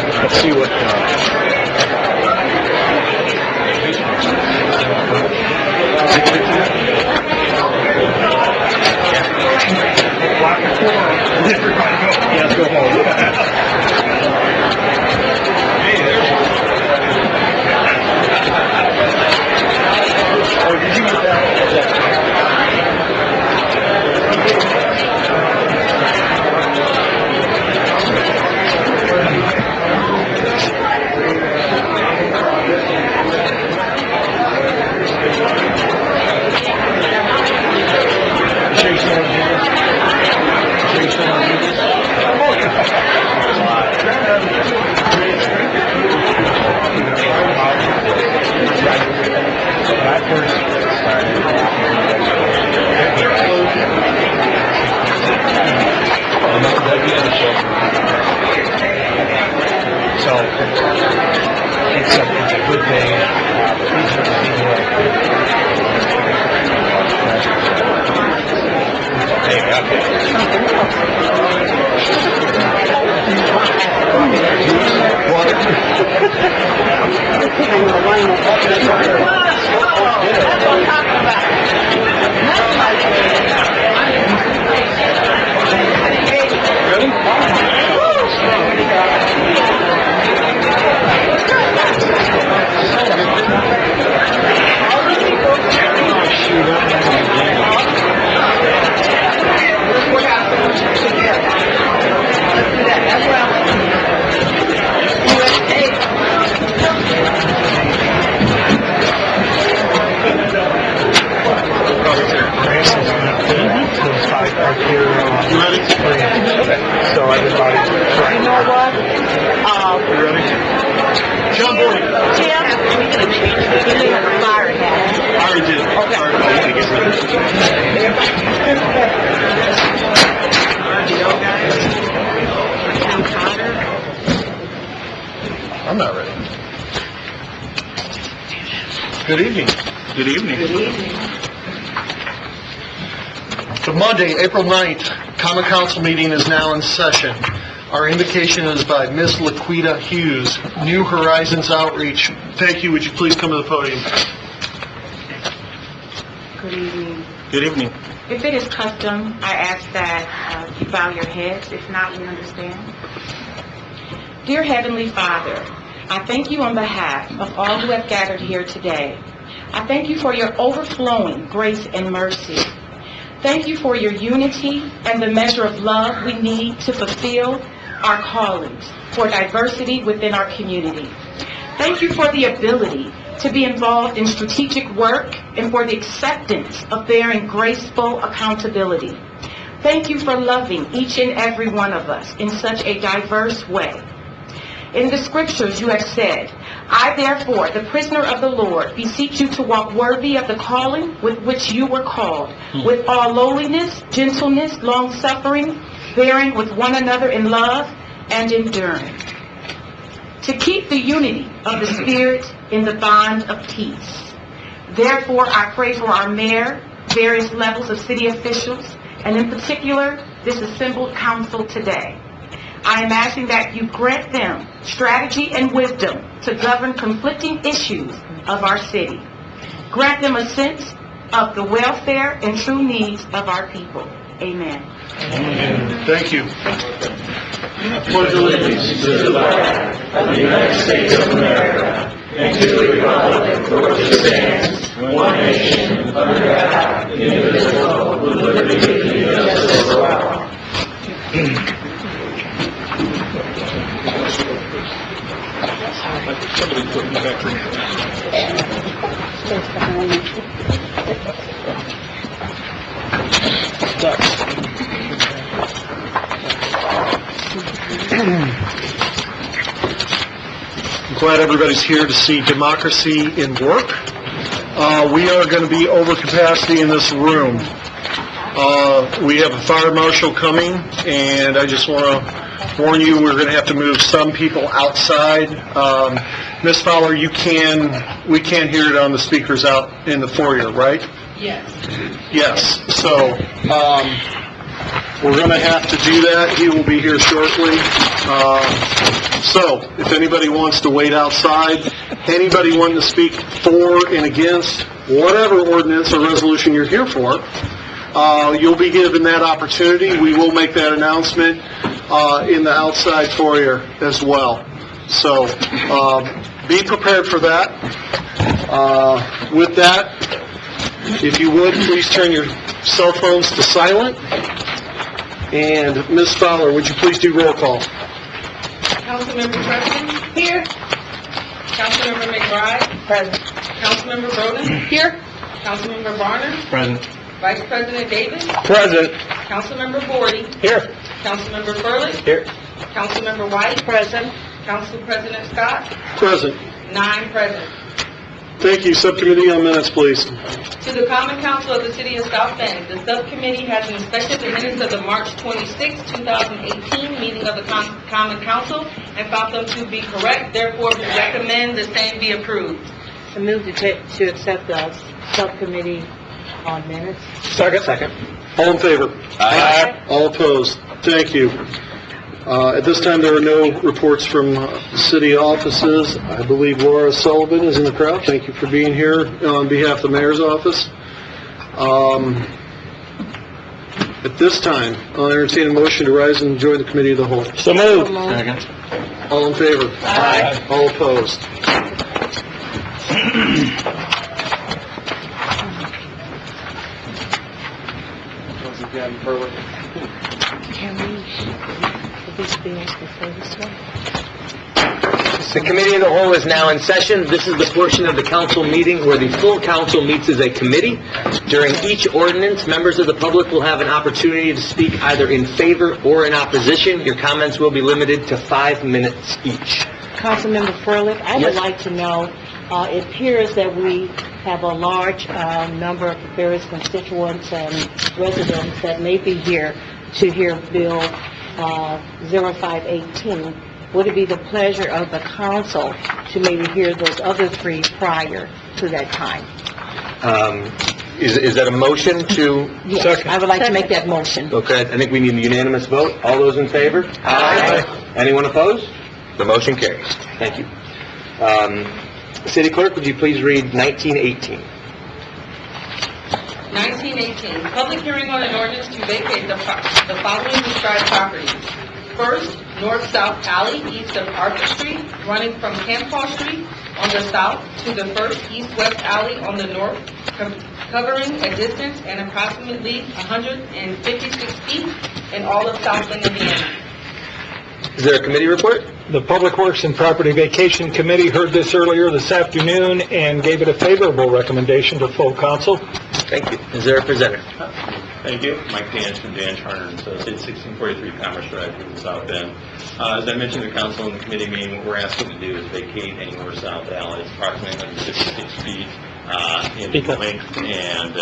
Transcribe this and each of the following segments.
Let's see what... Yeah, let's go home. Oh, did you get that? So it's a good day. So everybody's right. You know what? You ready? John Boyd. Tim, we're going to change the beginning of the fire hat. I already did. Okay. I'm not ready. Good evening. Good evening. Good evening. The Monday, April 9th, Common Council meeting is now in session. Our invocation is by Ms. Laquita Hughes, New Horizons Outreach. Thank you. Would you please come to the podium? Good evening. Good evening. If it is custom, I ask that you bow your heads. If not, we understand. Dear Heavenly Father, I thank you on behalf of all who have gathered here today. I thank you for your overflowing grace and mercy. Thank you for your unity and the measure of love we need to fulfill our callings for diversity within our community. Thank you for the ability to be involved in strategic work and for the acceptance of bearing graceful accountability. Thank you for loving each and every one of us in such a diverse way. In the scriptures you have said, I therefore, the prisoner of the Lord, beseech you to walk worthy of the calling with which you were called, with all lowliness, gentleness, long-suffering, bearing with one another in love and enduring. To keep the unity of the Spirit in the bond of peace. Therefore, I pray for our mayor, various levels of city officials, and in particular, this assembled council today. I am asking that you grant them strategy and wisdom to govern conflicting issues of our city. Grant them a sense of the welfare and true needs of our people. Amen. Amen. Thank you. Pledge allegiance to the flag of the United States of America and to the republic for which it stands, one nation, under God, indivisible, with liberty and justice for all. Somebody put me back in. I'm glad everybody's here to see democracy in work. We are going to be over capacity in this room. We have a fire marshal coming, and I just want to warn you, we're going to have to move some people outside. Ms. Fowler, we can hear it on the speakers out in the foyer, right? Yes. Yes. So, We're going to have to do that. He will be here shortly. So, if anybody wants to wait outside, anybody wanting to speak for and against whatever ordinance or resolution you're here for, you'll be given that opportunity. We will make that announcement in the outside foyer as well. So, be prepared for that. With that, if you would, please turn your cell phones to silent. And Ms. Fowler, would you please do roll call? Councilmember Preston? Here. Councilmember McBride? Present. Councilmember Broden? Here. Councilmember Varner? Present. Vice President Davis? Present. Councilmember Bordy? Here. Councilmember Furley? Here. Councilmember White? Present. Council President Scott? Present. 9 present. Thank you. Subcommittee on minutes, please. To the Common Council of the City of South Bend, the subcommittee has inspected the minutes of the March 26, 2018 meeting of the Common Council and found them to be correct. Therefore, we recommend the same be approved. I move to accept the subcommittee on minutes. Second. All in favor? Aye. All opposed? Thank you. At this time, there are no reports from city offices. I believe Laura Sullivan is in the crowd. Thank you for being here on behalf of the mayor's office. At this time, I'll entertain a motion to rise and join the committee of the whole. So moved. Second. All in favor? Aye. All opposed? Can we put these bills before this one? The Committee of the Whole is now in session. This is the portion of the council meeting where the full council meets as a committee. During each ordinance, members of the public will have an opportunity to speak either in favor or in opposition. Your comments will be limited to 5 minutes each. Councilmember Furlick, I would Yes. like to know, it appears that we have a large number of various constituents and residents that may be here to hear Bill 0518. Would it be the pleasure of the council to maybe hear those other 3 prior to that time? Is that a motion to... Yes, Second. I would like to make that motion. Okay, I think we need a unanimous vote. All those in favor? Aye. Anyone opposed? The motion carries. Thank you. City Clerk, would you please read 1918? 1918, public hearing on an ordinance to vacate the following described properties. First, north-south alley east of Arthur Street, running from Camp Hall Street on the south to the first east-west alley on the north, covering a distance and approximately 156 feet in all of South Bend, Indiana. Is there a committee report? The Public Works and Property Vacation Committee heard this earlier this afternoon and gave it a favorable recommendation to full council. Thank you. Is there a presenter? Thank you. Mike Danch from Dan Charner and Associates, 1643 Commerce Drive here in South Bend. As I mentioned to council in the committee meeting, what we're asking to do is vacate any north-south alley. It's approximately 156 feet in length, and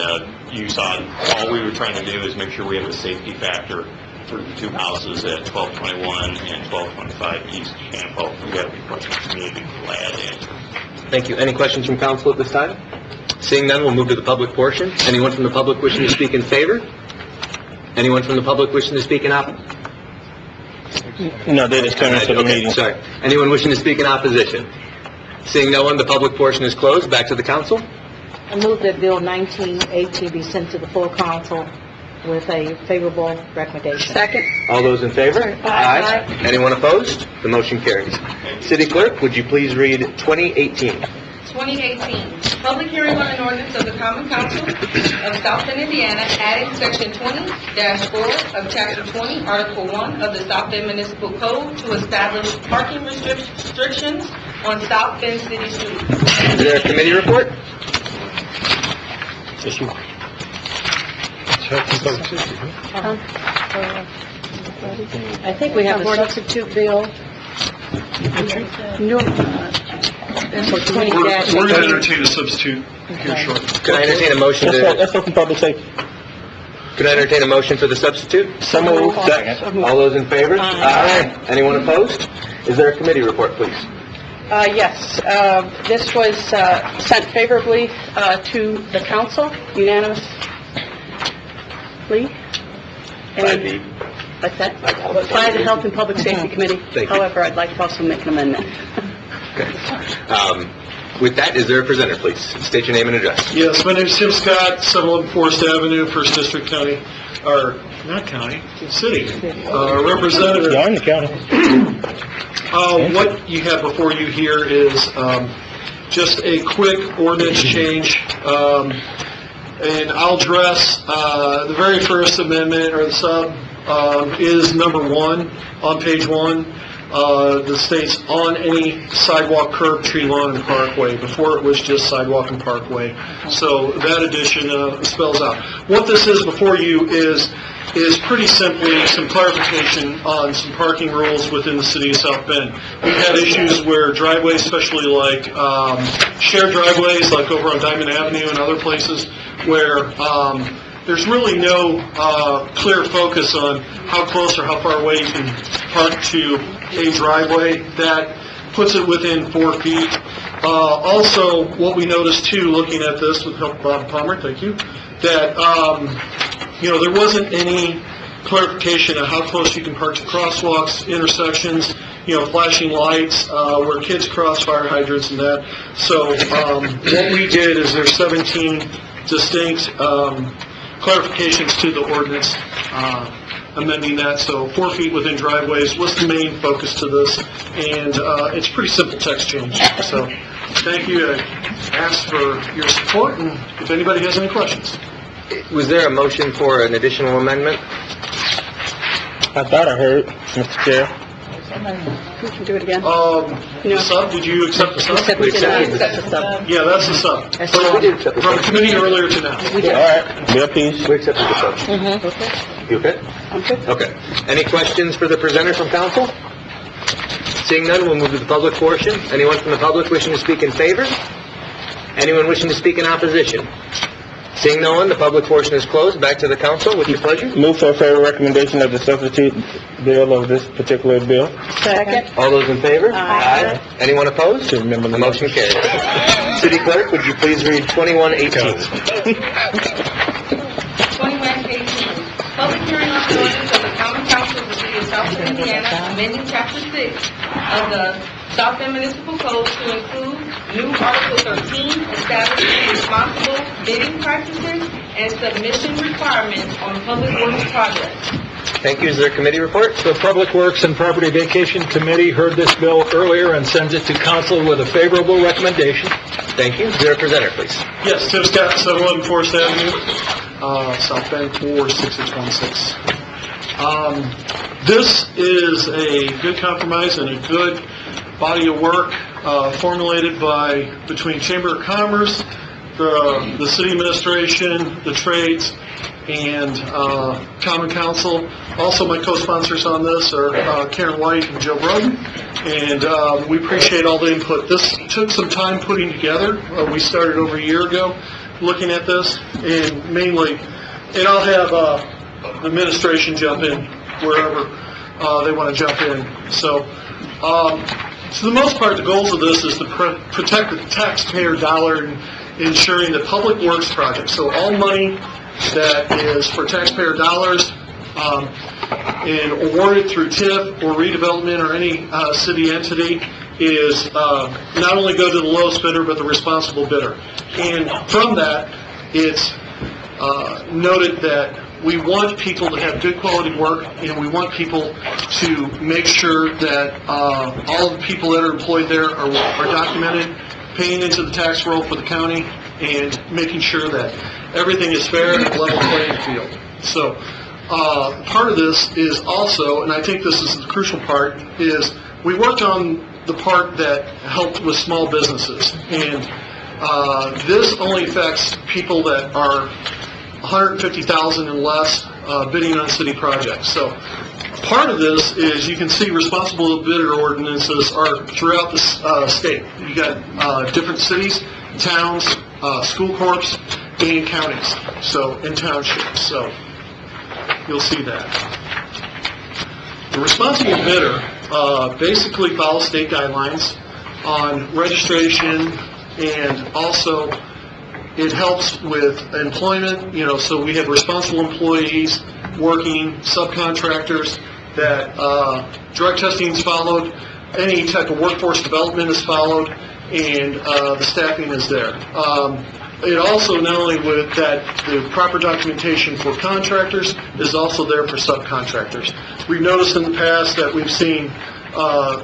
you saw all we were trying to do is make sure we have a safety factor for the 2 houses at 1221 and 1225 East Campo. If you have any questions for me, I'd be glad to answer. Thank you. Any questions from council at this time? Seeing none, we'll move to the public portion. Anyone from the public wishing to speak in favor? Anyone from the public wishing to speak in opposition? No, they just turned us to the meeting. Sorry. Anyone wishing to speak in opposition? Seeing no one, the public portion is closed. Back to the council. I move that Bill 1918 be sent to the full council with a favorable recommendation. Second. All those in favor? Aye. Anyone opposed? The motion carries. City Clerk, would you please read 2018? 2018, public hearing on an ordinance of the Common Council of South Bend, Indiana, adding section 20-4 of chapter 20, article 1 of the South Bend Municipal Code to establish parking restrictions on South Bend City Streets. Is there a committee report? I think we have a substitute bill. For 20 We're going to entertain a substitute here shortly. Could I entertain a motion to... Let's open public safety. Could I entertain a motion for the substitute? So moved. Second. All those in favor? Aye. Anyone opposed? Is there a committee report, please? Yes, this was sent favorably to the council unanimously. 5B. What's that? By the Health and Public Safety Committee. Thank you. However, I'd like to also make an amendment. With that, is there a presenter, please? State your name and address. Yes, my name is Tim Scott, 711 Forest Avenue, First District County, or not county, city, representative. You're in the county. What you have before you here is just a quick ordinance change, and I'll address the very first amendment, or the sub, is number 1 on page 1. That states on any sidewalk, curb, tree, lawn, and parkway. Before it was just sidewalk and parkway. So that addition spells out. What this is before you is pretty simply some clarification on some parking rules within the city of South Bend. We've had issues where driveways, especially like shared driveways, like over on Diamond Avenue and other places, where there's really no clear focus on how close or how far away you can park to a driveway. That puts it within 4 feet. Also, what we noticed too, looking at this with help Bob Palmer, thank you, that there wasn't any clarification of how close you can park to crosswalks, intersections, flashing lights, where kids cross, fire hydrants and that. So what we did is there's 17 distinct clarifications to the ordinance, amending that. So 4 feet within driveways was the main focus to this, and it's pretty simple text change. So thank you. I ask for your support, and if anybody has any questions. Was there a motion for an additional amendment? I thought I heard, Mr. Chair. We can do it again. The sub, did you accept the sub? Except we did not accept the sub. Yeah, that's the sub. We did accept the From sub. committee earlier to now. We did. All right, Bill, please. We accepted the sub. Okay. You okay? I'm good. Okay. Any questions for the presenter from council? Seeing none, we'll move to the public portion. Anyone from the public wishing to speak in favor? Anyone wishing to speak in opposition? Seeing no one, the public portion is closed. Back to the council, with your pleasure. Move for a favorable recommendation of the substitute bill of this particular bill. Second. All those in favor? Aye. Anyone opposed? To remember The motion carries. City Clerk, would you please read 2118? 2118, public hearing on the ordinance of the Common Council of the City of South Bend, Indiana, amending Chapter 6 of the South Bend Municipal Code to include new Article 13, establishing responsible bidding practices and submission requirements on public works projects. Thank you. Is there a committee report? The Public Works and Property Vacation Committee heard this bill earlier and sends it to council with a favorable recommendation. Thank you. Is there a presenter, please? Yes, Tim Scott, 711 Forest Avenue, South Bend, 46616. This is a good compromise and a good body of work formulated between Chamber of Commerce, the city administration, the trades, and Common Council. Also, my co-sponsors on this are Karen White and Joe Broden, and we appreciate all the input. This took some time putting together. We started over a year ago looking at this, and mainly, and I'll have the administration jump in wherever they want to jump in. So, for the most part, the goals of this is to protect the taxpayer dollar and ensuring that public works projects, so all money that is for taxpayer dollars and awarded through TIF or redevelopment or any city entity is not only go to the lowest bidder but the responsible bidder. And from that, it's noted that we want people to have good quality work, and we want people to make sure that all of the people that are employed there are documented, paying into the tax roll for the county, and making sure that everything is fair and a level playing field. So part of this is also, and I think this is the crucial part, is we worked on the part that helped with small businesses. And this only affects people that are $150,000 and less bidding on city projects. So part of this is, you can see responsible bidder ordinances are throughout the state. You got different cities, towns, school corps, and counties, so, and townships. So you'll see that. The responsible bidder basically follows state guidelines on registration, and also it helps with employment, so we have responsible employees, working, subcontractors, that drug testing is followed, any type of workforce development is followed, and the staffing is there. It also, not only with that, the proper documentation for contractors is also there for subcontractors. We've noticed in the past that we've seen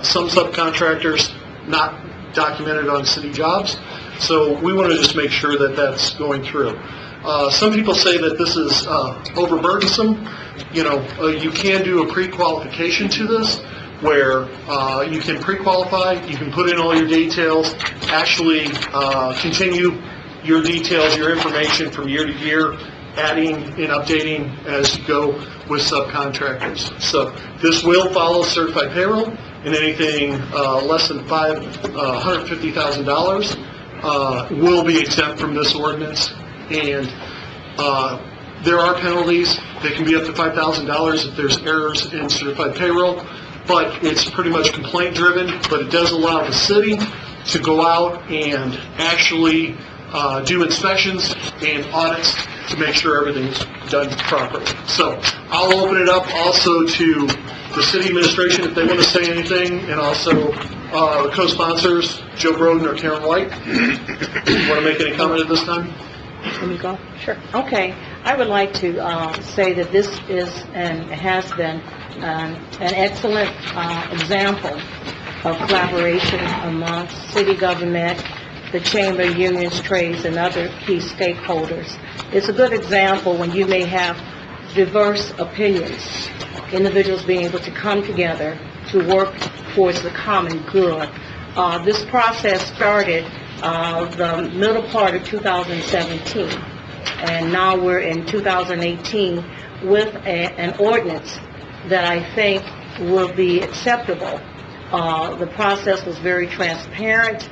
some subcontractors not documented on city jobs, so we want to just make sure that that's going through. Some people say that this is overburdensome. You know, you can do a pre-qualification to this, where you can pre-qualify, you can put in all your details, actually continue your details, your information from year to year, adding and updating as you go with subcontractors. So this will follow certified payroll, and anything less than $150,000 will be exempt from this ordinance. And there are penalties. They can be up to $5,000 if there's errors in certified payroll, but it's pretty much complaint driven, but it does allow the city to go out and actually do inspections and audits to make sure everything's done properly. So I'll open it up also to the city administration if they want to say anything, and also the co-sponsors, Joe Broden or Karen White. Want to make any comment at this time? Let me go? Sure. Okay. I would like to say that this is and has been an excellent example of collaboration amongst city government, the chamber, unions, trades, and other key stakeholders. It's a good example when you may have diverse opinions, individuals being able to come together to work towards the common good. This process started the middle part of 2017, and now we're in 2018 with an ordinance that I think will be acceptable. The process was very transparent,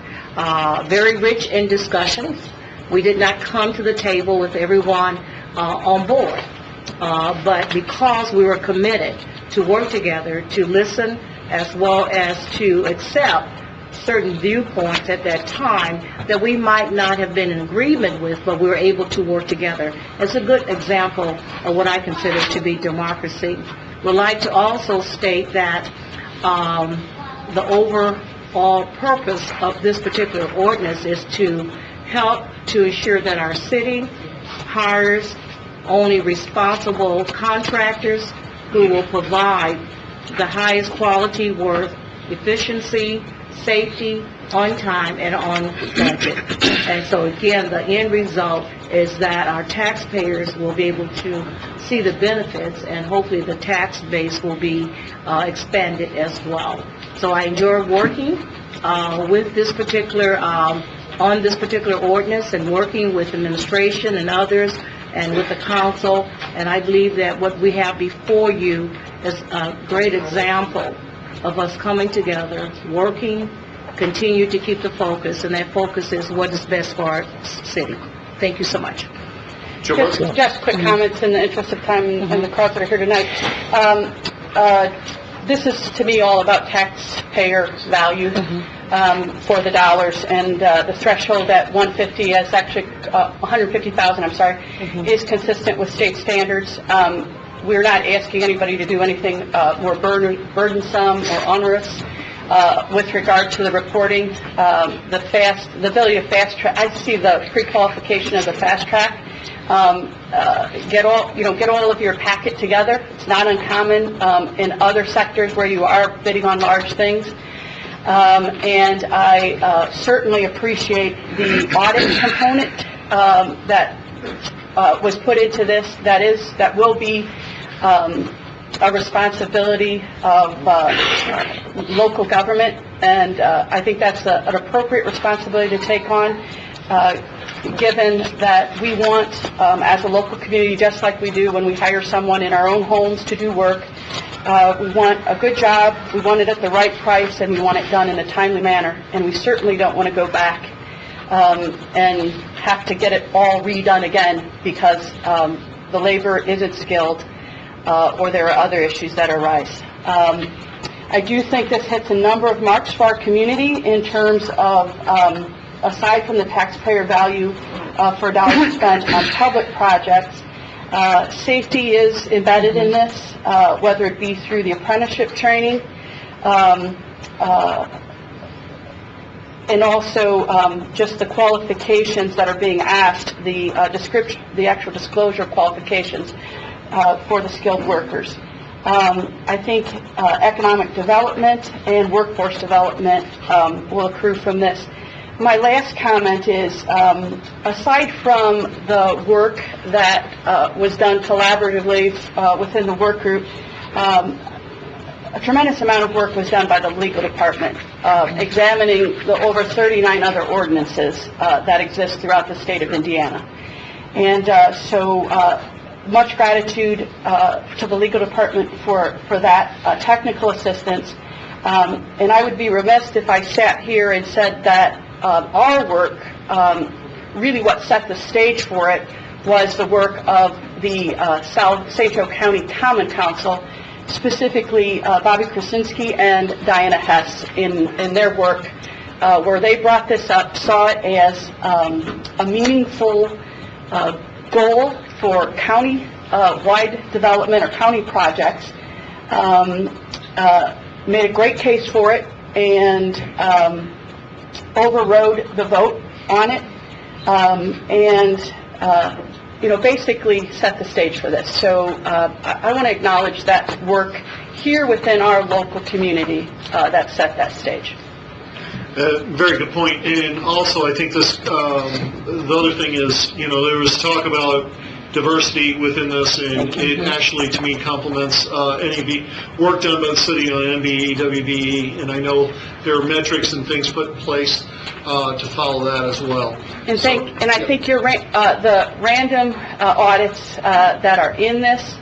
very rich in discussions. We did not come to the table with everyone on board, but because we were committed to work together, to listen, as well as to accept certain viewpoints at that time that we might not have been in agreement with, but we were able to work together. It's a good example of what I consider to be democracy. Would like to also state that the overall purpose of this particular ordinance is to help to ensure that our city hires only responsible contractors who will provide the highest quality work, efficiency, safety, on time, and on budget. And so again, the end result is that our taxpayers will be able to see the benefits, and hopefully the tax base will be expanded as well. So I enjoy working with this particular, on this particular ordinance, and working with administration and others, and with the council, and I believe that what we have before you is a great example of us coming together, working, continue to keep the focus, and that focus is what is best for our city. Thank you so much. Just quick comments in the interest of time and the crowds that are here tonight. This is, to me, all about taxpayer value for the dollars, and the threshold at 150 is actually 150,000. I'm sorry, is consistent with state standards. We're not asking anybody to do anything more burdensome or onerous. With regard to the reporting, the ability to fast track, I see the pre-qualification as a fast track. Get all of your packet together. It's not uncommon in other sectors where you are bidding on large things. And I certainly appreciate the audit component that was put into this. That will be a responsibility of local government, and I think that's an appropriate responsibility to take on, given that we want, as a local community, just like we do when we hire someone in our own homes to do work, we want a good job, we want it at the right price, and we want it done in a timely manner, and we certainly don't want to go back and have to get it all redone again because the labor isn't skilled, or there are other issues that arise. I do think this hits a number of marks for our community in terms of, aside from the taxpayer value for dollars spent on public projects, Safety is embedded in this, whether it be through the apprenticeship training, and also just the qualifications that are being asked, the actual disclosure qualifications for the skilled workers. I think economic development and workforce development will accrue from this. My last comment is, aside from the work that was done collaboratively within the work group, a tremendous amount of work was done by the legal department, examining the over 39 other ordinances that exist throughout the state of Indiana. And so much gratitude to the legal department for that technical assistance. And I would be remiss if I sat here and said that our work, really what set the stage for it, was the work of the South St. Joe County Common Council, specifically Bobby Krasinski and Diana Hess in their work, where they brought this up, saw it as a meaningful goal for county-wide development or county projects, made a great case for it, and overrode the vote on it, basically set the stage for this. So I want to acknowledge that work here within our local community that set that stage. Very good point. And also, I think this, the other thing is, there was talk about diversity within this, and it actually, to me, complements any work done by the city on MBE, WBE, and I know there are metrics and things put in place to follow that as well. And I think you're right. The random audits that are in this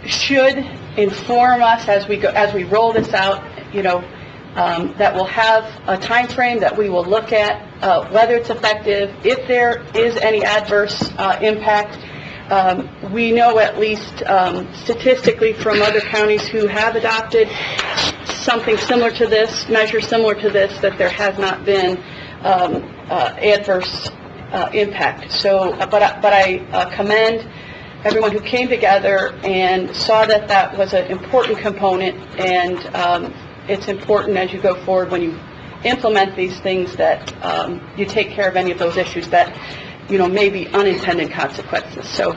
should inform us as we roll this out. That we'll have a time frame that we will look at, whether it's effective, if there is any adverse impact. We know, at least statistically from other counties who have adopted something similar to this, measure similar to this, that there has not been adverse impact. So, but I commend everyone who came together and saw that that was an important component, and it's important as you go forward when you implement these things that you take care of any of those issues that, may be unintended consequences. So,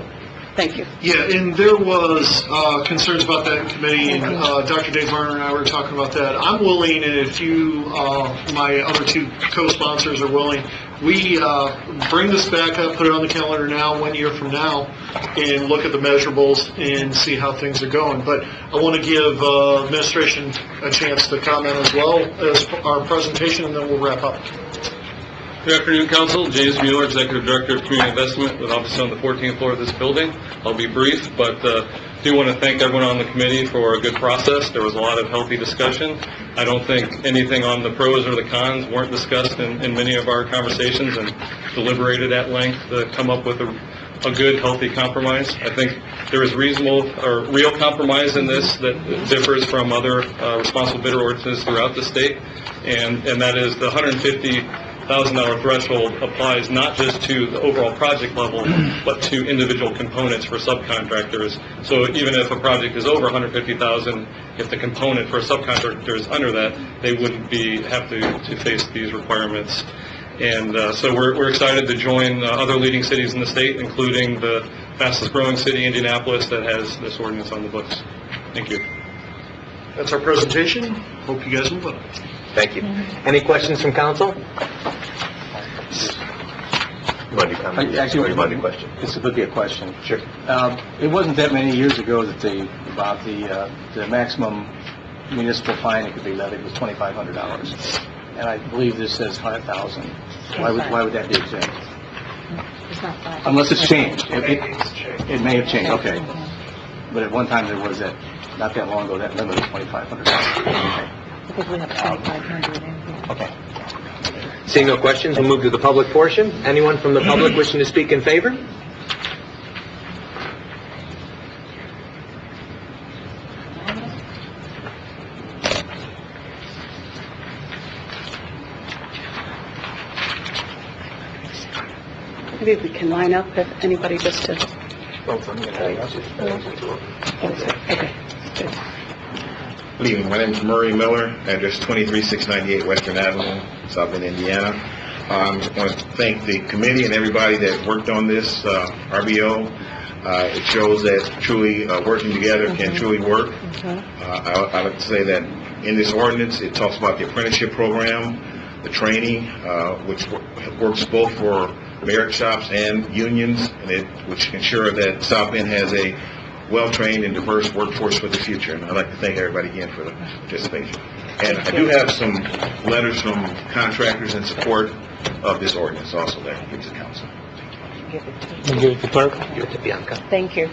thank you. Yeah, and there was concerns about that in committee, and Dr. Dave Varner and I were talking about that. I'm willing, and if you, my other two co-sponsors are willing, we bring this back up, put it on the calendar now, 1 year from now, and look at the measurables and see how things are going. But I want to give administration a chance to comment as well as our presentation, and then we'll wrap up. Good afternoon, Council. James Mueller, Executive Director of Community Investment with office on the 14th floor of this building. I'll be brief, but do want to thank everyone on the committee for a good process. There was a lot of healthy discussion. I don't think anything on the pros or the cons weren't discussed in many of our conversations and deliberated at length to come up with a good, healthy compromise. I think there is reasonable or real compromise in this that differs from other responsible bidder ordinances throughout the state, and that is the $150,000 threshold applies not just to the overall project level, but to individual components for subcontractors. So even if a project is over $150,000, if the component for a subcontractor is under that, they wouldn't have to face these requirements. And so we're excited to join other leading cities in the state, including the fastest growing city, Indianapolis, that has this ordinance on the books. Thank you. That's our presentation. Hope you guys will vote. Thank you. Any questions from council? Actually, question. This would be a question. Sure. It wasn't that many years ago that the maximum municipal fine that could be levied was $2,500, and I believe this says $5,000. Why would that be exempt? It's not 5. Unless it's changed. It may have changed. Okay. But at one time there was that, not that long ago, that limit was $2,500. Because we have 2,500 in here. Okay. Seeing no questions, we'll move to the public portion. Anyone from the public wishing to speak in favor? Maybe we can line up if anybody just to... Good evening. My name is Murray Miller, address 23698 Western Avenue, South Bend, Indiana. I want to thank the committee and everybody that worked on this RBO. It shows that truly working together can truly work. I like to say that in this ordinance, it talks about the apprenticeship program, the training, which works both for merit shops and unions, and which ensure that South Bend has a well-trained and diverse workforce for the future. And I'd like to thank everybody again for the participation. And I do have some letters from contractors in support of this ordinance also that I can give to the council. Give it to clerk. Give it to Bianca. Thank you.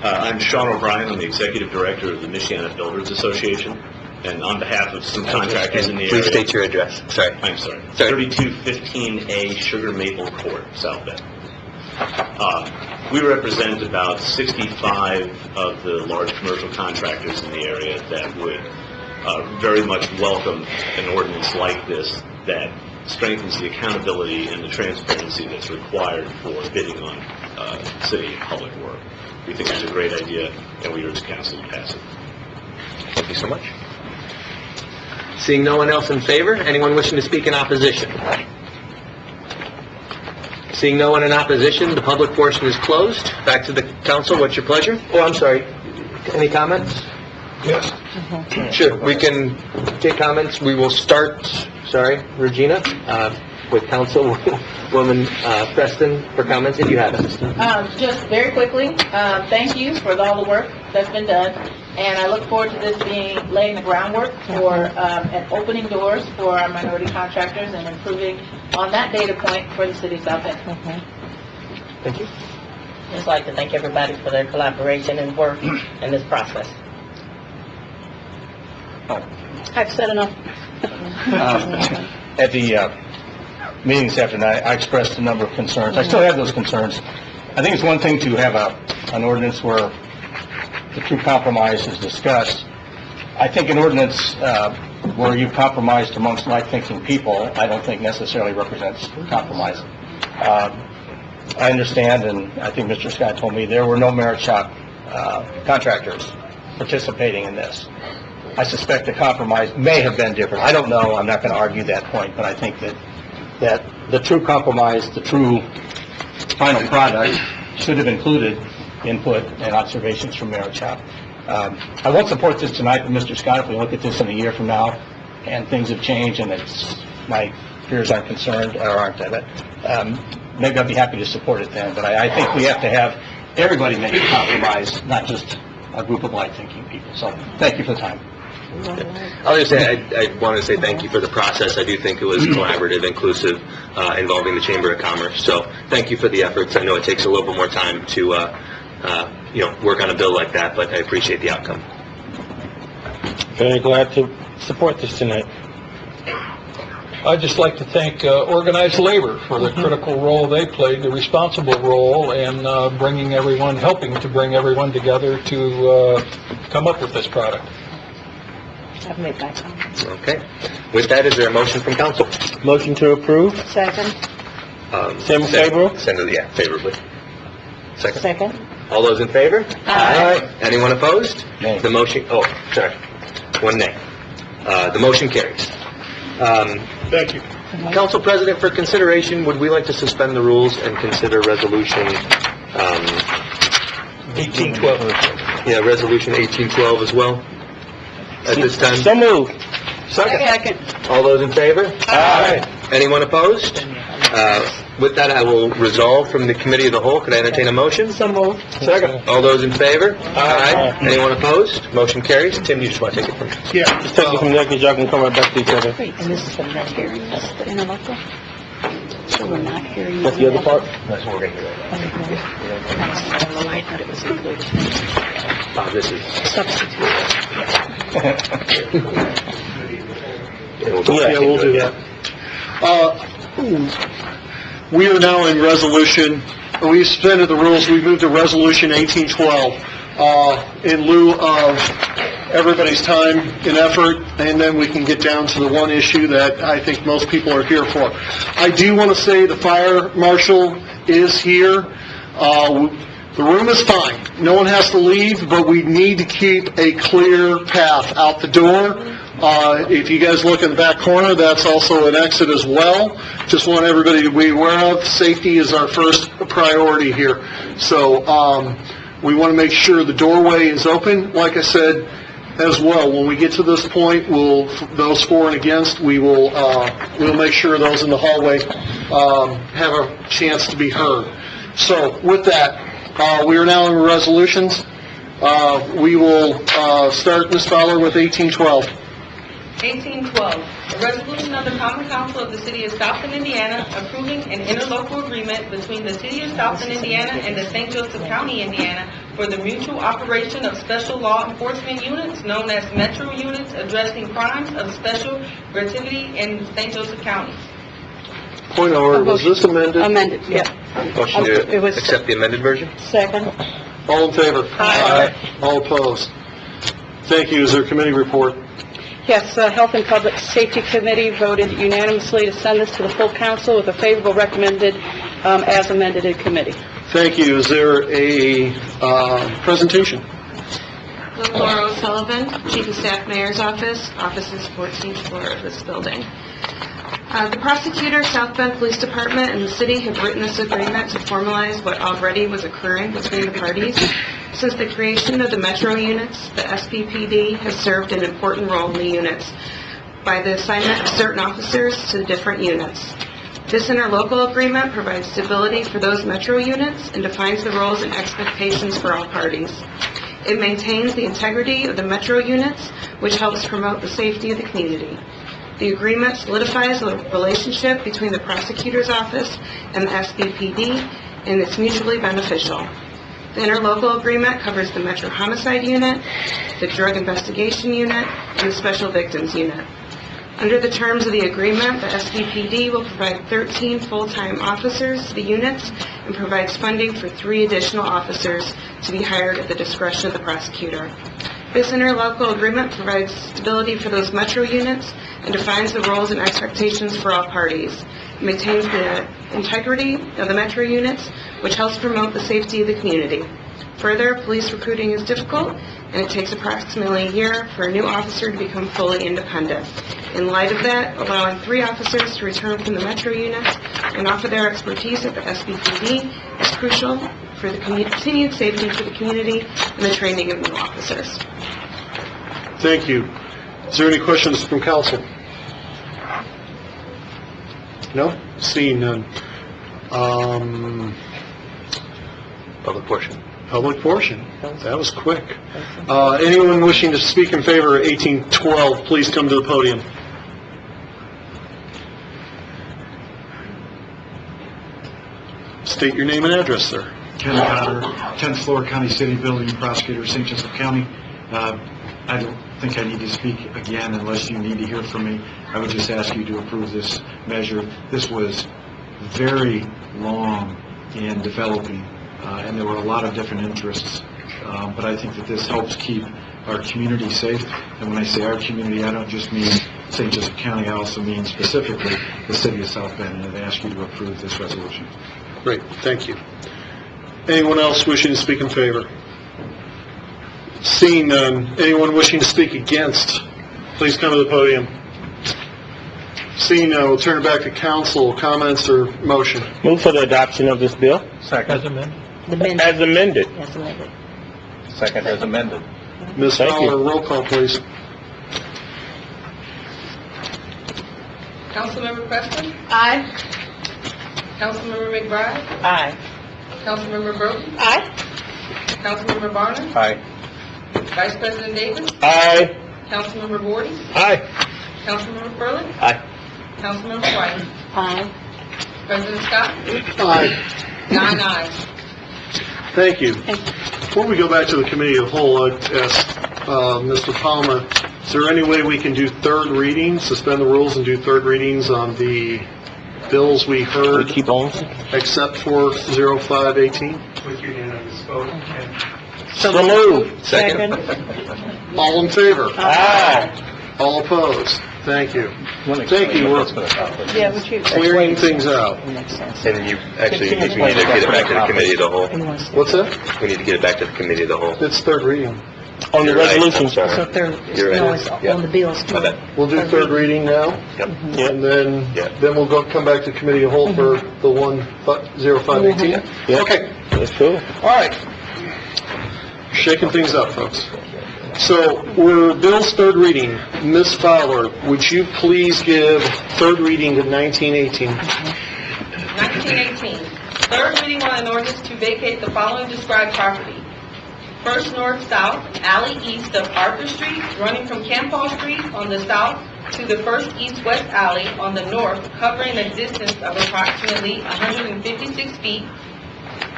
I'm Sean O'Brien. I'm the Executive Director of the Michiana Builders Association. And on behalf of some contractors in the area... Please state your address. Sorry. I'm sorry. 3215A Sugar Maple Court, South Bend. We represent about 65 of the large commercial contractors in the area that would very much welcome an ordinance like this that strengthens the accountability and the transparency that's required for bidding on city and public work. We think it's a great idea, and we urge the council to pass it. Thank you so much. Seeing no one else in favor, anyone wishing to speak in opposition? Seeing no one in opposition, the public portion is closed. Back to the council, what's your pleasure? Oh, I'm sorry. Any comments? Yes. Sure, we can take comments. We will start, Regina, with Councilwoman Preston for comments, if you have it. Just very quickly, thank you for all the work that's been done, and I look forward to this laying the groundwork for and opening doors for our minority contractors and improving on that data point for the city of South Bend. Thank you. Just like to thank everybody for their collaboration and work in this process. I've said enough. At the meeting this afternoon, I expressed a number of concerns. I still have those concerns. I think it's one thing to have an ordinance where the true compromise is discussed. I think an ordinance where you've compromised amongst like-thinking people, I don't think necessarily represents compromise. I understand, and I think Mr. Scott told me, there were no merit shop contractors participating in this. I suspect the compromise may have been different. I don't know. I'm not going to argue that point, but I think that the true compromise, the true final product, should have included input and observations from merit shop. I won't support this tonight, but Mr. Scott, if we look at this in a year from now and things have changed and my peers aren't concerned or aren't of it, maybe I'd be happy to support it then. But I think we have to have everybody make a compromise, not just a group of like-thinking people. So thank you for the time. I'll just say, I want to say thank you for the process. I do think it was collaborative, inclusive, involving the Chamber of Commerce. So thank you for the efforts. I know it takes a little bit more time to, work on a bill like that, but I appreciate the outcome. Very glad to support this tonight. I'd just like to thank organized labor for the critical role they played, the responsible role in helping to bring everyone together to come up with this product. I've made my comments. Okay. With that, is there a motion from council? Motion to approve? Second. Same favorable? Favorably. Second. Second. All those in favor? Aye. Anyone opposed? Nay. The motion, one nay. The motion carries. Thank you. Council President, for consideration, would we like to suspend the rules and consider resolution, 1812. resolution 1812 as well? At this time? So moved. Second. All those in favor? Aye. Anyone opposed? With that, I will resolve from the Committee of the Whole. Could I entertain a motion? So moved. Second. All those in favor? Aye. Anyone opposed? Motion carries. Tim, you just want to take it from me? Yeah. Just take it from there, because y'all can come right back to each other. Wait, and this is the not hearing, that's the interlocal? So we're not hearing... That's the other part? That's what we're going to do right now. I don't know, I thought it was included. This is... Substitute. Yeah, we'll do that. We are now in resolution, we suspended the rules, we moved to resolution 1812. in lieu of everybody's time and effort, and then we can get down to the one issue that I think most people are here for. I do want to say the fire marshal is here. The room is fine. No one has to leave, but we need to keep a clear path out the door. If you guys look in the back corner, that's also an exit as well. Just want everybody to be aware of, safety is our first priority here. So we want to make sure the doorway is open. Like I said, as well, when we get to this point, those for and against, we'll make sure those in the hallway have a chance to be heard. So with that, we are now in resolutions. We will start, Ms. Fowler, with 1812. 1812, a resolution of the Common Council of the City of South Bend, Indiana, approving an interlocal agreement between the City of South Bend, Indiana and the St. Joseph County, Indiana, for the mutual operation of special law enforcement units known as Metro Units addressing crimes of special gravity in St. Joseph County. Point of order, was this amended? Amended, yeah. Motion to accept the amended version? Second. All in favor? Aye. All opposed? Thank you. Is there a committee report? Yes, Health and Public Safety Committee voted unanimously to send this to the full council with a favorable recommended as amended in committee. Thank you. Is there a presentation? Laura O'Sullivan, Chief of Staff Mayor's Office. Office is 14th floor of this building. The prosecutor, South Bend Police Department, and the city have written this agreement to formalize what already was occurring between the parties. Since the creation of the Metro units, the SBPD has served an important role in the units by the assignment of certain officers to the different units. This interlocal agreement provides stability for those Metro units and defines the roles and expectations for all parties. It maintains the integrity of the Metro units, which helps promote the safety of the community. The agreement solidifies the relationship between the prosecutor's office and the SBPD, and it's mutually beneficial. The interlocal agreement covers the Metro Homicide Unit, the Drug Investigation Unit, and the Special Victims Unit. Under the terms of the agreement, the SBPD will provide 13 full-time officers to the units and provides funding for 3 additional officers to be hired at the discretion of the prosecutor. This interlocal agreement provides stability for those Metro units and defines the roles and expectations for all parties. It maintains the integrity of the Metro units, which helps promote the safety of the community. Further, police recruiting is difficult, and it takes approximately a year for a new officer to become fully independent. In light of that, allowing 3 officers to return from the Metro units and offer their expertise at the SBPD is crucial for the continued safety for the community and the training of new officers. Thank you. Is there any questions from council? No? Seeing none. Public portion. Public portion. That was quick. Anyone wishing to speak in favor of 1812, please come to the podium. State your name and address, sir. Ken Cotter, 10th floor, County City Building, Prosecutor, St. Joseph County. I don't think I need to speak again unless you need to hear from me. I would just ask you to approve this measure. This was very long in developing, and there were a lot of different interests. But I think that this helps keep our community safe. And when I say our community, I don't just mean St. Joseph County, I also mean specifically the city of South Bend, and I'd ask you to approve this resolution. Great, thank you. Anyone else wishing to speak in favor? Seeing none, anyone wishing to speak against, please come to the podium. Seeing none, we'll turn it back to council. Comments or motion? Move for the adoption of this bill. Second. As amended. As amended. As amended. Second as amended. Ms. Thank you. Fowler, roll call, please. Councilmember Preston? Aye. Councilmember McBride? Aye. Councilmember Broden? Aye. Councilmember Barner? Aye. Vice President Davis? Aye. Councilmember Gordy? Aye. Councilmember Furley? Aye. Councilmember White? Aye. President Scott? Aye. 9 ayes. Thank you. Before we go back to the committee of the whole, I'd ask Mr. Palmer, is there any way we can do third readings, suspend the rules and do third readings on the bills we heard, Keep on. except for 0518? With unanimous vote, So moved. Second. All in favor? Aye. All opposed? Thank you. Thank you. We're Yeah, would you? clearing things out. And you, actually, we need to get it back to the committee of the whole. What's that? We need to get it back to the committee of the whole. It's third reading. On the You're right. resolution, I'm sorry. sir. So third, You're right. no, it's Yeah. on the bills too. My bad. We'll do third reading now, Yep. and then, Yeah. then we'll come back to committee of whole for the 10518. Yeah. Okay, That's cool. all right. Shaking things up, folks. So, we're Bill's third reading. Ms. Fowler, would you please give third reading to 1918? 1918, third reading on an ordinance to vacate the following described property. First north-south alley east of Arthur Street, running from Camp Hall Street on the south to the first east-west alley on the north, covering a distance of approximately 156 feet,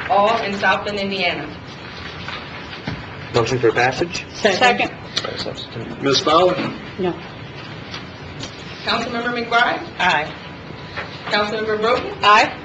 all in South Bend, Indiana. Motion for passage? Second. Ms. Fowler? No. Councilmember McBride? Aye. Councilmember Broden? Aye.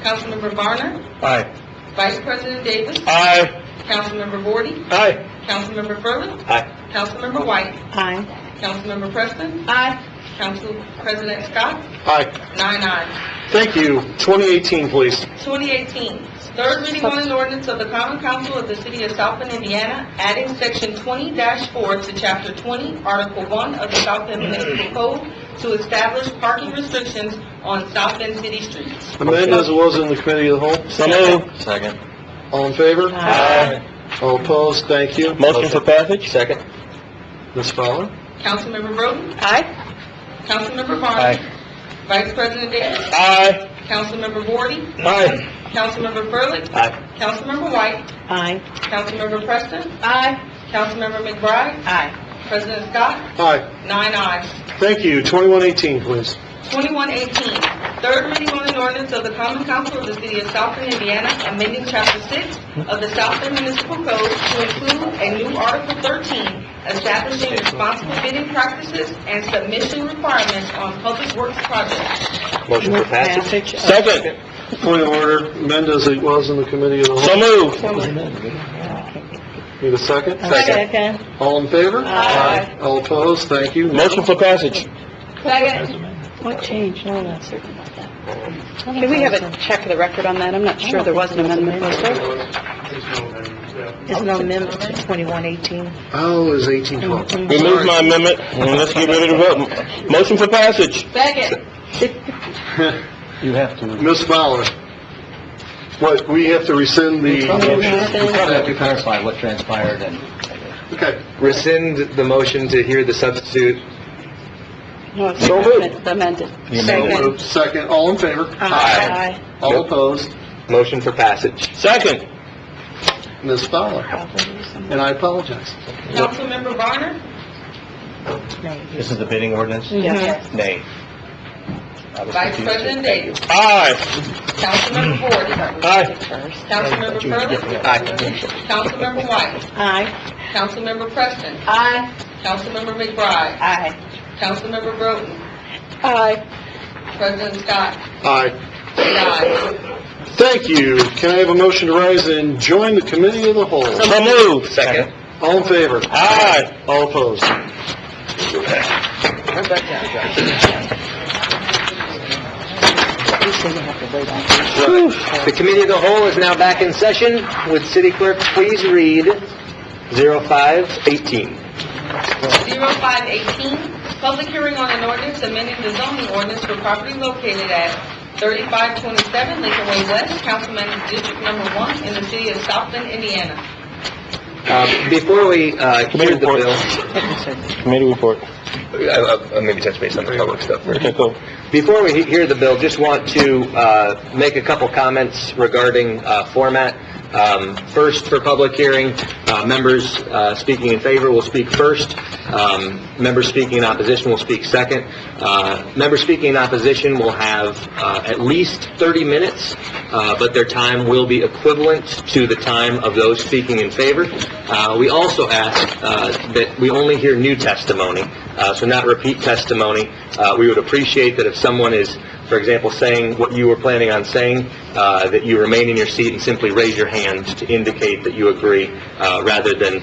Councilmember Varner? Aye. Vice President Davis? Aye. Councilmember Vorty? Aye. Councilmember Furley? Aye. Councilmember White? Aye. Councilmember Preston? Aye. Council President Scott? Aye. 9 ayes. Thank you. 2018, please. 2018, third reading on an ordinance of the Common Council of the City of South Bend, Indiana, adding Section 20-4 to Chapter 20, Article 1 of the South Bend Municipal Code to establish parking restrictions on South Bend city streets. Amend as it was in the committee of the whole. So moved. Second. All in favor? Aye. All opposed? Thank you. Motion for passage? Second. Ms. Fowler? Councilmember Broden? Aye. Councilmember Varner? Aye. Vice President Davis? Aye. Councilmember Vorty? Aye. Councilmember Furley? Aye. Councilmember White? Aye. Councilmember Preston? Aye. Councilmember McBride? Aye. President Scott? Aye. 9 ayes. Thank you. 2118, please. 2118, third reading on an ordinance of the Common Council of the City of South Bend, Indiana, amending Chapter 6 of the South Bend Municipal Code to include a new Article 13, establishing responsible bidding practices and submission requirements on public works projects. Motion for passage? Second. Point of order. Amend as it was in the committee of the So whole. moved. Need a second? Second. All in favor? Aye. All opposed? Thank you. Motion for passage? Second. What changed? No, I'm not certain about that. Can we have a check of the record on that? I'm not sure there was an amendment, was there? There's no amendment to 2118. Oh, it was 1812. Remove my amendment, and let's get rid of the vote. Motion for passage? Second. You have to. Ms. Fowler? What, we have to rescind the You motion? probably have to clarify what transpired and. Okay. Rescind the motion to hear the substitute. No, it's So moved. amended. Second. Second. All in favor? Aye. All Nope. opposed? Motion for passage. Second. Ms. Fowler? And I apologize. Councilmember Varner? This is the bidding ordinance? Yes. Nay. Vice President Davis? Aye. Councilmember Vorty? Aye. Councilmember Furley? Aye. Councilmember White? Aye. Councilmember Preston? Aye. Councilmember McBride? Aye. Councilmember Broden? Aye. President Scott? Aye. 8 ayes. Thank you. Can I have a motion to rise and join the committee of the whole? So moved. Second. All in favor? Aye. All opposed? The committee of the whole is now back in session. Would city clerk please read 0518? 0518, public hearing on an ordinance amending the zoning ordinance for property located at 3527 Lincoln Way West, Councilman's District Number 1 in the city of South Bend, Indiana. Before we hear the bill, Committee report. maybe touch base on the public stuff first. Okay, cool. Before we hear the bill, just want to make a couple comments regarding format. First, for public hearing, members speaking in favor will speak first. Members speaking in opposition will speak second. Members speaking in opposition will have at least 30 minutes, but their time will be equivalent to the time of those speaking in favor. We also ask that we only hear new testimony. so not repeat testimony. We would appreciate that if someone is, for example, saying what you were planning on saying, that you remain in your seat and simply raise your hand to indicate that you agree, rather than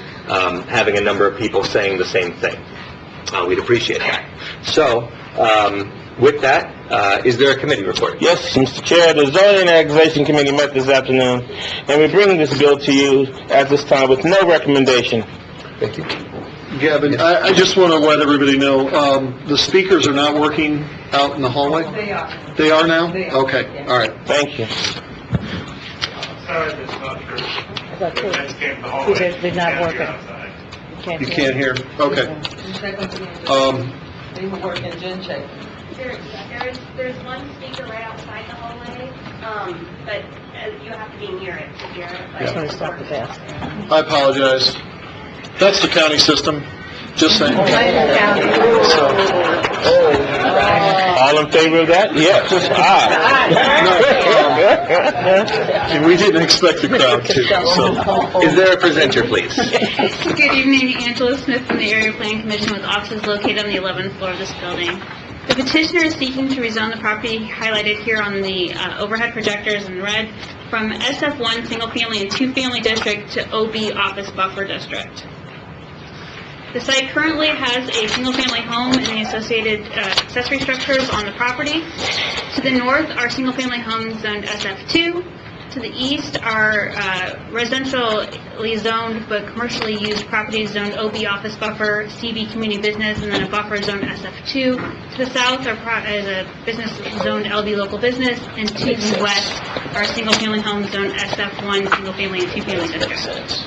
having a number of people saying the same thing. We'd appreciate that. So, with that, is there a committee report? Yes, Mr. Chair, the Zoning and Annexation Committee met this afternoon, and we're bringing this bill to you at this time with no recommendation. Thank you. Gavin, I just want to let everybody know, the speakers are not working out in the hallway? They are. They are now? Okay, all right. Thank you. They're not working. You can't hear? Okay. They were working gen check. There's one speaker right outside the hallway, but you have to be near it to hear it. I apologize. That's the county system, just saying. All in favor of that? Yes. Aye. And we didn't expect the crowd to, so. Is there a presenter, please? Good evening, Angela Smith from the Area Planning Commission with offices located on the 11th floor of this building. The petitioner is seeking to rezone the property highlighted here on the overhead projectors in red from SF1 single-family and two-family district to OB office buffer district. The site currently has a single-family home and the associated accessory structures on the property. To the north are single-family homes zoned SF2. To the east are residentially zoned but commercially used properties zoned OB office buffer, CB community business, and then a buffer zoned SF2. To the south is a business zoned LB local business, and to the west are single-family homes zoned SF1, single-family and two-family districts.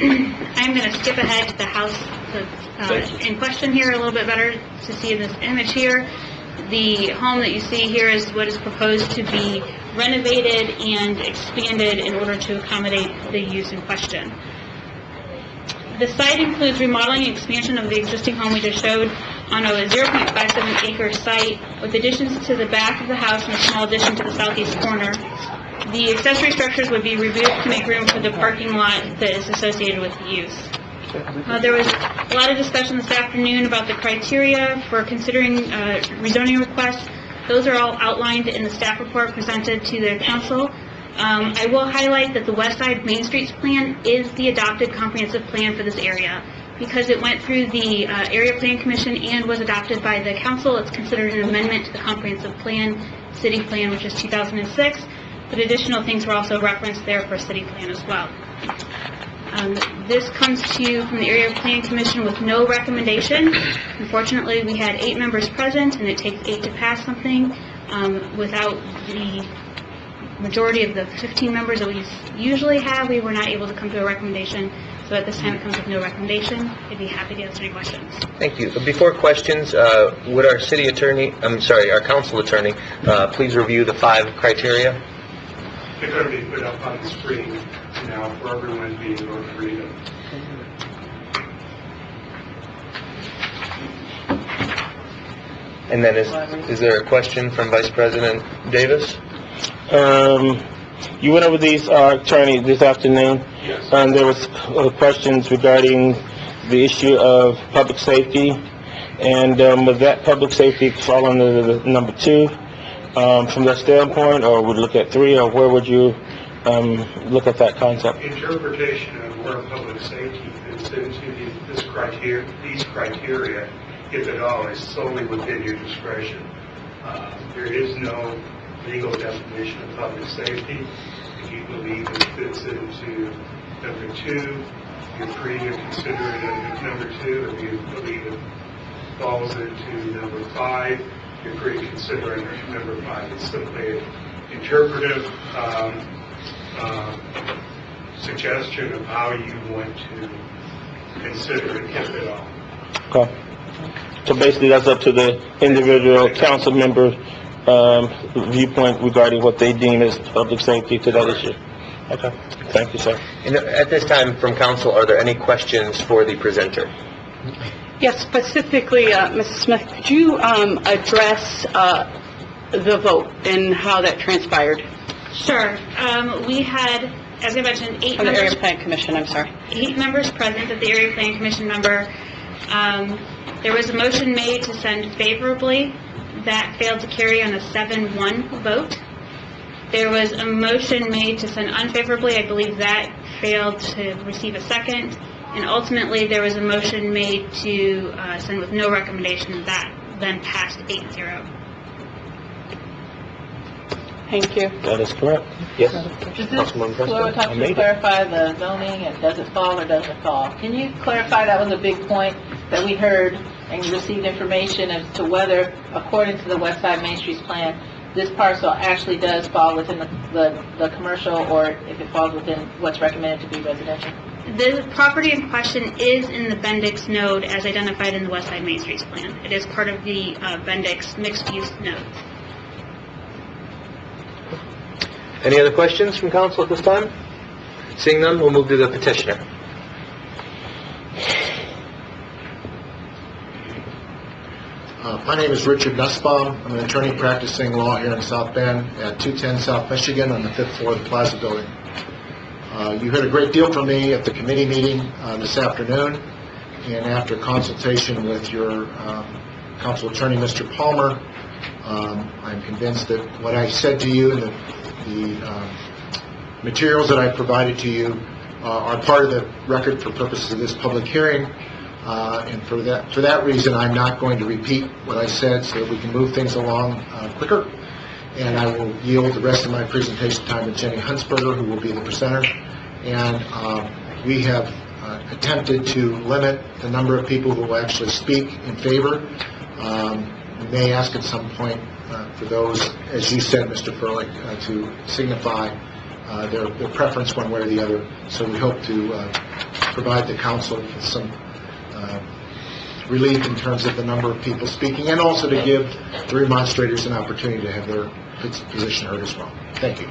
I'm going to skip ahead to the house that's in question here a little bit better to see in this image here. The home that you see here is what is proposed to be renovated and expanded in order to accommodate the use in question. The site includes remodeling and expansion of the existing home we just showed on a 0.57 acre site with additions to the back of the house and a small addition to the southeast corner. The accessory structures would be removed to make room for the parking lot that is associated with the use. There was a lot of discussion this afternoon about the criteria for considering rezoning requests. Those are all outlined in the staff report presented to the council. I will highlight that the West Side Main Streets Plan is the adopted comprehensive plan for this area. Because it went through the Area Plan Commission and was adopted by the council, it's considered an amendment to the comprehensive plan, city plan, which is 2006. But additional things were also referenced there for city plan as well. This comes to you from the Area Planning Commission with no recommendation. Unfortunately, we had 8 members present, and it takes 8 to pass something. Without the majority of the 15 members that we usually have, we were not able to come to a recommendation. So at this time, it comes with no recommendation. I'd be happy to answer any questions. Thank you. Before questions, would our our council attorney, please review the 5 criteria? They're going to be put up on the screen now for everyone being able to read them. And then is there a question from Vice President Davis? You went over these, attorney, this afternoon. Yes. There was questions regarding the issue of public safety, and would that public safety fall under the number 2 from that standpoint, or would look at 3, or where would you look at that concept? Interpretation of where public safety fits into these criteria, if at all, is solely within your discretion. There is no legal definition of public safety. If you believe it fits into number 2, you're free to consider it under number 2. If you believe it falls into number 5, you're free to consider it under number 5. It's simply an interpretive suggestion of how you want to consider it, if at all. Okay. So basically, that's up to the individual council member viewpoint regarding what they deem as public safety to that issue. Okay. Thank you, sir. And at this time, from council, are there any questions for the presenter? Yes, specifically, Mrs. Smith, could you address the vote and how that transpired? Sure. We had, as I mentioned, 8 From the members. Area Planning Commission, I'm sorry. 8 members present at the Area Planning Commission member. There was a motion made to send favorably. That failed to carry on a 7-1 vote. There was a motion made to send unfavorably. I believe that failed to receive a second. And ultimately, there was a motion made to send with no recommendation. That then passed 8-0. Thank you. That is correct. Yes. Does Councilwoman this Preston? touch I made it. clarify the zoning and does it fall or does it fall? Can you clarify, that was a big point that we heard and received information as to whether, according to the West Side Main Street plan, this parcel actually does fall within the commercial, or if it falls within what's recommended to be residential? The property in question is in the Bendix node as identified in the West Side Main Street plan. It is part of the Bendix mixed-use node. Any other questions from council at this time? Seeing none, we'll move to the petitioner. My name is Richard Nussbaum. I'm an attorney practicing law here in South Bend at 210 South Michigan on the 5th floor of the Plaza Building. You heard a great deal from me at the committee meeting this afternoon, and after consultation with your council attorney, Mr. Palmer, I'm convinced that what I said to you and the materials that I provided to you are part of the record for purposes of this public hearing. And for that reason, I'm not going to repeat what I said so that we can move things along quicker. And I will yield the rest of my presentation time to Jenny Huntsberger, who will be the presenter. And we have attempted to limit the number of people who will actually speak in favor. We may ask at some point for those, as you said, Mr. Furlick, to signify their preference one way or the other. So we hope to provide the council with some relief in terms of the number of people speaking, and also to give the remonstrators an opportunity to have their position heard as well. Thank you.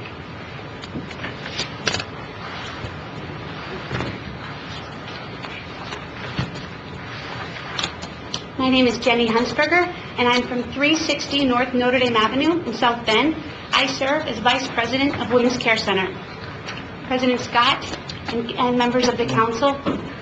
My name is Jenny Huntsberger, and I'm from 360 North Notre Dame Avenue in South Bend. I serve as Vice President of Women's Care Center. President Scott and members of the council,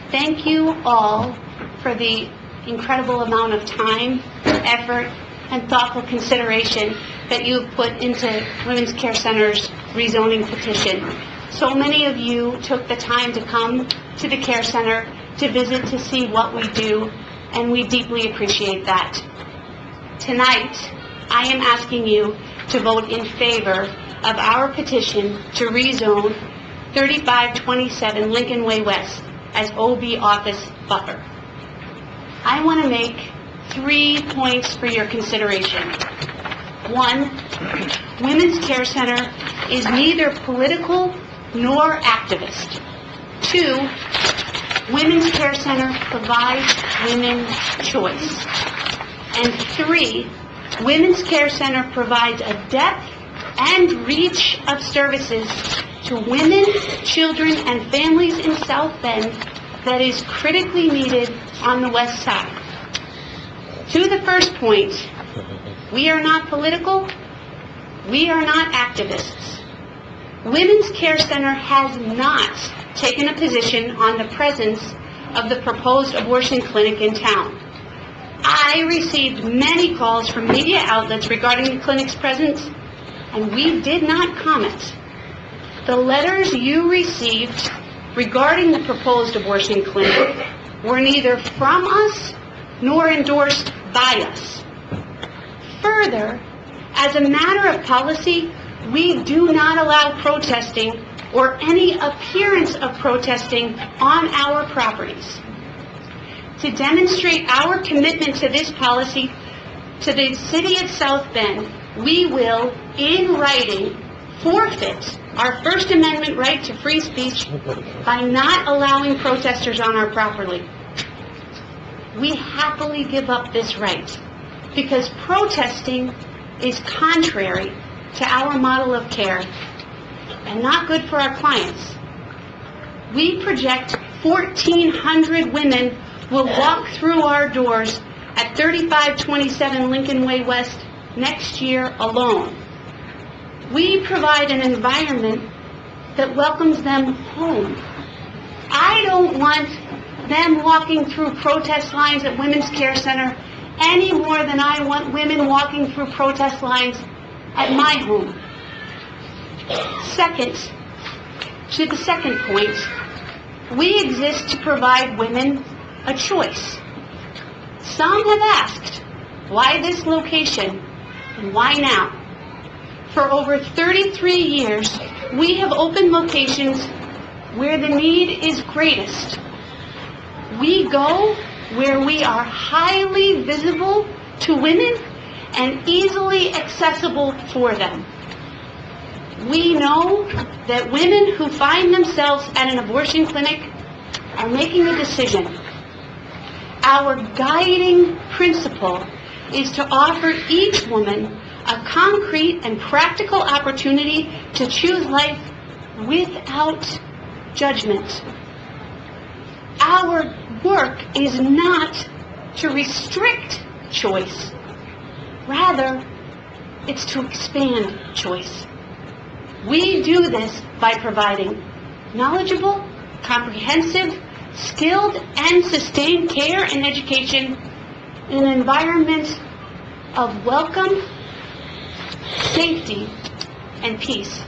thank you all for the incredible amount of time, effort, and thoughtful consideration that you've put into Women's Care Center's rezoning petition. So many of you took the time to come to the Care Center to visit to see what we do, and we deeply appreciate that. Tonight, I am asking you to vote in favor of our petition to rezone 3527 Lincoln Way West as OB office buffer. I want to make 3 points for your consideration. 1, Women's Care Center is neither political nor activist. 2, Women's Care Center provides women choice. And 3, Women's Care Center provides a depth and reach of services to women, children, and families in South Bend that is critically needed on the west side. To the first point, we are not political, we are not activists. Women's Care Center has not taken a position on the presence of the proposed abortion clinic in town. I received many calls from media outlets regarding the clinic's presence, and we did not comment. The letters you received regarding the proposed abortion clinic were neither from us nor endorsed by us. Further, as a matter of policy, we do not allow protesting or any appearance of protesting on our properties. To demonstrate our commitment to this policy, to the city of South Bend, we will, in writing, forfeit our First Amendment right to free speech by not allowing protesters on our property. We happily give up this right because protesting is contrary to our model of care and not good for our clients. We project 1,400 women will walk through our doors at 3527 Lincoln Way West next year alone. We provide an environment that welcomes them home. I don't want them walking through protest lines at Women's Care Center any more than I want women walking through protest lines at my home. Second, to the second point, we exist to provide women a choice. Some have asked, why this location and why now? For over 33 years, we have opened locations where the need is greatest. We go where we are highly visible to women and easily accessible for them. We know that women who find themselves at an abortion clinic are making a decision. Our guiding principle is to offer each woman a concrete and practical opportunity to choose life without judgment. Our work is not to restrict choice. Rather, it's to expand choice. We do this by providing knowledgeable, comprehensive, skilled, and sustained care and education in an environment of welcome, safety, and peace.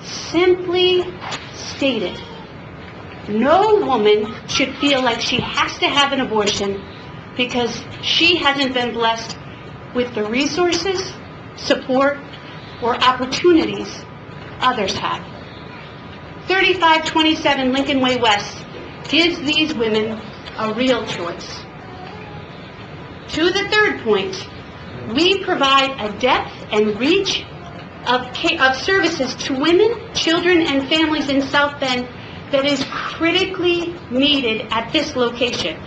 Simply stated, no woman should feel like she has to have an abortion because she hasn't been blessed with the resources, support, or opportunities others have. 3527 Lincoln Way West gives these women a real choice. To the third point, we provide a depth and reach of services to women, children, and families in South Bend that is critically needed at this location.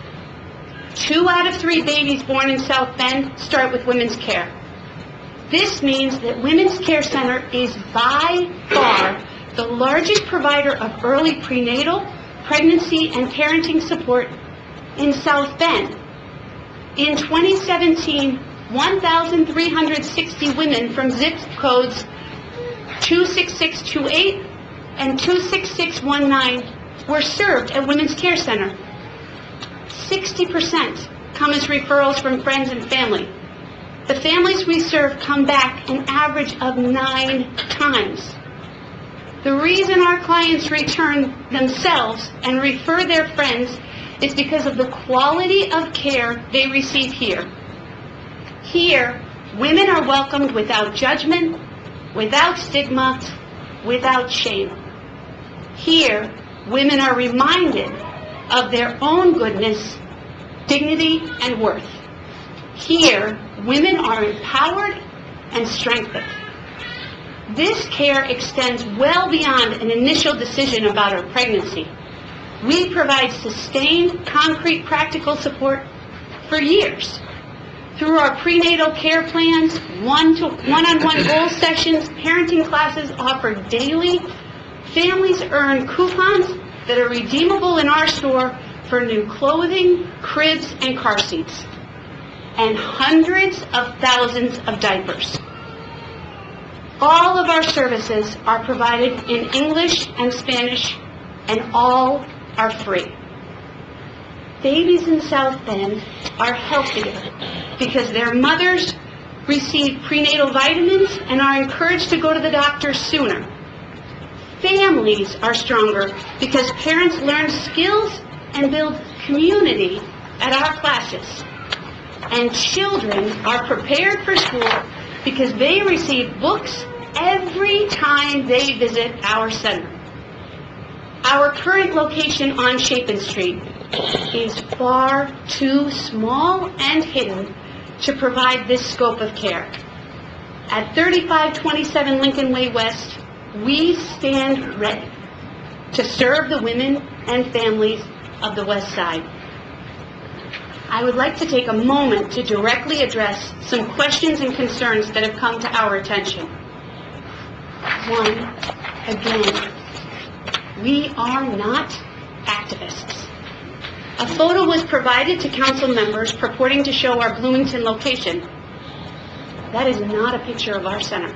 2 out of 3 babies born in South Bend start with women's care. This means that Women's Care Center is by far the largest provider of early prenatal, pregnancy, and parenting support in South Bend. In 2017, 1,360 women from zip codes 26628 and 26619 were served at Women's Care Center. 60% come as referrals from friends and family. The families we serve come back an average of 9 times. The reason our clients return themselves and refer their friends is because of the quality of care they receive here. Here, women are welcomed without judgment, without stigma, without shame. Here, women are reminded of their own goodness, dignity, and worth. Here, women are empowered and strengthened. This care extends well beyond an initial decision about her pregnancy. We provide sustained, concrete, practical support for years. Through our prenatal care plans, one-on-one goal sessions, parenting classes offered daily, families earn coupons that are redeemable in our store for new clothing, cribs, and car seats, and hundreds of thousands of diapers. All of our services are provided in English and Spanish, and all are free. Babies in South Bend are healthier because their mothers receive prenatal vitamins and are encouraged to go to the doctor sooner. Families are stronger because parents learn skills and build community at our classes. And children are prepared for school because they receive books every time they visit our center. Our current location on Chapin Street is far too small and hidden to provide this scope of care. At 3527 Lincoln Way West, we stand ready to serve the women and families of the West Side. I would like to take a moment to directly address some questions and concerns that have come to our attention. One, again, we are not activists. A photo was provided to council members purporting to show our Bloomington location. That is not a picture of our center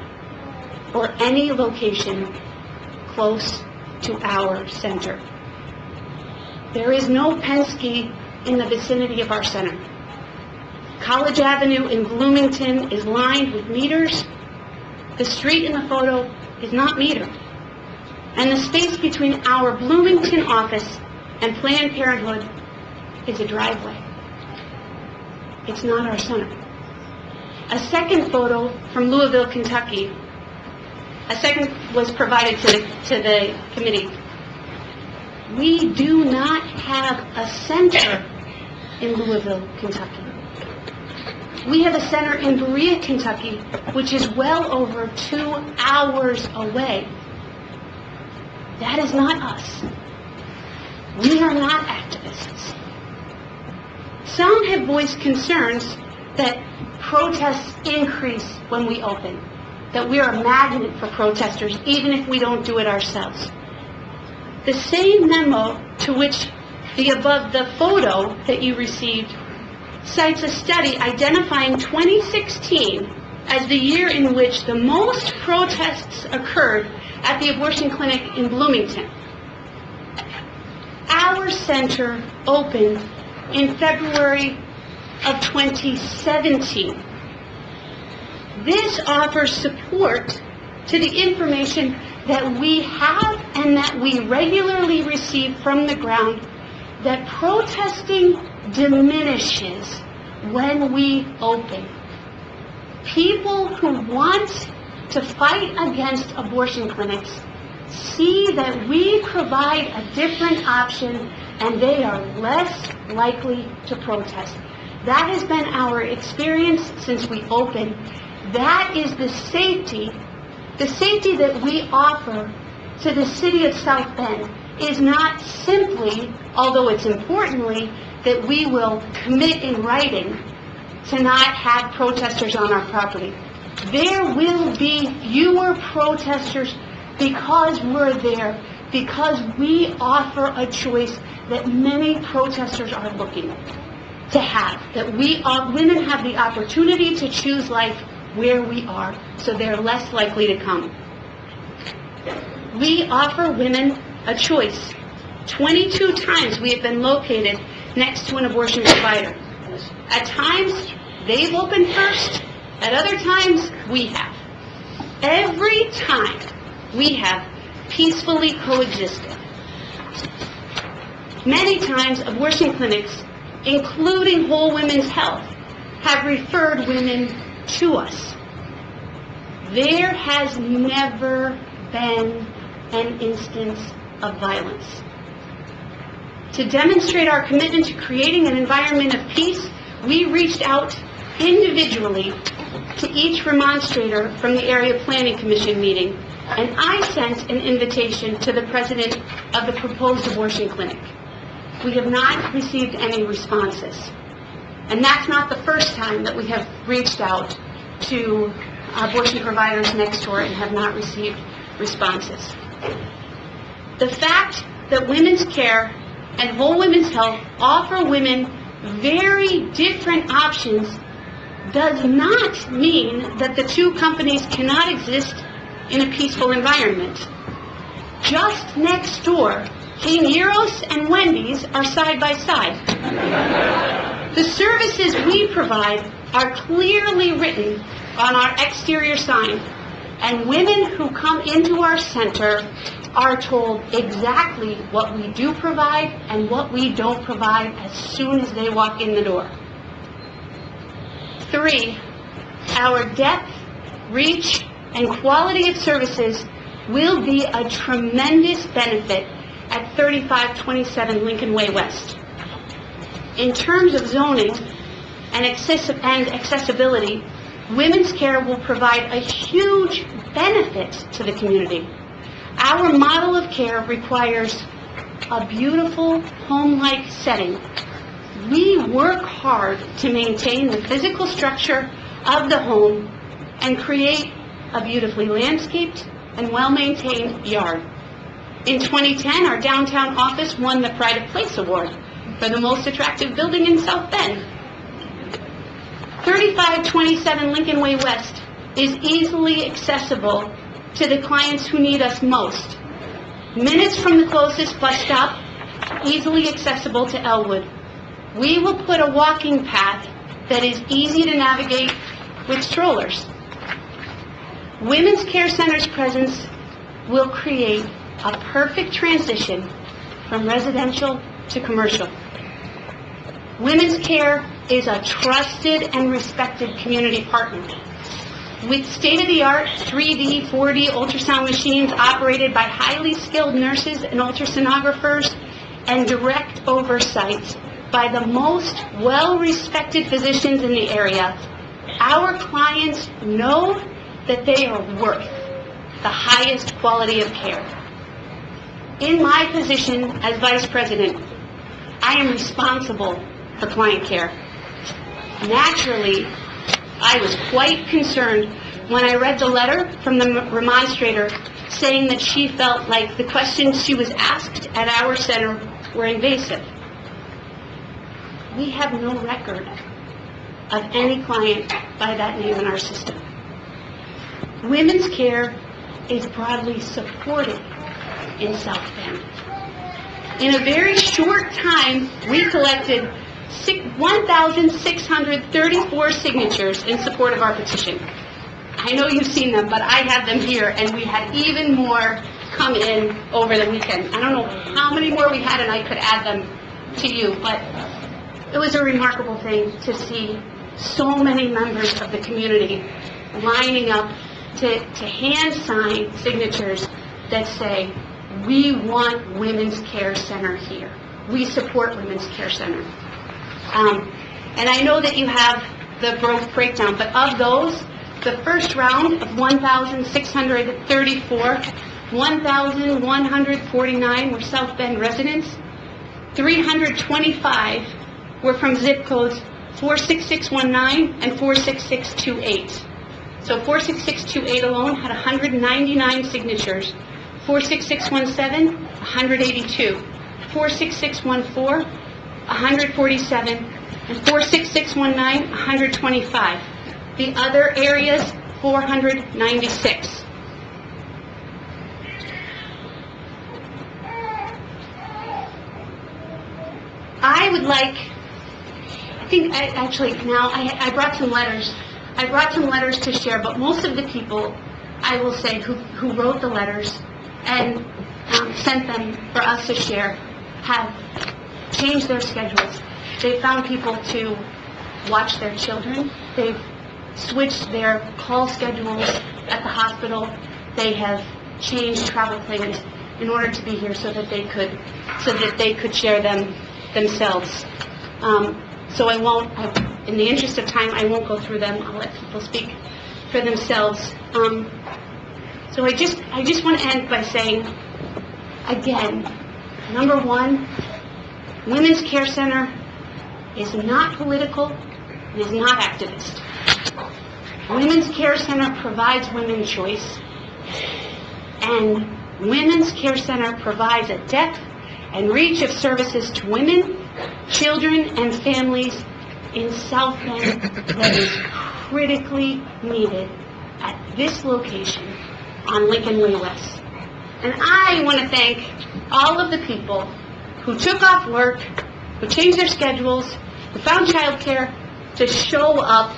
or any location close to our center. There is no Penske in the vicinity of our center. College Avenue in Bloomington is lined with meters. The street in the photo is not metered. And the space between our Bloomington office and Planned Parenthood is a driveway. It's not our center. A second photo from Louisville, Kentucky. A second was provided to the committee. We do not have a center in Louisville, Kentucky. We have a center in Berea, Kentucky, which is well over 2 hours away. That is not us. We are not activists. Some have voiced concerns that protests increase when we open, that we are a magnet for protesters, even if we don't do it ourselves. The same memo to which the photo that you received cites a study identifying 2016 as the year in which the most protests occurred at the abortion clinic in Bloomington. Our center opened in February of 2017. This offers support to the information that we have and that we regularly receive from the ground, that protesting diminishes when we open. People who want to fight against abortion clinics see that we provide a different option and they are less likely to protest. That has been our experience since we opened. That is the safety that we offer to the city of South Bend is not simply, although it's importantly, that we will commit in writing to not have protesters on our property. There will be fewer protesters because we're there, because we offer a choice that many protesters are looking to have, that women have the opportunity to choose life where we are, so they're less likely to come. We offer women a choice. 22 times we have been located next to an abortion provider. At times, they've opened first. At other times, we have. Every time, we have peacefully coexisted. Many times, abortion clinics, including Whole Women's Health, have referred women to us. There has never been an instance of violence. To demonstrate our commitment to creating an environment of peace, we reached out individually to each remonstrator from the Area Planning Commission meeting, and I sent an invitation to the president of the proposed abortion clinic. We have not received any responses. And that's not the first time that we have reached out to abortion providers next door and have not received responses. The fact that Women's Care and Whole Women's Health offer women very different options does not mean that the two companies cannot exist in a peaceful environment. Just next door, King Gyros and Wendy's are side by side. The services we provide are clearly written on our exterior sign, and women who come into our center are told exactly what we do provide and what we don't provide as soon as they walk in the door. 3, our depth, reach, and quality of services will be a tremendous benefit at 3527 Lincoln Way West. In terms of zoning and accessibility, Women's Care will provide a huge benefit to the community. Our model of care requires a beautiful, home-like setting. We work hard to maintain the physical structure of the home and create a beautifully landscaped and well-maintained yard. In 2010, our downtown office won the Pride of Place Award for the most attractive building in South Bend. 3527 Lincoln Way West is easily accessible to the clients who need us most. Minutes from the closest bus stop easily accessible to Elwood. We will put a walking path that is easy to navigate with strollers. Women's Care Center's presence will create a perfect transition from residential to commercial. Women's Care is a trusted and respected community partner. With state-of-the-art 3D, 4D ultrasound machines operated by highly skilled nurses and ultrasonographers and direct oversight by the most well-respected physicians in the area, our clients know that they are worth the highest quality of care. In my position as Vice President, I am responsible for client care. Naturally, I was quite concerned when I read the letter from the remonstrator saying that she felt like the questions she was asked at our center were invasive. We have no record of any client by that name in our system. Women's Care is broadly supported in South Bend. In a very short time, we collected 1,634 signatures in support of our petition. I know you've seen them, but I have them here, and we had even more come in over the weekend. I don't know how many more we had, and I could add them to you, but it was a remarkable thing to see so many members of the community lining up to hand sign signatures that say, we want Women's Care Center here. We support Women's Care Center. And I know that you have the breakdown, but of those, the first round of 1,634, 1,149 were South Bend residents, 325 were from zip codes 46619 and 46628. So 46628 alone had 199 signatures, 46617, 182, 46614, 147, and 46619, 125. The other areas, 496. I would like, I brought some letters. I brought some letters to share, but most of the people, I will say, who wrote the letters and sent them for us to share, have changed their schedules. They found people to watch their children. They've switched their call schedules at the hospital. They have changed travel plans in order to be here so that they could share them themselves. So I won't, in the interest of time, I won't go through them. I'll let people speak for themselves. So I just want to end by saying, again, number one, Women's Care Center is not political, it is not activist. Women's Care Center provides women choice, and Women's Care Center provides a depth and reach of services to women, children, and families in South Bend that is critically needed at this location on Lincoln Way West. And I want to thank all of the people who took off work, who changed their schedules, who found childcare to show up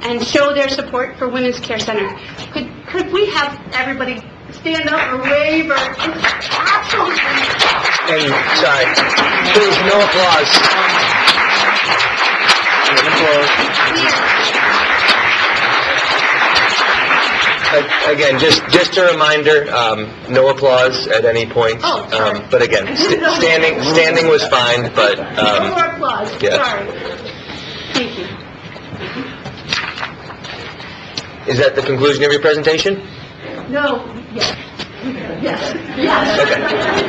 and show their support for Women's Care Center. Could we have everybody stand up or wave or absolutely? And, sorry, please, no applause. Again, just a reminder, no applause at any point. Oh, sorry. But again, standing was fine, but... no more applause, yeah. Sorry. Thank you. Is that the conclusion of your presentation? No, yes. Yes. Okay.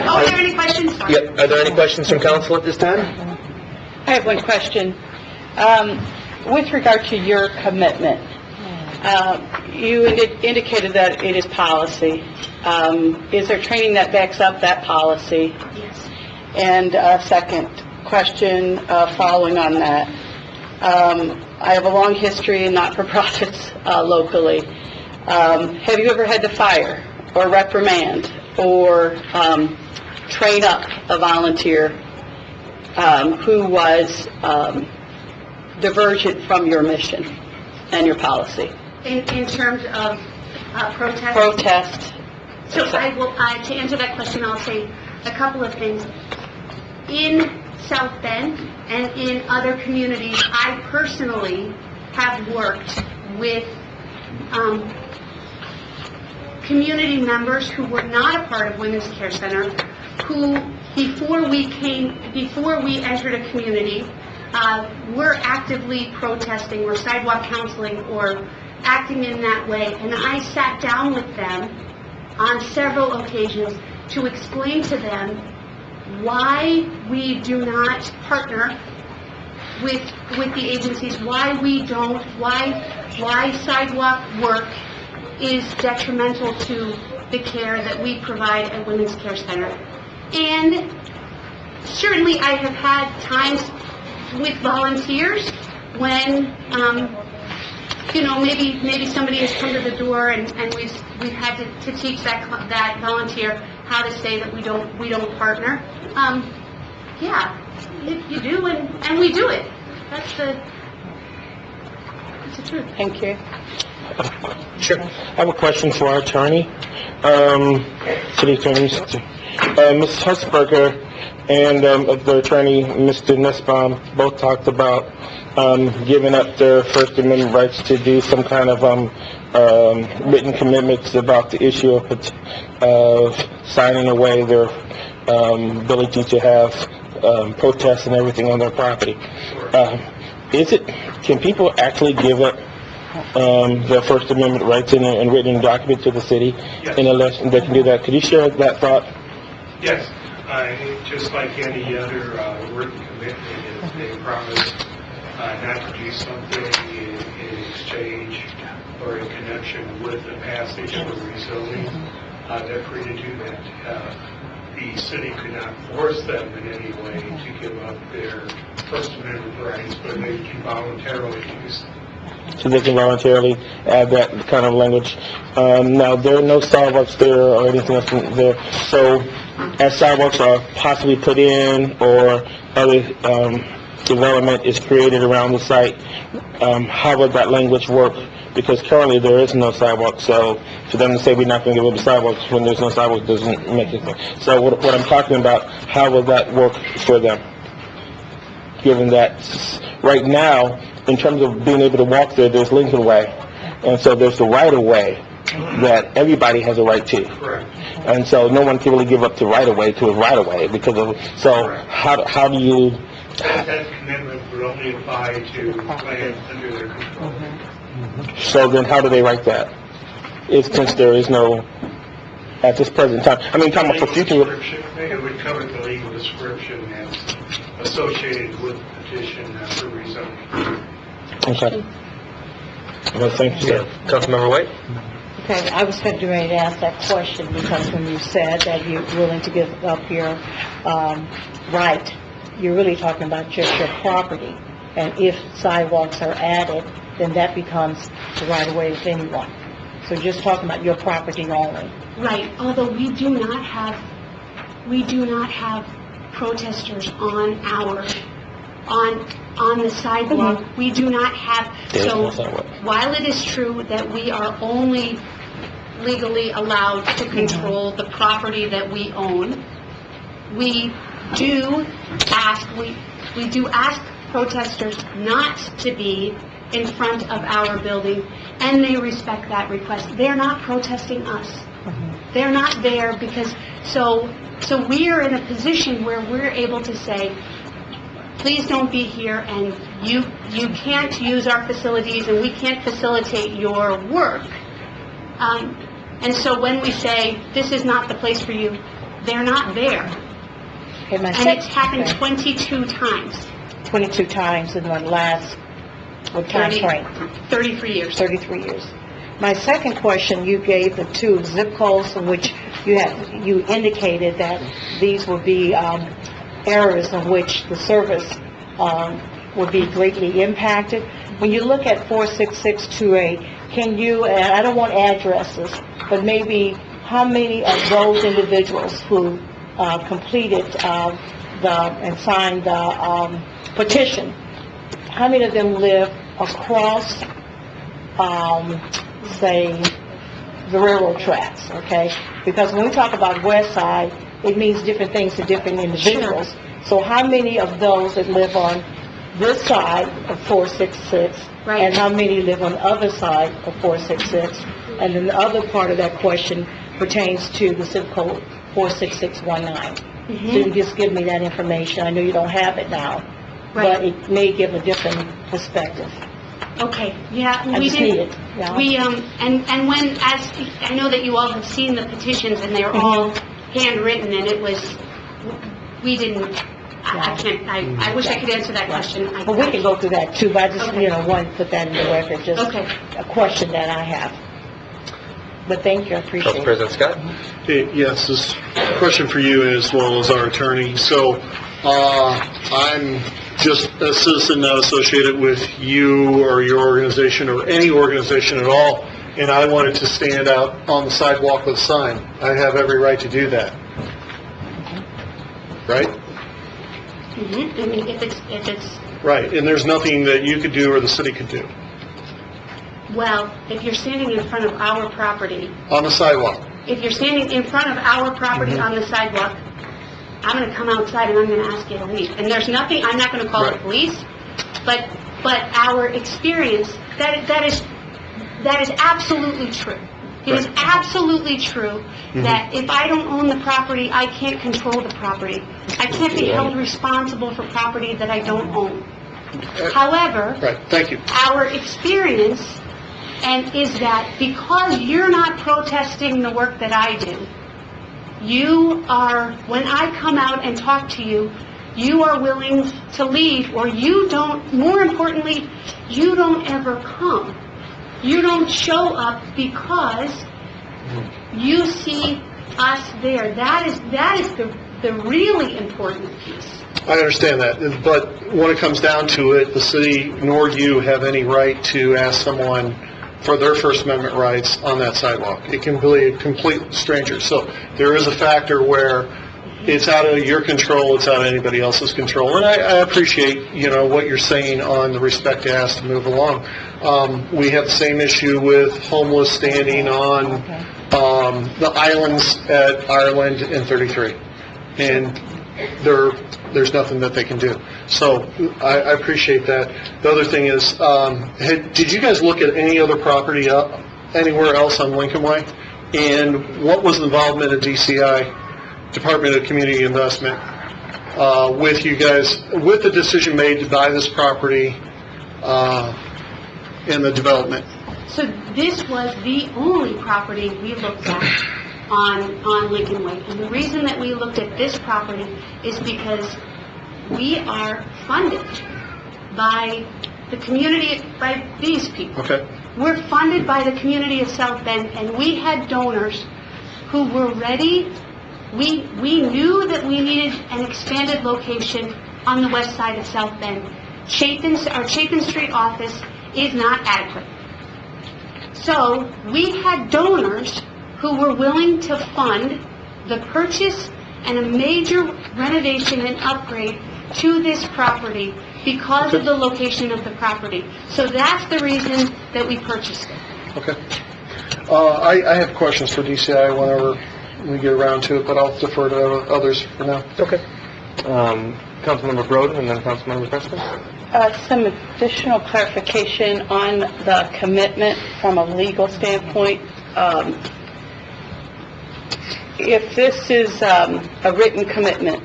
Oh, are there any questions? Sorry. Yep. Are there any questions from council at this time? I have one question. With regard to your commitment, you indicated that it is policy. Is there training that backs up that policy? Yes. And a second question following on that. I have a long history in not-for-profits locally. Have you ever had to fire or reprimand or train up a volunteer who was divergent from your mission and your policy. In terms of protest? Protest. So I will, to answer that question, I'll say a couple of things. In South Bend and in other communities, I personally have worked with community members who were not a part of Women's Care Center, who before we entered a community, were actively protesting or sidewalk counseling or acting in that way. And I sat down with them on several occasions to explain to them why we do not partner with the agencies, why sidewalk work is detrimental to the care that we provide at Women's Care Center. And certainly I have had times with volunteers when, maybe somebody has come to the door and we've had to teach that volunteer how to say that we don't partner. Yeah, you do, and we do it. That's the truth. Thank you. Sure. I have a question for our attorney, city attorney, Mrs. Husberger and the attorney, Mr. Nussbaum, both talked about giving up their First Amendment rights to do some kind of written commitments about the issue of signing away their ability to have protests and everything on their property. Can people actually give up their First Amendment rights in a written document to the city? Yes. In a lesson, they can do that. Could you share that thought? Yes, just like any other written commitment, if they promise not to do something in exchange or in connection with the passage of a rezoning, they're free to do that. The city could not force them in any way to give up their First Amendment rights, but they can voluntarily use them. So they can voluntarily add that kind of language. Now, there are no sidewalks there or anything else there. So, as sidewalks are possibly put in or other development is created around the site, how would that language work? Because currently there is no sidewalk, so for them to say we're not going to give up the sidewalks when there's no sidewalk doesn't make it sense. So what I'm talking about, how would that work for them? Given that right now, in terms of being able to walk there, there's Lincoln Way, and so there's the right-of-way that everybody has a right to. Correct. And so no one can really give up the right-of-way to a right-of-way because of, so how do you... That commitment would only apply to land under their control. So then how do they write that? Since there is no, at this present time, I mean, talking about for future... It would cover the legal description and associated with the petition for rezoning. Okay. Well, thank you, sir. Councilmember White? Okay, I was getting ready to ask that question because when you said that you're willing to give up your right, you're really talking about just your property. And if sidewalks are added, then that becomes the right of way of anyone. So just talking about your property only. Right, although we do not have protesters on the sidewalk. Mm-hmm. We do not have, so while it is true that we are only legally allowed to control the property that we own, we do ask protesters not to be in front of our building, and they respect that request. They're not protesting us. They're not there because, so we're in a position where we're able to say, please don't be here, and you can't use our facilities, and we can't facilitate your work. And so when we say, this is not the place for you, they're not there. Okay, and it's happened 22 times. 22 times in the last, what time frame? 33 years. 33 years. My second question, you gave the two zip codes in which you indicated that these would be areas in which the service would be greatly impacted. When you look at 46628, can you, and I don't want addresses, but maybe how many of those individuals who completed and signed the petition, how many of them live across, say, the railroad tracks, okay? Because when we talk about West Side, it means different things to different individuals. So how many of those that live on this side of 466, and how many live on the other side of 466? And then the other part of that question pertains to the zip code 46619. So you can just give me that information. I know you don't have it now, but it may give a different perspective. Okay, yeah, I we just need did. it. Yeah. We, and when, as, I know that you all have seen the petitions, and they're all handwritten, and it was, we didn't, I can't, I wish I could answer that question. But we can go through that too, but I just, want to put that in the record, just a question that I have. But thank you, I appreciate it. President Scott? Yes, this question for you as well as our attorney. So, I'm just a citizen not associated with you or your organization or any organization at all, and I wanted to stand out on the sidewalk with a sign. I have every right to do that. Right? I mean, if it's... Right, and there's nothing that you could do or the city could do. Well, if you're standing in front of our property... On the sidewalk. If you're standing in front of our property on the sidewalk, I'm going to come outside and I'm going to ask you to leave. And there's nothing, I'm not going to call the police, but our experience, that is absolutely true. It is absolutely true that if I don't own the property, I can't control the property. I can't be held responsible for property that I don't own. However, thank you. Our experience is that because you're not protesting the work that I do, you are, when I come out and talk to you, you are willing to leave, or you don't, more importantly, you don't ever come. You don't show up because you see us there. That is the really important piece. I understand that, but when it comes down to it, the city nor you have any right to ask someone for their First Amendment rights on that sidewalk. It can be a complete stranger. So there is a factor where it's out of your control, it's out of anybody else's control. And I appreciate, what you're saying on the respect it has to move along. We have the same issue with homeless standing on the islands at Ireland and 33. And there's nothing that they can do. So I appreciate that. The other thing is, did you guys look at any other property anywhere else on Lincoln Way? And what was the involvement of DCI, Department of Community Investment, with you guys, with the decision made to buy this property and the development? So this was the only property we looked at on Lincoln Way. And the reason that we looked at this property is because we are funded by the community, by these people. Okay. We're funded by the community of South Bend, and we had donors who were ready. We knew that we needed an expanded location on the west side of South Bend. Our Chapin Street office is not adequate. So we had donors who were willing to fund the purchase and a major renovation and upgrade to this property because of the location of the property. So that's the reason that we purchased it. Okay. I have questions for DCI whenever we get around to it, but I'll defer to others for now. Okay. Councilmember Broden and then Councilmember Preston. Some additional clarification on the commitment from a legal standpoint. If this is a written commitment,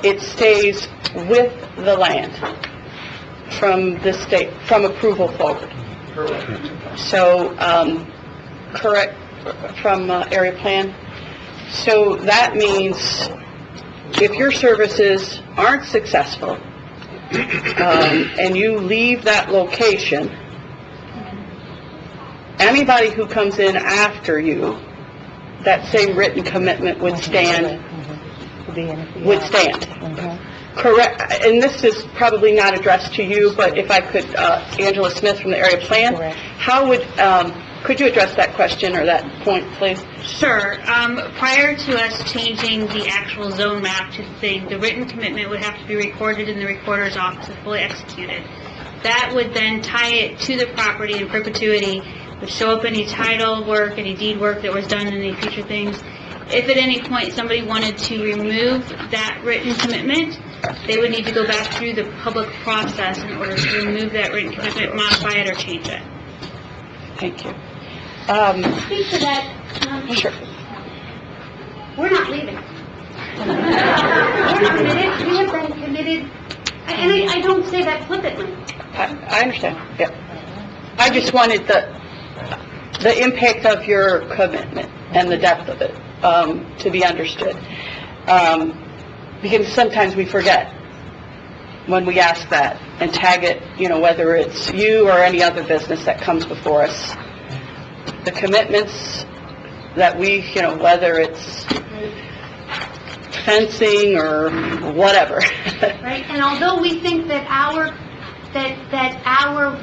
it stays with the land from the state, from approval forward. So, correct, from area plan. So that means if your services aren't successful and you leave that location, anybody who comes in after you, that same written commitment would stand. Correct, and this is probably not addressed to you, but if I could, Angela Smith from the area plan, how would Could you address that question or that point, please? Sure. Prior to us changing the actual zone map to the thing, the written commitment would have to be recorded in the recorder's office and fully executed. That would then tie it to the property in perpetuity, would show up any title work, any deed work that was done, any future things. If at any point somebody wanted to remove that written commitment, they would need to go back through the public process in order to remove that written commitment, modify it, or change it. Thank you. Speak to that. Sure. We're not leaving. We're committed. We have been committed, and I don't say that flippantly. I understand, yeah. I just wanted the impact of your commitment and the depth of it to be understood. Because sometimes we forget when we ask that and tag it, whether it's you or any other business that comes before us. The commitments that we, whether it's fencing or whatever. Right, and although we think that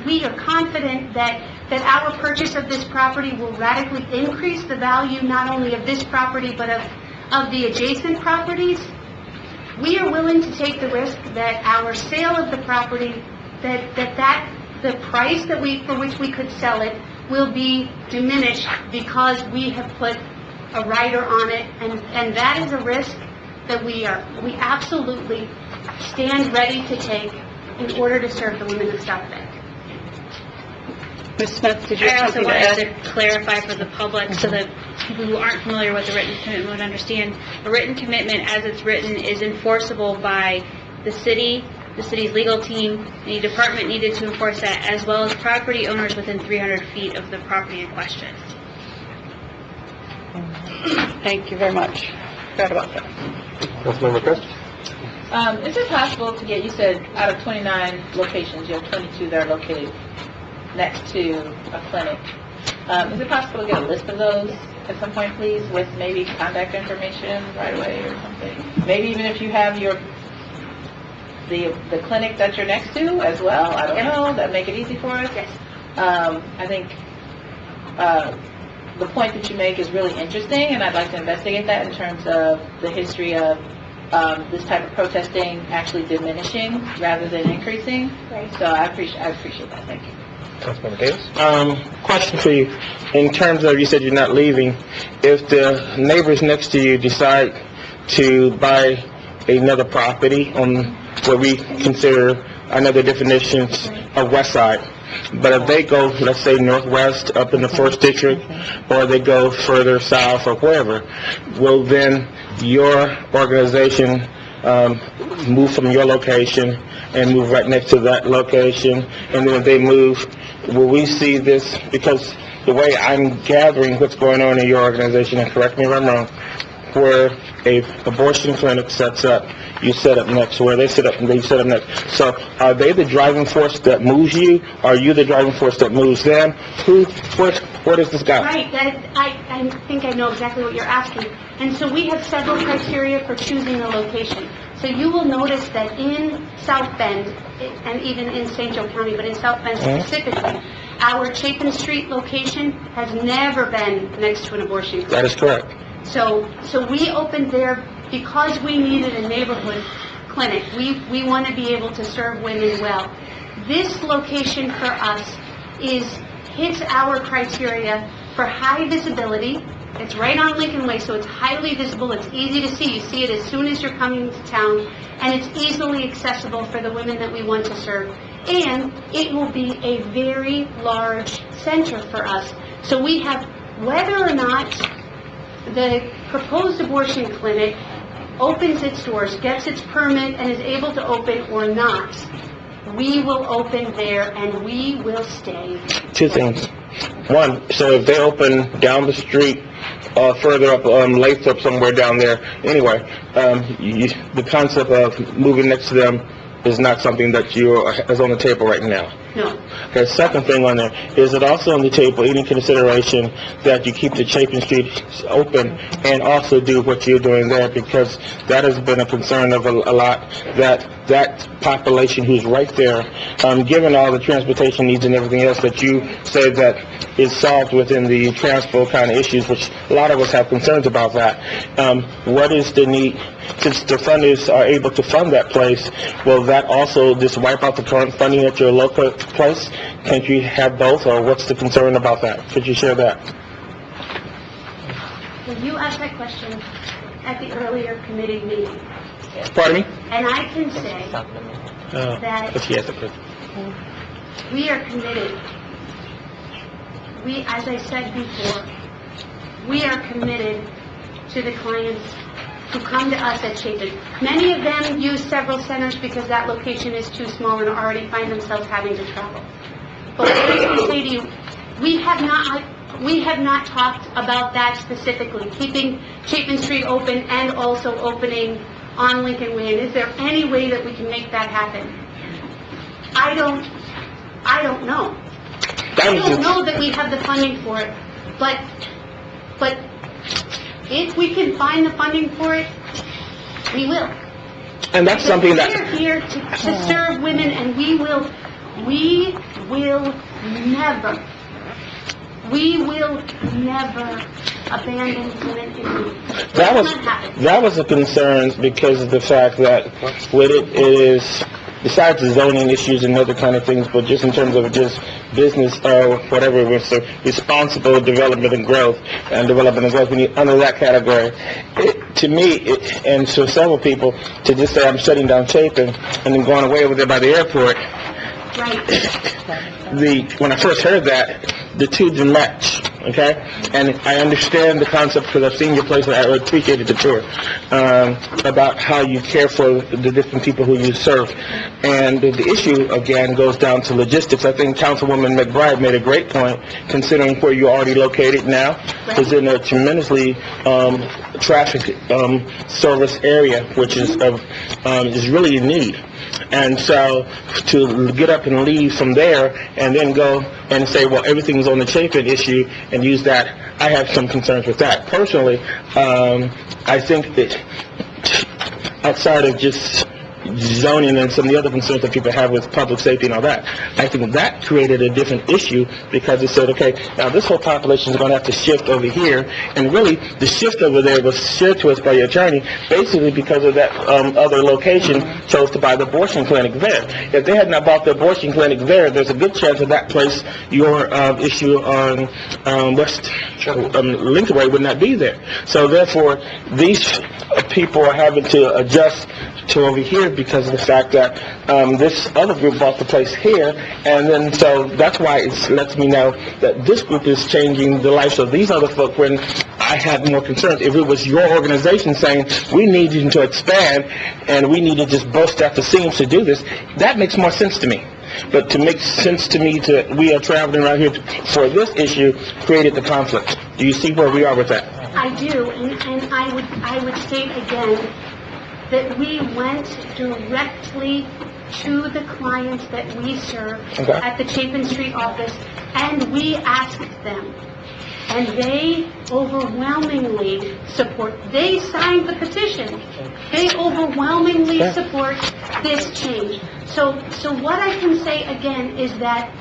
we are confident that our purchase of this property will radically increase the value not only of this property but of the adjacent properties, we are willing to take the risk that our sale of the property, the price for which we could sell it will be diminished because we have put a rider on it, and that is a risk that we absolutely stand ready to take in order to serve the women of South Bend. Ms. Smith, did you I have also something to add? wanted to clarify for the public so that people who aren't familiar with the written commitment would understand. A written commitment, as it's written, is enforceable by the city's legal team. Any department needed to enforce that, as well as property owners within 300 feet of the property in question. Thank you very much. Forgot about that. Councilmember Chris? Is it possible to get, you said out of 29 locations, you have 22 that are located next to a clinic. Is it possible to get a list of those at some point, please, with maybe contact information right away or something? Maybe even if you have the clinic that you're next to as well, I don't know, that'd make it easy for us. Yes. I think the point that you make is really interesting, and I'd like to investigate that in terms of the history of this type of protesting actually diminishing rather than increasing. Right. So I appreciate that. Thank you. Councilmember Davis? Question for you. In terms of, you said you're not leaving, if the neighbors next to you decide to buy another property on what we consider another definitions of West Side, but if they go, let's say, northwest up in the 1st District, or they go further south or wherever, will then your organization move from your location and move right next to that location? And then if they move, will we see this? Because the way I'm gathering what's going on in your organization, and correct me if I'm wrong, where a abortion clinic sets up, you set up next. Where they set up, and they set up next. So are they the driving force that moves you? Are you the driving force that moves them? Where does this go? Right, I think I know exactly what you're asking. And so we have several criteria for choosing a location. So you will notice that in South Bend, and even in St. Joe County, but in South Bend specifically, our Chapin Street location has never been next to an abortion clinic. That is correct. So we opened there because we needed a neighborhood clinic. We want to be able to serve women well. This location for us hits our criteria for high visibility. It's right on Lincoln Way, so it's highly visible. It's easy to see. You see it as soon as you're coming to town, and it's easily accessible for the women that we want to serve. And it will be a very large center for us. So we have, whether or not the proposed abortion clinic opens its doors, gets its permit, and is able to open or not, we will open there and we will stay. Two things. One, so if they open down the street, further up, Lathrop, somewhere down there, anyway, the concept of moving next to them is not something that is on the table right now. No. Okay, second thing on there, is it also on the table, any consideration that you keep the Chapin Street open and also do what you're doing there? Because that has been a concern of a lot, that population who's right there, given all the transportation needs and everything else that you say that is solved within the transport kind of issues, which a lot of us have concerns about that. What is the need, since the funders are able to fund that place, will that also just wipe out the current funding at your local place? Can't you have both, or what's the concern about that? Could you share that? Well, you asked that question at the earlier committee meeting. Pardon me? And I can say that But she has a question. we are committed. We, as I said before, we are committed to the clients who come to us at Chapin. Many of them use several centers because that location is too small and already find themselves having to travel. But what I can say to you, we have not talked about that specifically, keeping Chapin Street open and also opening on Lincoln Way. And is there any way that we can make that happen? I don't know. I don't know that we have the funding for it, but if we can find the funding for it, we will. And that's something that... We're here to serve women, and we will never abandon women in need. That was a concern because of the fact that with it is, besides the zoning issues and other kind of things, but just in terms of just business or whatever, with the responsible development and growth, we need under that category. To me, and to several people, to just say I'm shutting down Chapin and then going away over there by the airport, when I first heard that, the two didn't match, okay? And I understand the concept because I've seen your place and I appreciated the tour, about how you care for the different people who you serve. And the issue, again, goes down to logistics. I think Councilwoman McBride made a great point, considering where you're already located now, is in a tremendously traffic service area, which is really in need. And so to get up and leave from there and then go and say, well, everything's on the Chapin issue and use that, I have some concerns with that. Personally, I think that outside of just zoning and some of the other concerns that people have with public safety and all that, I think that created a different issue because it said, okay, now this whole population is going to have to shift over here, and really the shift over there was shared to us by your attorney basically because of that other location chose to buy the abortion clinic there. If they had not bought the abortion clinic there, there's a good chance of that place, your issue on West Lincoln Way would not be there. So therefore, these people are having to adjust to over here because of the fact that this other group bought the place here, and then so that's why it lets me know that this group is changing the lives of these other folk when I had more concerns. If it was your organization saying, we need you to expand and we need to just burst at the seams to do this, that makes more sense to me. But to make sense to me that we are traveling around here for this issue created the conflict. Do you see where we are with that? I do, and I would state again that we went directly to the clients that we serve at the Chapin Street office, and we asked them. And they overwhelmingly support. They signed the petition. They overwhelmingly support this change. So what I can say again is that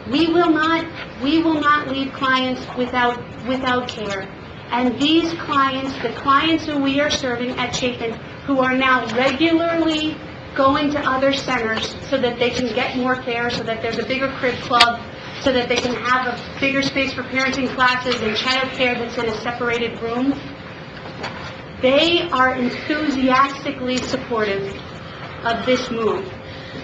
we will not leave clients without care. And these clients, the clients who we are serving at Chapin, who are now regularly going to other centers so that they can get more care, so that there's a bigger crib club, so that they can have a bigger space for parenting classes and child care that's in a separated room, they are enthusiastically supportive of this move.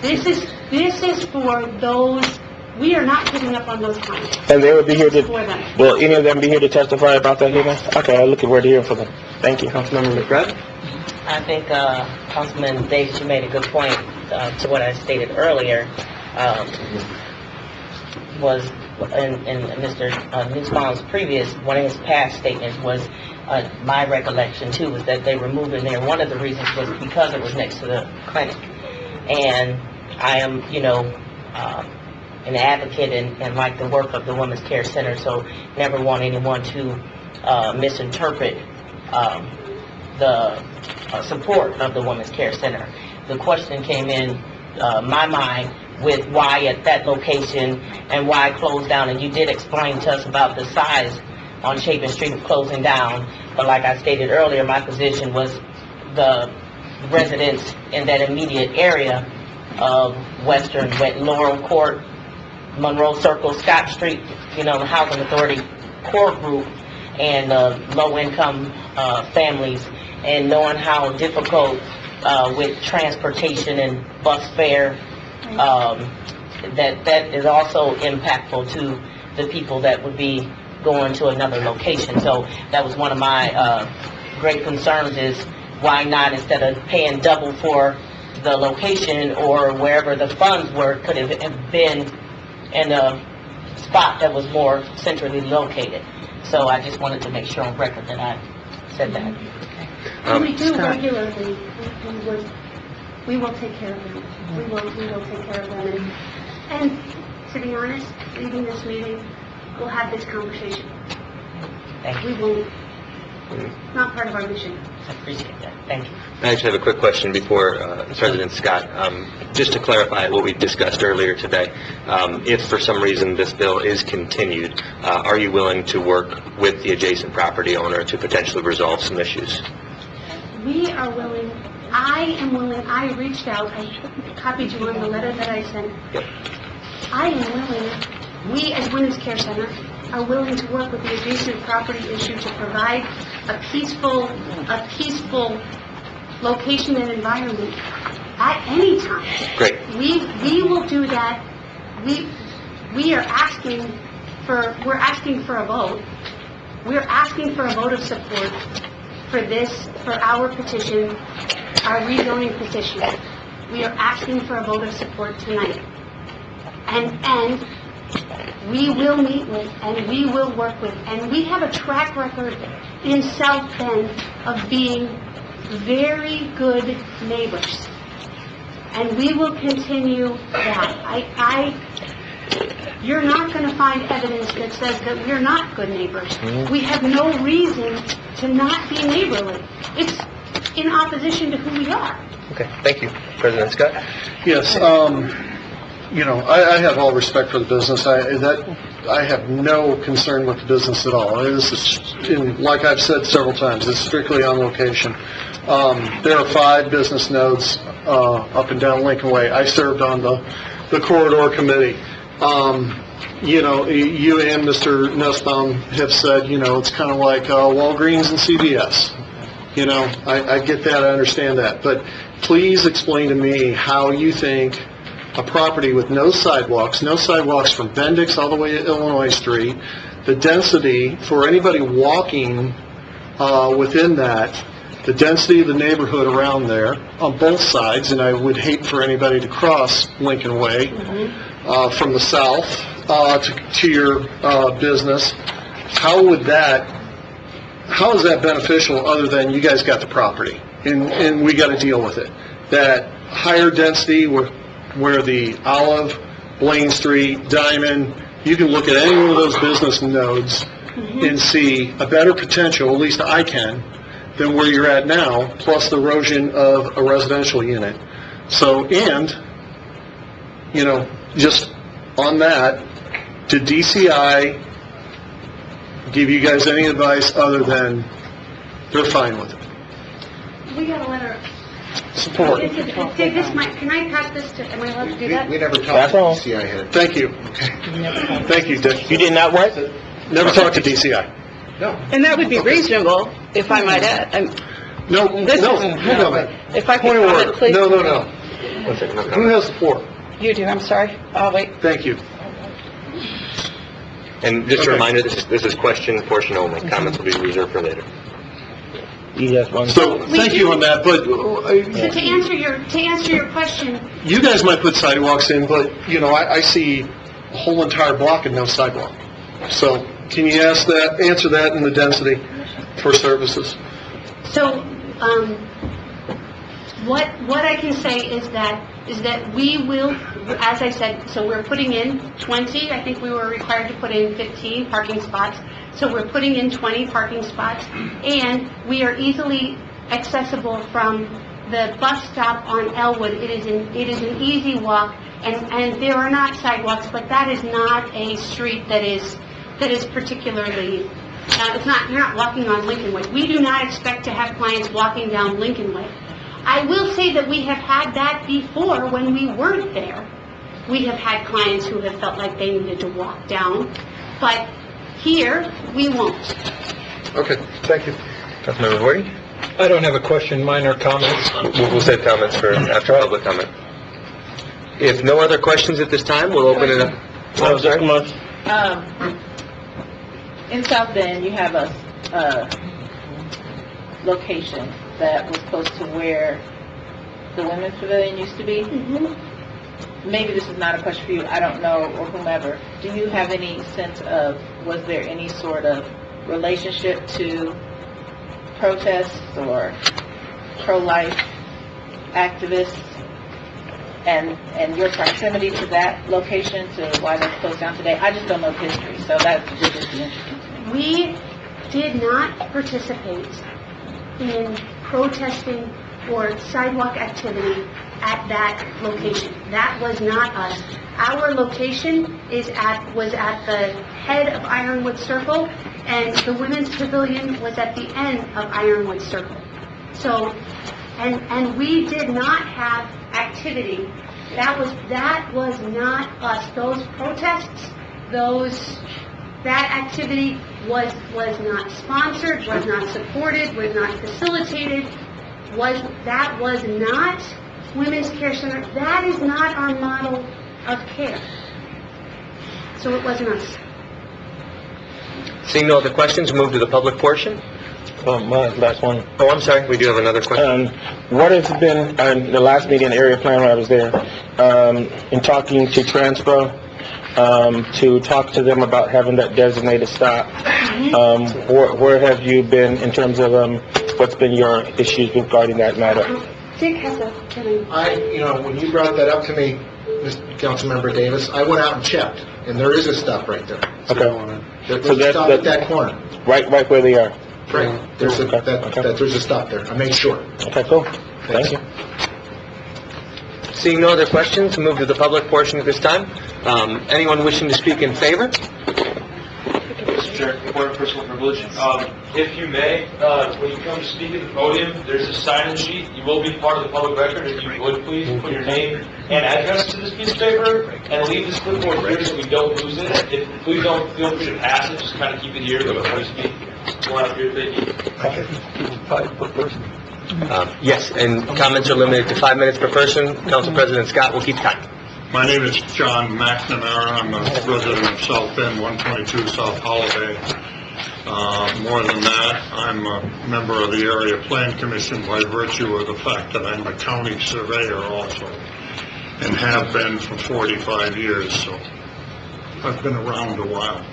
This is for those. We are not giving up on those clients. And they would be here to, For them. will any of them be here to testify about that here? Okay, I'll look forward to hearing from them. Thank you. Councilmember McBride? I think Councilman Davis, you made a good point to what I stated earlier. Was in Mr. Newsbaum's previous, one of his past statements was, my recollection too, was that they were moving there. One of the reasons was because it was next to the clinic. And I am, an advocate and like the work of the Women's Care Center, so never want anyone to misinterpret the support of the Women's Care Center. The question came in my mind with why at that location and why closed down, and you did explain to us about the size on Chapin Street closing down, but like I stated earlier, my position was the residents in that immediate area of Western, Laurel Court, Monroe Circle, Scott Street, you know, the Housing Authority core group, and low-income families, and knowing how difficult with transportation and bus fare, that is also impactful to the people that would be going to another location. So that was one of my great concerns, is why not, instead of paying double for the location or wherever the funds were, could have been in a spot that was more centrally located. So I just wanted to make sure on record that I said that. We do regularly. We will take care of them. We will take care of them. And to be honest, leaving this meeting, we'll have this conversation. Thank you. We won't. Not part of our mission. I appreciate that. Thank you. I actually have a quick question before President Scott. Just to clarify what we discussed earlier today, if for some reason this bill is continued, are you willing to work with the adjacent property owner to potentially resolve some issues? We are willing. I am willing. I reached out. I copied you on the letter that I sent. Yep. I am willing. We, as Women's Care Center, are willing to work with the adjacent property issue to provide a peaceful location and environment at any time. Great. We will do that. We're asking for a vote. We're asking for a vote of support for our petition, our rezoning petition. We are asking for a vote of support tonight. And we will meet with, and we will work with, and we have a track record in South Bend of being very good neighbors. And we will continue that. You're not going to find evidence that says that we're not good neighbors. We have no reason to not be neighborly. It's in opposition to who we are. Okay, thank you. President Scott? Yes, you know, I have all respect for the business. I have no concern with the business at all. This is, like I've said several times, it's strictly on location. There are 5 business nodes up and down Lincoln Way. I served on the corridor committee. You know, you and Mr. Nussbaum have said, you know, it's kind of like Walgreens and CVS. You know, I get that, I understand that. But please explain to me how you think a property with no sidewalks from Bendix all the way to Illinois Street, the density for anybody walking within that, the density of the neighborhood around there on both sides, and I would hate for anybody to cross Lincoln Way from the south to your business. How is that beneficial other than you guys got the property and we got to deal with it? That higher density where the Olive, Blaine Street, Diamond, you can look at any one of those business nodes and see a better potential, at least I can, than where you're at now, plus the erosion of a residential unit. So, and, you know, just on that, did DCI give you guys any advice other than they're fine with it? We got a letter. Support. Can I pass this to, am I allowed to do that? We never talked to DCI here. Thank you. Thank you, Dick. You did not what? Never talked to DCI. No. And that would be reasonable, if I might add. No, hold on. If I Point could of comment, order. please. No. One second, no Who comment. has the floor? You do, I'm sorry. I'll wait. Thank you. And just a reminder, this is question portion only. Comments will be reserved for later. So, thank you on that, but So to answer your question, you guys might put sidewalks in, but, you know, I see a whole entire block and no sidewalk. So, can you answer that in the density for services? so what I can say is that is that we will, as I said, so we're putting in 20, I think we were required to put in 15 parking spots, so we're putting in 20 parking spots, and we are easily accessible from the bus stop on Elwood. It is an easy walk, and there are not sidewalks, but that is not a street that is particularly, it's not, you're not walking on Lincoln Way. We do not expect to have clients walking down Lincoln Way. I will say that we have had that before when we weren't there. We have had clients who have felt like they needed to walk down, but here, we won't. Okay, thank you. Councilmember Woody? I don't have a question, mine are comments. We'll save comments for after public comment. If no other questions at this time, we'll open it up. Oh, sorry. In South Bend, you have a location that was close to where the women's pavilion used to be. Maybe this is not a question for you, I don't know, or whomever. Do you have any sense of, was there any sort of relationship to protests or pro-life activists and your proximity to that location, to why that's closed down today? I just don't know the history, so that would just be interesting to me. We did not participate in protesting or sidewalk activity at that location. That was not us. Our location was at the head of Ironwood Circle, and the Women's Pavilion was at the end of Ironwood Circle. So, and we did not have activity. That was not us. Those protests, that activity was not sponsored, was not supported, was not facilitated. That was not Women's Care Center. That is not our model of care. So it wasn't us. Seeing no other questions, move to the public portion. My last one. Oh, I'm sorry, we do have another question. What has been, the last meeting, area plan when I was there, in talking to Transpro, to talk to them about having that designated stop, where have you been in terms of what's been your issues regarding that matter? Dick has a... when you brought that up to me, Councilmember Davis, I went out and checked, and there is a stop right there. Okay. There's a stop at that corner. Right where they are? Right. There's a stop there. I made sure. Okay, cool. Thank you. Seeing no other questions, move to the public portion at this time. Anyone wishing to speak in favor? Mr. Chair, point of personal privilege. If you may, when you come to speak at the podium, there's a sign-in sheet. You will be part of the public record. If you would please put your name and address to this piece of paper and leave this clipboard here so we don't lose it. Please don't feel free to pass it. Just kind of keep it here before you speak. Go out here, thank you. Yes, and comments are limited to 5 minutes per person. Council President Scott will keep time. My name is John McNamara. I'm a resident of South Bend, 122 South Holiday. More than that, I'm a member of the Area Plan Commission by virtue of the fact that I'm a county surveyor also, and have been for 45 years, so I've been around a while.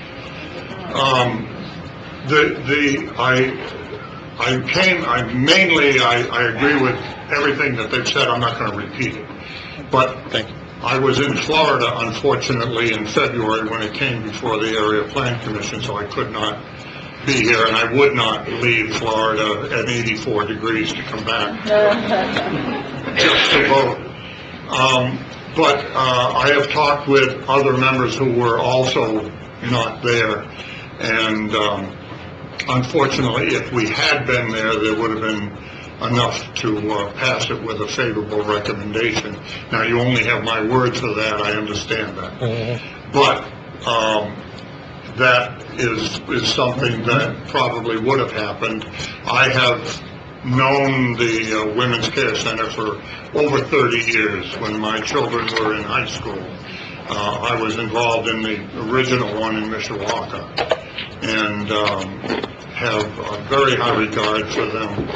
I agree with everything that they've said. I'm not going to repeat it. But I was in Florida, unfortunately, in February when it came before the Area Plan Commission, so I could not be here, and I would not leave Florida at 84 degrees to come back just to vote. But I have talked with other members who were also not there, and unfortunately, if we had been there, there would have been enough to pass it with a favorable recommendation. Now, you only have my word for that, I understand that. But that is something that probably would have happened. I have known the Women's Care Center for over 30 years. When my children were in high school, I was involved in the original one in Mishawaka, and have a very high regard for them.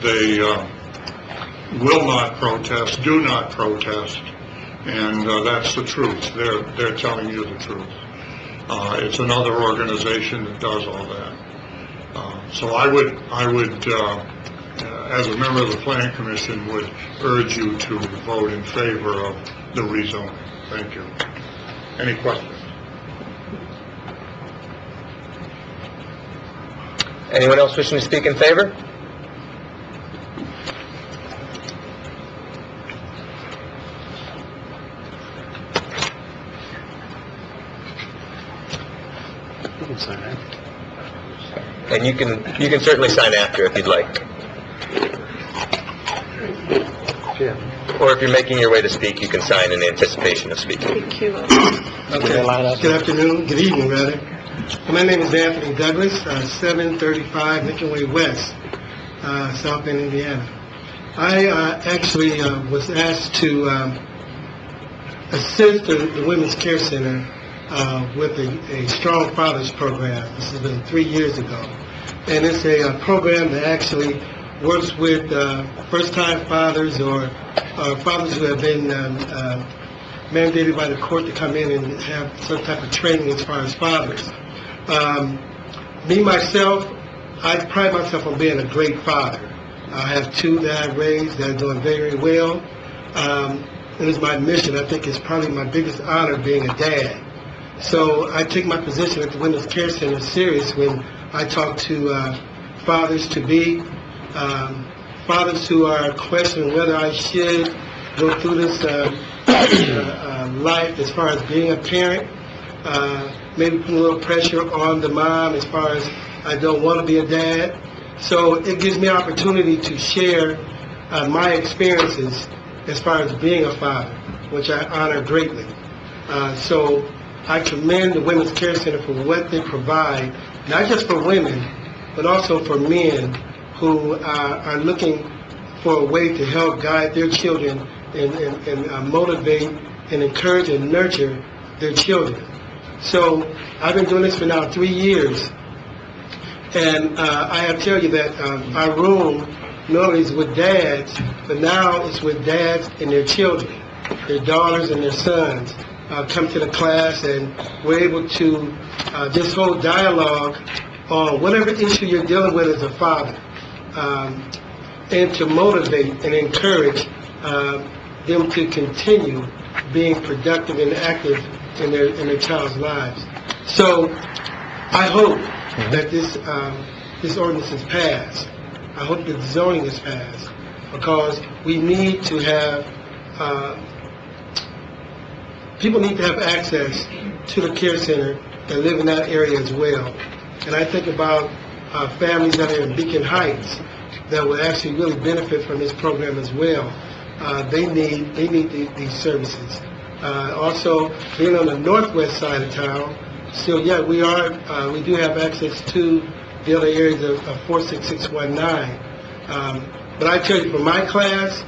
They will not protest, do not protest, and that's the truth. They're telling you the truth. It's another organization that does all that. So I would as a member of the Planning Commission, would urge you to vote in favor of the rezoning. Thank you. Any questions? Anyone else wishing to speak in favor? You can sign that. And you can certainly sign after if you'd like. Or if you're making your way to speak, you can sign in anticipation of speaking. Okay. Good afternoon, good evening, rather. My name is Anthony Douglas, 735 Lincoln Way West, South Bend, Indiana. I actually was asked to assist the Women's Care Center with a Strong Fathers program. This has been 3 years ago. And it's a program that actually works with first-time fathers or fathers who have been mandated by the court to come in and have some type of training as far as fathers. Me, myself, I pride myself on being a great father. I have 2 that I've raised that are doing very well. It is my mission. I think it's probably my biggest honor being a dad. So I take my position at the Women's Care Center serious when I talk to fathers-to-be, fathers who are questioning whether I should go through this life as far as being a parent, maybe put a little pressure on the mom as far as I don't want to be a dad. So it gives me opportunity to share my experiences as far as being a father, which I honor greatly. So I commend the Women's Care Center for what they provide, not just for women, but also for men who are looking for a way to help guide their children and motivate and encourage and nurture their children. So I've been doing this for now 3 years, and I have to tell you that our room normally is with dads, but now it's with dads and their children, their daughters and their sons. Come to the class, and we're able to just hold dialogue on whatever issue you're dealing with as a father, and to motivate and encourage them to continue being productive and active in their child's lives. So I hope that this ordinance is passed. I hope that the zoning is passed, because we need to have people need to have access to the care center that live in that area as well. And I think about families that are in Beacon Heights that will actually really benefit from this program as well. They need these services. Also, being on the northwest side of town, still yet we do have access to the other areas of 46619. But I tell you, for my class,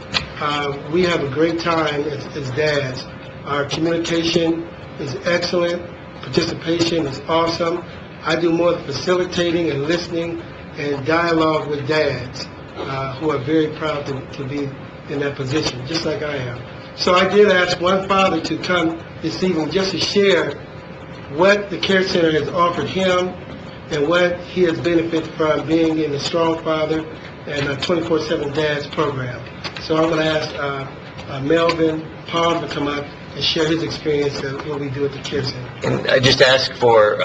we have a great time as dads. Our communication is excellent. Participation is awesome. I do more facilitating and listening and dialogue with dads who are very proud to be in that position, just like I am. So I did ask one father to come this evening just to share what the Care Center has offered him and what he has benefited from being in the Strong Father and 24/7 Dads program. So I'm going to ask Melvin Palm to come up and share his experience of what we do at the Care Center. And I just ask for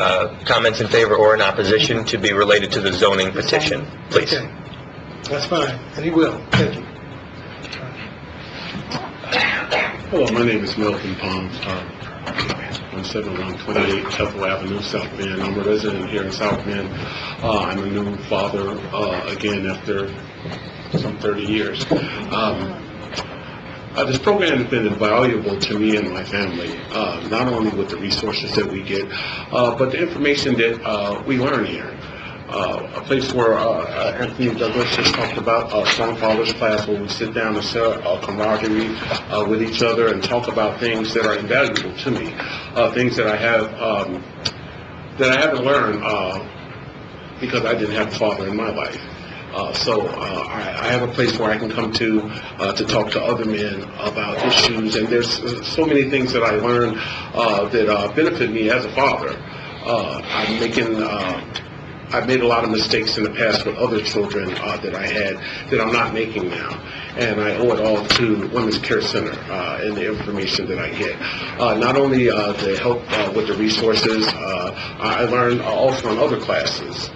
comments in favor or in opposition to be related to the zoning petition, please. Okay. That's fine, and he will. Thank you. Hello, my name is Melvin Palm. 17128 Temple Avenue, South Bend. I'm a resident here in South Bend. I'm a new father, again, after some 30 years. This program has been invaluable to me and my family, not only with the resources that we get, but the information that we learn here. A place where Anthony Douglas just talked about, Strong Fathers class, where we sit down and share camaraderie with each other and talk about things that are invaluable to me, things that I haven't learned because I didn't have a father in my life. So I have a place where I can come to talk to other men about issues, and there's so many things that I learned that benefit me as a father. I'm making I've made a lot of mistakes in the past with other children that I had that I'm not making now. And I owe it all to Women's Care Center and the information that I get. Not only to help with the resources, I learned also in other classes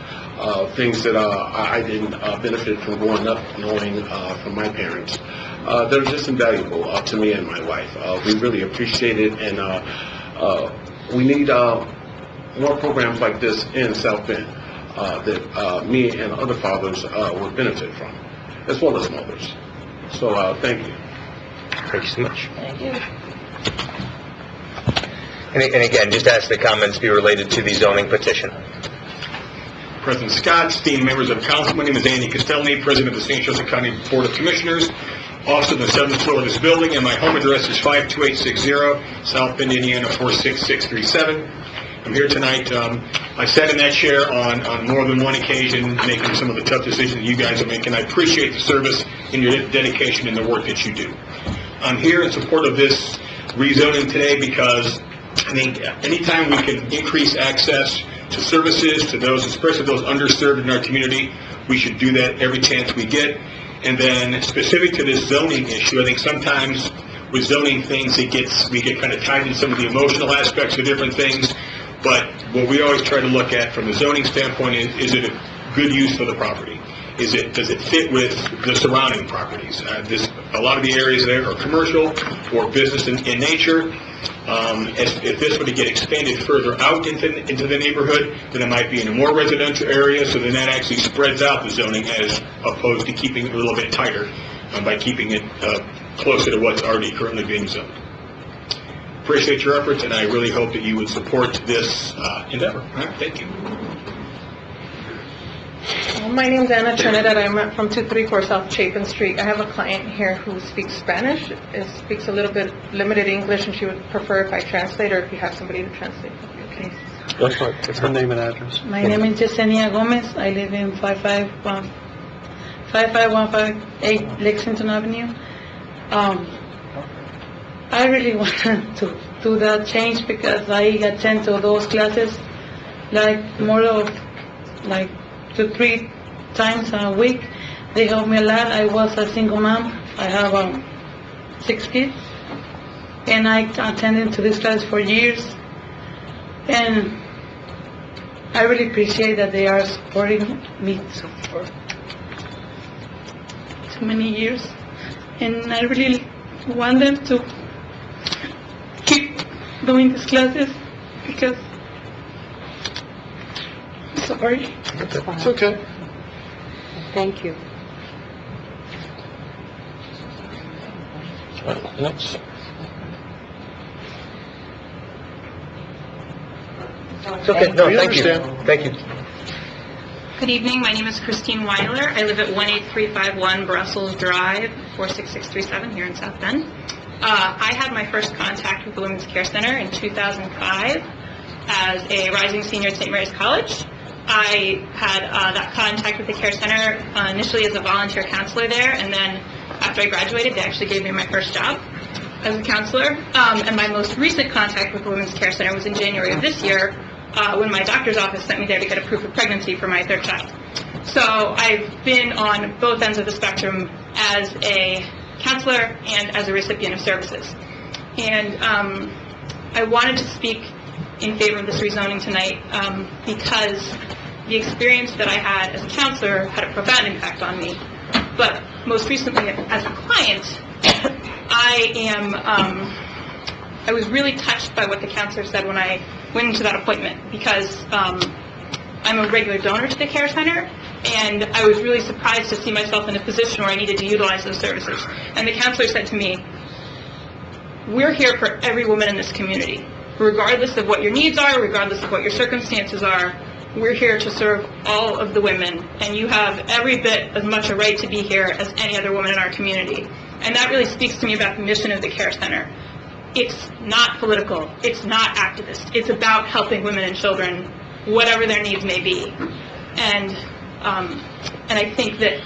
things that I didn't benefit from growing up knowing from my parents. They're just invaluable to me and my wife. We really appreciate it, and we need more programs like this in South Bend that me and other fathers would benefit from, as well as mothers. So thank you. Thank you so much. Thank you. And again, just ask the comments be related to the zoning petition. President Scott, esteemed members of council, my name is Andy Castellani, President of the St. Joseph County Board of Commissioners, also in the 7th floor of this building, and my home address is 52860 South Bend, Indiana 46637. I'm here tonight. I sat in that chair on more than one occasion, making some of the tough decisions that you guys are making. I appreciate the service and your dedication and the work that you do. I'm here in support of this rezoning today because I think anytime we can increase access to services to those, especially those underserved in our community, we should do that every chance we get. And then specific to this zoning issue, I think sometimes with zoning things, we get kind of tied in some of the emotional aspects of different things. But what we always try to look at from the zoning standpoint is it a good use for the property? Does it fit with the surrounding properties? A lot of the areas there are commercial or business in nature. If this were to get expanded further out into the neighborhood, then it might be in a more residential area, so then that actually spreads out the zoning as opposed to keeping it a little bit tighter by keeping it closer to what's already currently being zoned. Appreciate your efforts, and I really hope that you would support this endeavor. All right, thank you. My name's Anna Trinidad. I'm from 234 South Chapin Street. I have a client here who speaks Spanish, speaks a little bit limited English, and she would prefer if I translate or if you have somebody to translate for your case. That's right. What's her name and address? My name is Yesenia Gomez. I live in 55158 Lexington Avenue. I really wanted to do that change because I attend to those classes like more of like 2 to 3 times a week. They help me a lot. I was a single mom. I have 6 kids, and I attended to this class for years. And I really appreciate that they are supporting me for so many years. And I really want them to keep doing these classes because sorry. It's okay. Thank you. Next. It's okay. No, thank you. Thank you. Good evening. My name is Christine Weiler. I live at 18351 Brussels Drive, 46637 here in South Bend. I had my first contact with the Women's Care Center in 2005 as a rising senior at St. Mary's College. I had that contact with the Care Center initially as a volunteer counselor there, and then after I graduated, they actually gave me my first job as a counselor. And my most recent contact with the Women's Care Center was in January of this year, when my doctor's office sent me there to get a proof of pregnancy for my 3rd child. So I've been on both ends of the spectrum as a counselor and as a recipient of services. And I wanted to speak in favor of this rezoning tonight because the experience that I had as a counselor had a profound impact on me. But most recently, as a client, I was really touched by what the counselor said when I went into that appointment because I'm a regular donor to the Care Center, and I was really surprised to see myself in a position where I needed to utilize those services. And the counselor said to me, "We're here for every woman in this community. Regardless of what your needs are, regardless of what your circumstances are, we're here to serve all of the women, and you have every bit as much a right to be here as any other woman in our community." And that really speaks to me about the mission of the Care Center. It's not political. It's not activist. It's about helping women and children, whatever their needs may be. And I think that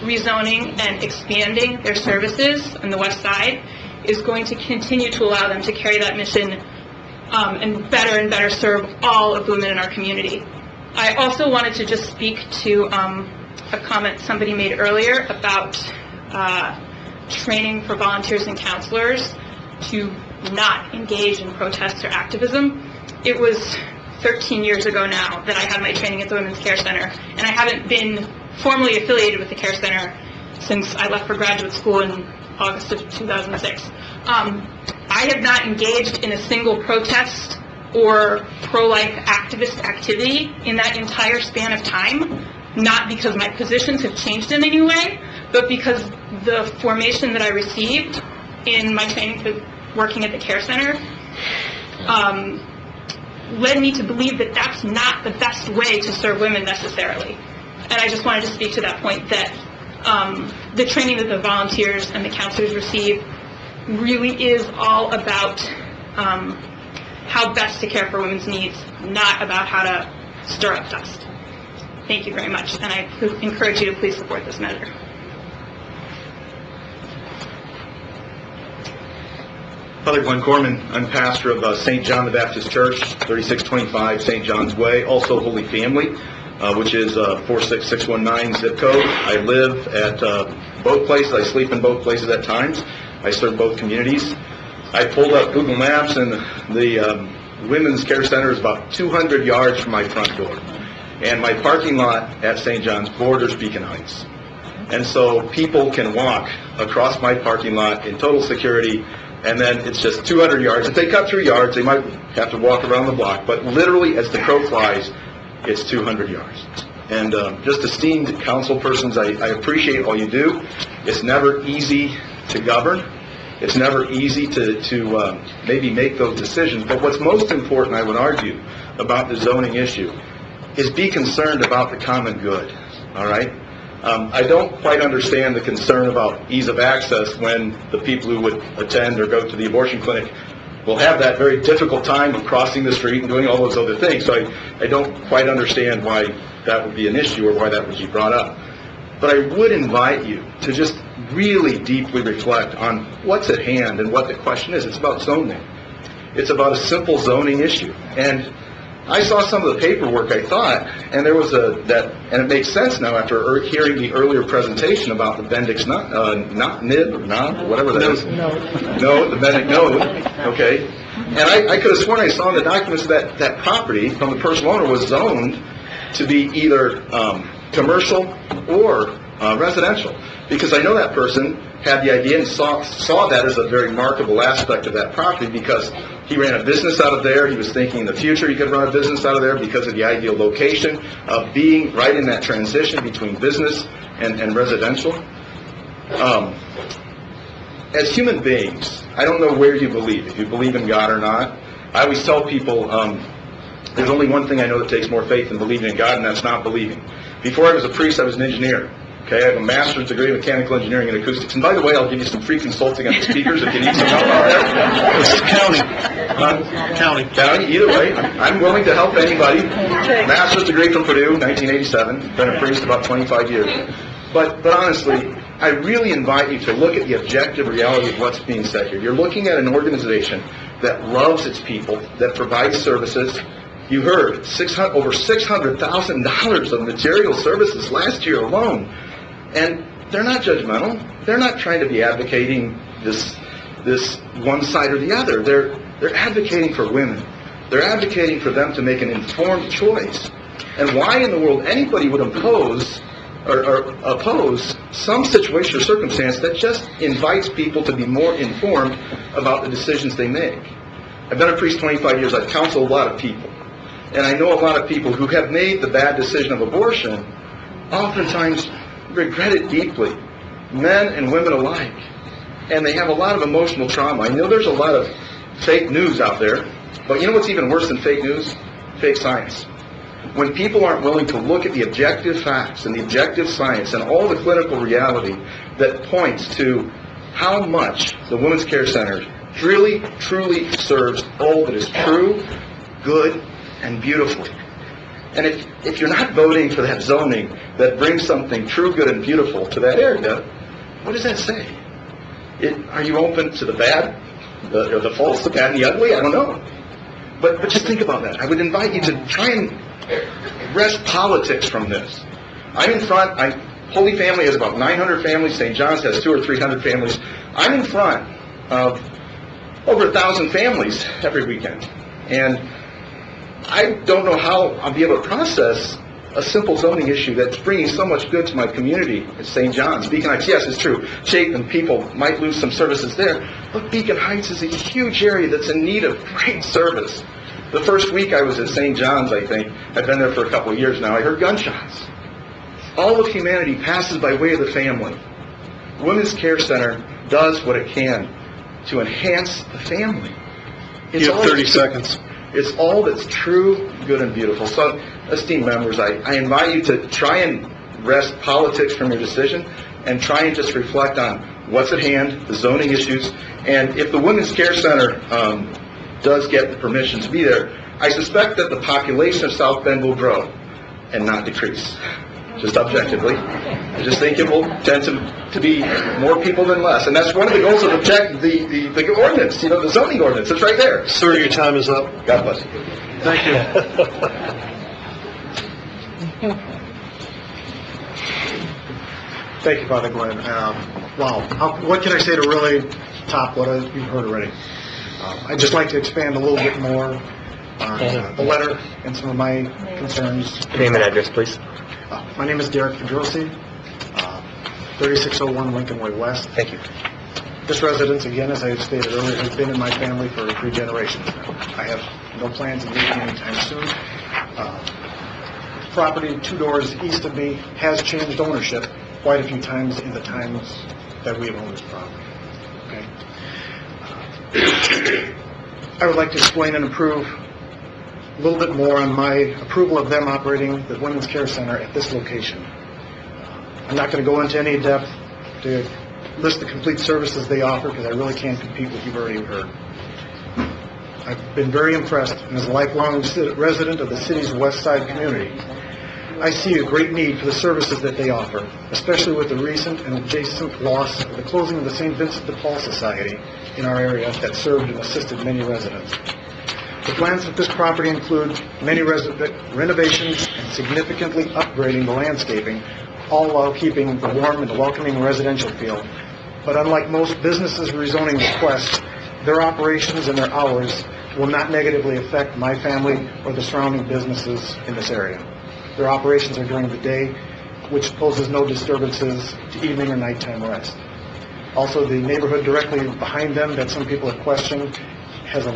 rezoning and expanding their services on the west side is going to continue to allow them to carry that mission and better serve all of the women in our community. I also wanted to just speak to a comment somebody made earlier about training for volunteers and counselors to not engage in protests or activism. It was 13 years ago now that I had my training at the Women's Care Center, and I haven't been formally affiliated with the Care Center since I left for graduate school in August of 2006. I have not engaged in a single protest or pro-life activist activity in that entire span of time, not because my positions have changed in any way, but because the formation that I received in my training for working at the Care Center led me to believe that that's not the best way to serve women necessarily. And I just wanted to speak to that point, that the training that the volunteers and the counselors receive really is all about how best to care for women's needs, not about how to stir up dust. Thank you very much, and I encourage you to please support this measure. Father Glenn Corman, I'm pastor of St. John the Baptist Church, 3625 St. John's Way, also Holy Family, which is 46619 zip code. I live at both places. I sleep in both places at times. I serve both communities. I pulled up Google Maps, and the Women's Care Center is about 200 yards from my front door. And my parking lot at St. John's borders Beacon Heights. And so people can walk across my parking lot in total security, and then it's just 200 yards. If they cut 3 yards, they might have to walk around the block, but literally as the crow flies, it's 200 yards. And just esteemed council persons, I appreciate all you do. It's never easy to govern. It's never easy to maybe make those decisions. But what's most important, I would argue, about the zoning issue is be concerned about the common good, all right? I don't quite understand the concern about ease of access when the people who would attend or go to the abortion clinic will have that very difficult time of crossing the street and doing all those other things. So I don't quite understand why that would be an issue or why that would be brought up. But I would invite you to just really deeply reflect on what's at hand and what the question is. It's about zoning. It's about a simple zoning issue. And I saw some of the paperwork, I thought, and there was and it makes sense now after hearing the earlier presentation about the Bendix nib or knob, or whatever that is. No, the Bendix node, okay. And I could have sworn I saw in the documents that that property from the personal owner was zoned to be either commercial or residential, because I know that person had the idea and saw that as a very remarkable aspect of that property, because he ran a business out of there. He was thinking in the future he could run a business out of there because of the ideal location of being right in that transition between business and residential. As human beings, I don't know where you believe, if you believe in God or not. I always tell people there's only one thing I know that takes more faith than believing in God, and that's not believing. Before I was a priest, I was an engineer. Okay, I have a master's degree in mechanical engineering and acoustics. And by the way, I'll give you some free consulting on the speakers if you need some help out there. This is county. County, either way. I'm willing to help anybody. Master's degree from Purdue, 1987. Been a priest about 25 years. But honestly, I really invite you to look at the objective reality of what's being said here. You're looking at an organization that loves its people, that provides services. You heard over $600,000 of material services last year alone. And they're not judgmental. They're not trying to be advocating this one side or the other. They're advocating for women. They're advocating for them to make an informed choice. And why in the world anybody would impose or oppose some situation or circumstance that just invites people to be more informed about the decisions they make? I've been a priest 25 years. I've counseled a lot of people. And I know a lot of people who have made the bad decision of abortion oftentimes regret it deeply, men and women alike. And they have a lot of emotional trauma. I know there's a lot of fake news out there, but you know what's even worse than fake news? Fake science. When people aren't willing to look at the objective facts and the objective science and all the clinical reality that points to how much the Women's Care Center really, truly serves all that is true, good, and beautiful. And if you're not voting for that zoning that brings something true, good, and beautiful to that area, what does that say? Are you open to the bad, the false, the bad, and the ugly? I don't know. But just think about that. I would invite you to try and wrest politics from this. I'm in front. Holy Family has about 900 families. St. John's has 200 or 300 families. I'm in front of over 1,000 families every weekend. And I don't know how I'll be able to process a simple zoning issue that's bringing so much good to my community at St. John's. Beacon Heights, yes, it's true. Chapin people might lose some services there, but Beacon Heights is a huge area that's in need of great service. The first week I was at St. John's, I think, I've been there for a couple of years now, I heard gunshots. All of humanity passes by way of the family. Women's Care Center does what it can to enhance the family. You have 30 seconds. It's all that's true, good, and beautiful. So, esteemed members, I invite you to try and wrest politics from your decision and try and just reflect on what's at hand, the zoning issues, and if the Women's Care Center does get the permission to be there, I suspect that the population of South Bend will grow and not decrease. Just objectively. I just think it will tend to be more people than less. And that's one of the goals of the ordinance, the zoning ordinance. It's right there. Sir, your time is up. God bless you. Thank you. Thank you, Father Glenn. Wow. What can I say to really top what you've heard already? I'd just like to expand a little bit more on the letter and some of my concerns. Name and address, please. My name is Derek Pedrosi, 3601 Lincoln Way West. Thank you. This residence, again, as I had stated earlier, has been in my family for 3 generations now. I have no plans of leaving anytime soon. Property 2 doors east of me has changed ownership quite a few times in the times that we have owned this property. Okay. I would like to explain and improve a little bit more on my approval of them operating the Women's Care Center at this location. I'm not going to go into any depth to list the complete services they offer because I really can't compete with what you've already heard. I've been very impressed, and as a lifelong resident of the city's west side community, I see a great need for the services that they offer, especially with the recent and adjacent loss of the closing of the St. Vincent de Paul Society in our area that served and assisted many residents. The plans with this property include many renovations and significantly upgrading the landscaping, all while keeping the warm and welcoming residential feel. But unlike most businesses' rezoning requests, their operations and their hours will not negatively affect my family or the surrounding businesses in this area. Their operations are during the day, which poses no disturbances to evening or nighttime rest. Also, the neighborhood directly behind them that some people have questioned has a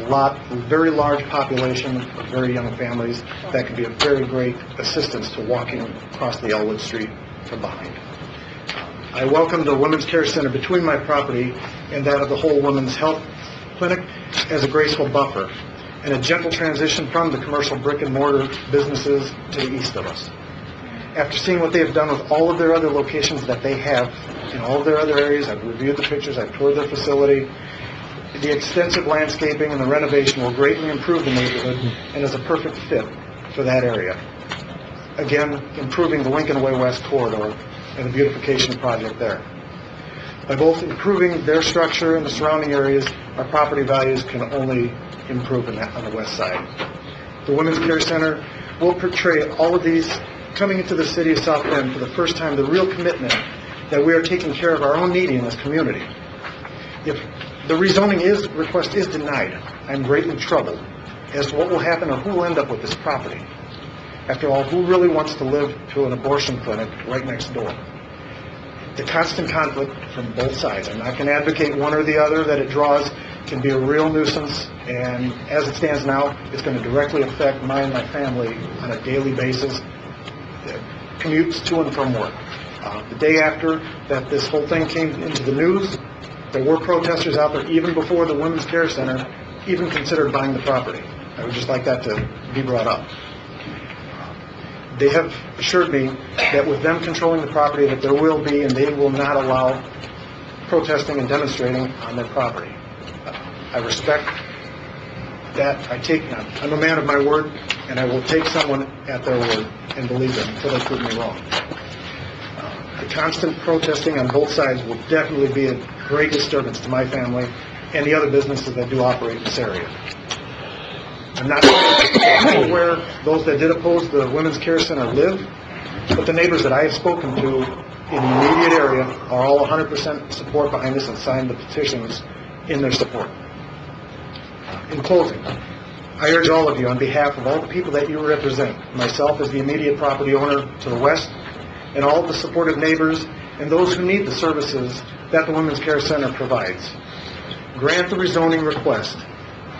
very large population of very young families that can be a very great assistance to walking across the Elwood Street from behind. I welcome the Women's Care Center between my property and that of the Whole Women's Health Clinic as a graceful buffer and a gentle transition from the commercial brick and mortar businesses to the east of us. After seeing what they have done with all of their other locations that they have in all of their other areas, I've reviewed the pictures, I've toured their facility. The extensive landscaping and the renovation will greatly improve the neighborhood and is a perfect fit for that area. Again, improving the Lincoln Way West corridor and the beautification project there. By both improving their structure and the surrounding areas, our property values can only improve on the west side. The Women's Care Center will portray all of these coming into the city of South Bend for the first time, the real commitment that we are taking care of our own needy in this community. If the rezoning request is denied, I'm greatly troubled as to what will happen or who will end up with this property. After all, who really wants to live to an abortion clinic right next door? The constant conflict from both sides. I'm not going to advocate one or the other that it draws can be a real nuisance, and as it stands now, it's going to directly affect my and my family on a daily basis. Commutes to and from work. The day after that this whole thing came into the news, there were protesters out there even before the Women's Care Center even considered buying the property. I would just like that to be brought up. They have assured me that with them controlling the property that there will be and they will not allow protesting and demonstrating on their property. I respect that. I'm a man of my word, and I will take someone at their word and believe them until they prove me wrong. The constant protesting on both sides will definitely be a great disturbance to my family and the other businesses that do operate in this area. I'm not saying where those that did oppose the Women's Care Center live, but the neighbors that I have spoken to in the immediate area are all 100% support behind this and signed the petitions in their support. In closing, I urge all of you, on behalf of all the people that you represent, myself as the immediate property owner to the west, and all of the supportive neighbors and those who need the services that the Women's Care Center provides, grant the rezoning request.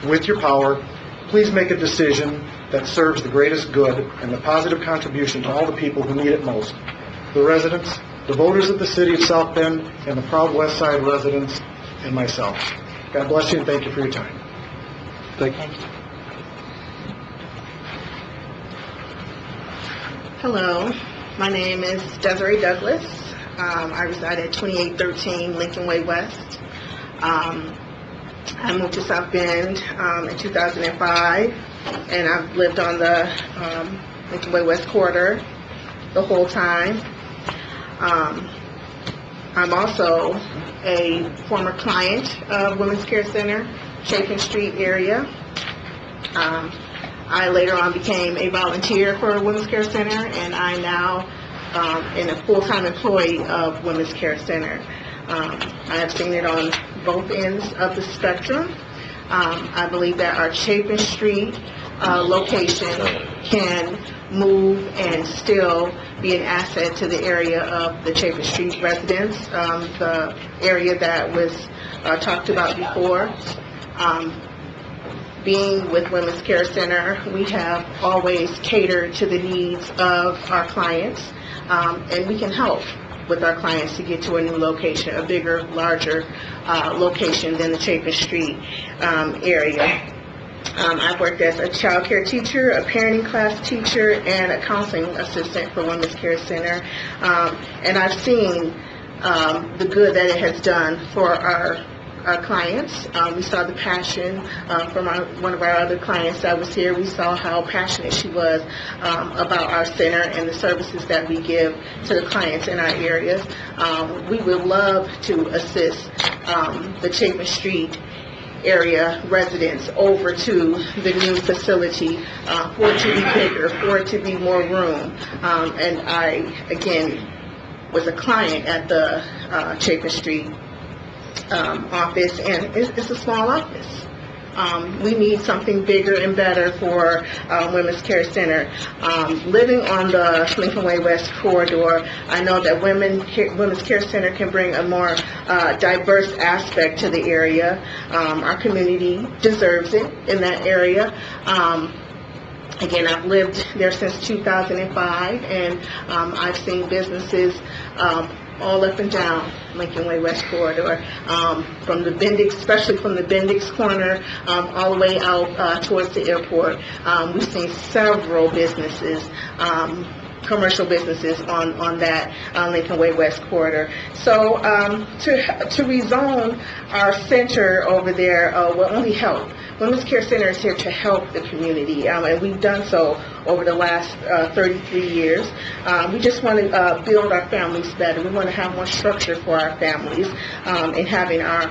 With your power, please make a decision that serves the greatest good and the positive contribution to all the people who need it most, the residents, the voters of the city of South Bend, and the proud West Side residents, and myself. God bless you, and thank you for your time. Thank you. Hello, my name is Desiree Douglas. I reside at 2813 Lincoln Way West. I moved to South Bend in 2005, and I've lived on the Lincoln Way West corridor the whole time. I'm also a former client of Women's Care Center, Chapin Street area. I later on became a volunteer for Women's Care Center, and I'm now a full-time employee of Women's Care Center. I have seen it on both ends of the spectrum. I believe that our Chapin Street location can move and still be an asset to the area of the Chapin Street residents, the area that was talked about before. Being with Women's Care Center, we have always catered to the needs of our clients, and we can help with our clients to get to a new location, a bigger, larger location than the Chapin Street area. I've worked as a child care teacher, a parenting class teacher, and a counseling assistant for Women's Care Center, and I've seen the good that it has done for our clients. We saw the passion from one of our other clients that was here. We saw how passionate she was about our center and the services that we give to the clients in our areas. We would love to assist the Chapin Street area residents over to the new facility for it to be bigger, for it to be more room. And I, again, was a client at the Chapin Street office, and it's a small office. We need something bigger and better for Women's Care Center. Living on the Lincoln Way West corridor, I know that Women's Care Center can bring a more diverse aspect to the area. Our community deserves it in that area. Again, I've lived there since 2005, and I've seen businesses all up and down Lincoln Way West corridor, from the Bendix, especially from the Bendix corner, all the way out towards the airport. We've seen several businesses, commercial businesses on that Lincoln Way West corridor. So to rezone our center over there will only help. Women's Care Center is here to help the community, and we've done so over the last 33 years. We just want to build our families better. We want to have more structure for our families in having our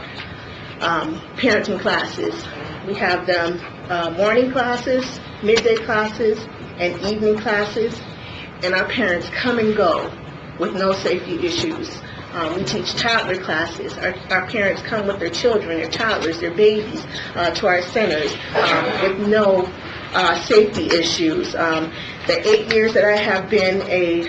parenting classes. We have them morning classes, midday classes, and evening classes, and our parents come and go with no safety issues. We teach toddler classes. Our parents come with their children, their toddlers, their babies to our centers with no safety issues. The 8 years that I have been a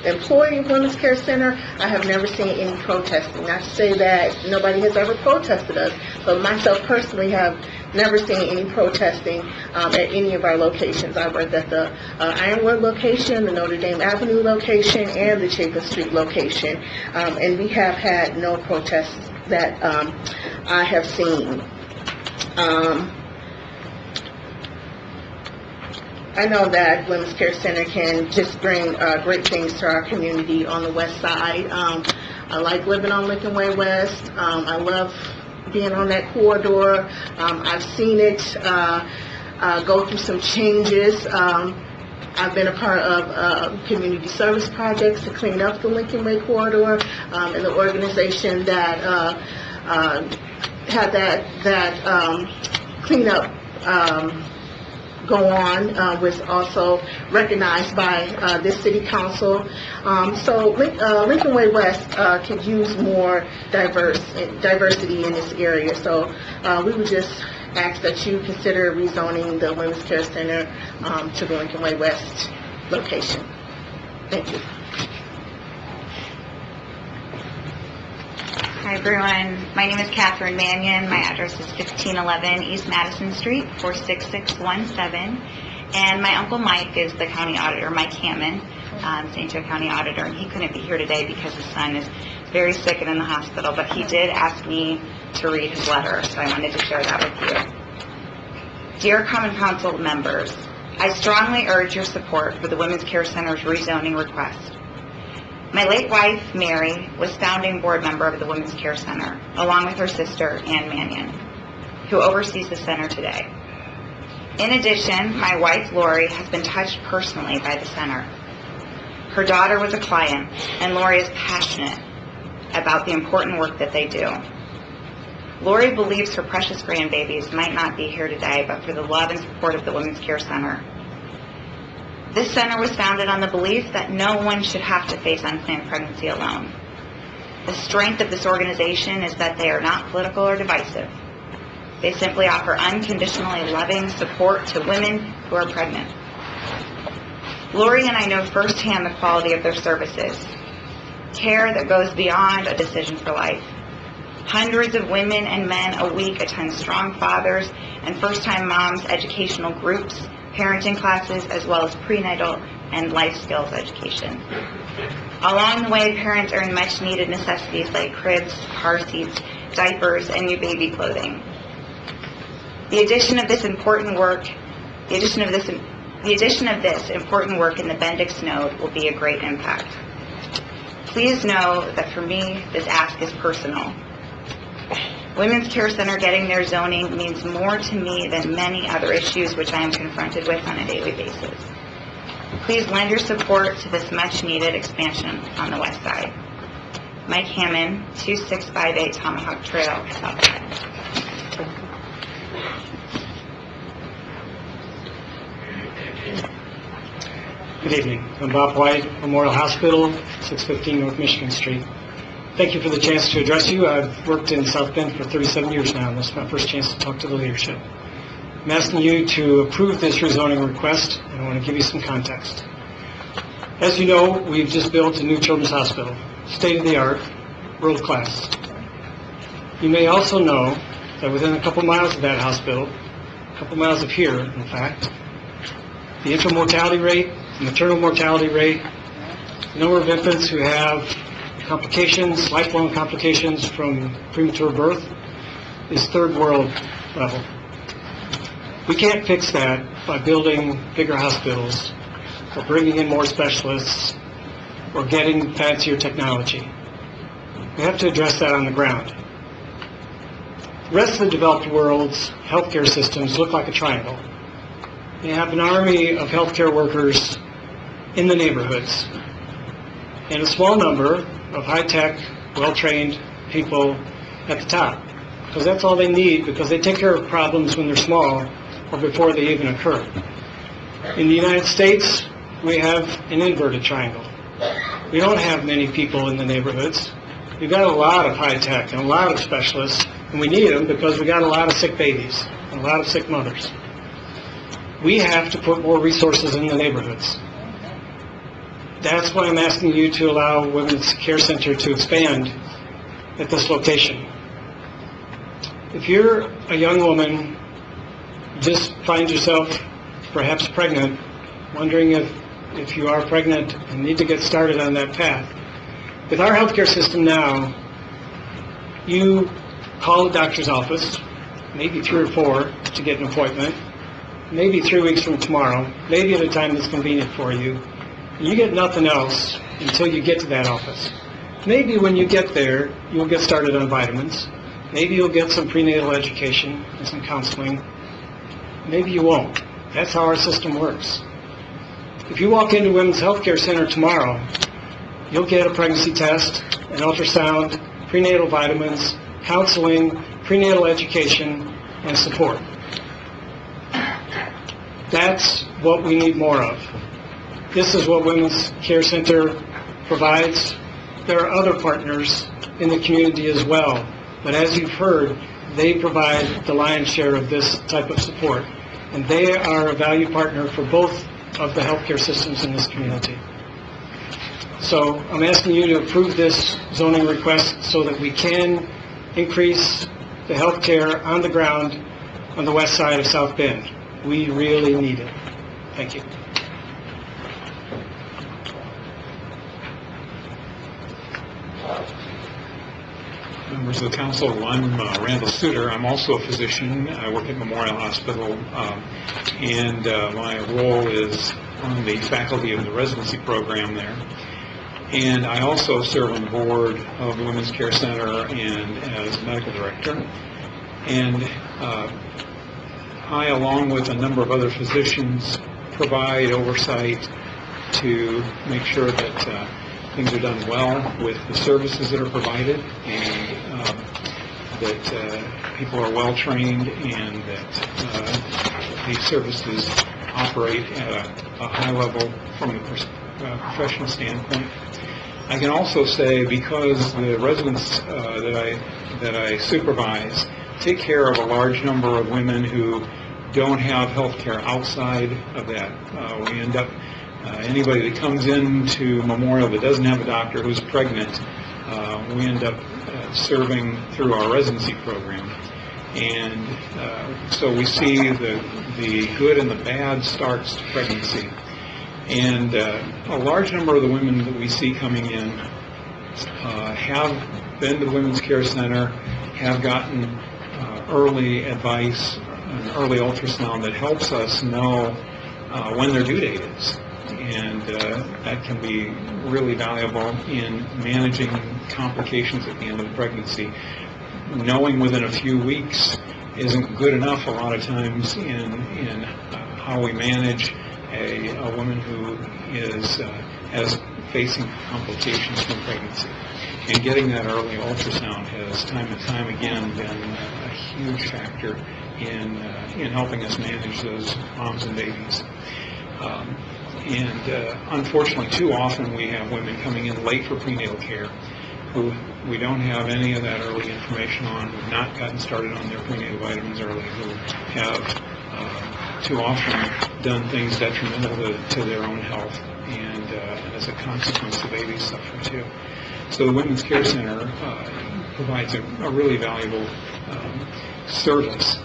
employee of Women's Care Center, I have never seen any protesting. Not to say that nobody has ever protested us, but myself personally have never seen any protesting at any of our locations. I worked at the Ironwood location, the Notre Dame Avenue location, and the Chapin Street location, and we have had no protests that I have seen. I know that Women's Care Center can just bring great things to our community on the west side. I like living on Lincoln Way West. I love being on that corridor. I've seen it go through some changes. I've been a part of community service projects to clean up the Lincoln Way corridor, and the organization that had that cleanup go on was also recognized by this city council. So Lincoln Way West could use more diversity in this area. So we would just ask that you consider rezoning the Women's Care Center to the Lincoln Way West location. Thank you. Hi everyone, my name is Catherine Mannion. My address is 1511 East Madison Street, 46617. And my Uncle Mike is the county auditor, Mike Hammond, St. Joe County Auditor, and he couldn't be here today because his son is very sick and in the hospital, but he did ask me to read his letter, so I wanted to share that with you. Dear Common Council members, I strongly urge your support for the Women's Care Center's rezoning request. My late wife, Mary, was founding board member of the Women's Care Center, along with her sister, Ann Mannion, who oversees the center today. In addition, my wife, Lori, has been touched personally by the center. Her daughter was a client, and Lori is passionate about the important work that they do. Lori believes her precious grandbabies might not be here today, but for the love and support of the Women's Care Center. This center was founded on the belief that no one should have to face unplanned pregnancy alone. The strength of this organization is that they are not political or divisive. They simply offer unconditionally loving support to women who are pregnant. Lori and I know firsthand the quality of their services. Care that goes beyond a decision for life. Hundreds of women and men a week attend Strong Fathers and First-Time Moms educational groups, parenting classes, as well as prenatal and life skills education. Along the way, parents earn much-needed necessities like cribs, car seats, diapers, and new baby clothing. The addition of this important work in the Bendix node will be a great impact. Please know that for me, this ask is personal. Women's Care Center getting their zoning means more to me than many other issues which I am confronted with on a daily basis. Please lend your support to this much-needed expansion on the west side. Mike Hammond, 2658 Tomahawk Trail, South Bend. Good evening. I'm Bob White, Memorial Hospital, 615 North Michigan Street. Thank you for the chance to address you. I've worked in South Bend for 37 years now, and this is my first chance to talk to the leadership. I'm asking you to approve this rezoning request, and I want to give you some context. As you know, we've just built a new children's hospital, state-of-the-art, world-class. You may also know that within a couple miles of that hospital, a couple miles of here, in fact, the infant mortality rate, the maternal mortality rate, the number of infants who have complications, lifelong complications from premature birth, is third world level. We can't fix that by building bigger hospitals or bringing in more specialists or getting fancier technology. We have to address that on the ground. The rest of the developed world's healthcare systems look like a triangle. You have an army of healthcare workers in the neighborhoods and a small number of high-tech, well-trained people at the top, because that's all they need, because they take care of problems when they're small or before they even occur. In the United States, we have an inverted triangle. We don't have many people in the neighborhoods. We've got a lot of high-tech and a lot of specialists, and we need them because we got a lot of sick babies and a lot of sick mothers. We have to put more resources in the neighborhoods. That's why I'm asking you to allow Women's Care Center to expand at this location. If you're a young woman, just find yourself perhaps pregnant, wondering if you are pregnant and need to get started on that path. With our healthcare system now, you call the doctor's office, maybe 3 or 4 to get an appointment, maybe 3 weeks from tomorrow, maybe at a time that's convenient for you. You get nothing else until you get to that office. Maybe when you get there, you'll get started on vitamins. Maybe you'll get some prenatal education and some counseling. Maybe you won't. That's how our system works. If you walk into Women's Healthcare Center tomorrow, you'll get a pregnancy test, an ultrasound, prenatal vitamins, counseling, prenatal education, and support. That's what we need more of. This is what Women's Care Center provides. There are other partners in the community as well, but as you've heard, they provide the lion's share of this type of support, and they are a value partner for both of the healthcare systems in this community. So I'm asking you to approve this zoning request so that we can increase the healthcare on the ground on the west side of South Bend. We really need it. Thank you. Members of the council, I'm Randall Suter. I'm also a physician. I work at Memorial Hospital, and my role is on the faculty of the residency program there. And I also serve on the board of the Women's Care Center and as medical director. And I, along with a number of other physicians, provide oversight to make sure that things are done well with the services that are provided, and that people are well trained, and that these services operate at a high level from the professional standpoint. I can also say, because the residents that I supervise take care of a large number of women who don't have health care outside of that. We end up, anybody that comes into Memorial that doesn't have a doctor who's pregnant, we end up serving through our residency program. And so we see the good and the bad starts to pregnancy. And a large number of the women that we see coming in have been to the Women's Care Center, have gotten early advice, an early ultrasound that helps us know when their due date is. And that can be really valuable in managing complications at the end of the pregnancy. Knowing within a few weeks isn't good enough a lot of times in how we manage a woman who is facing complications from pregnancy. And getting that early ultrasound has time and time again been a huge factor in helping us manage those moms and babies. Unfortunately, too often we have women coming in late for prenatal care who we don't have any of that early information on, who have not gotten started on their prenatal vitamins early, who have too often done things detrimental to their own health, and as a consequence, the babies suffer too. So the Women's Care Center provides a really valuable service.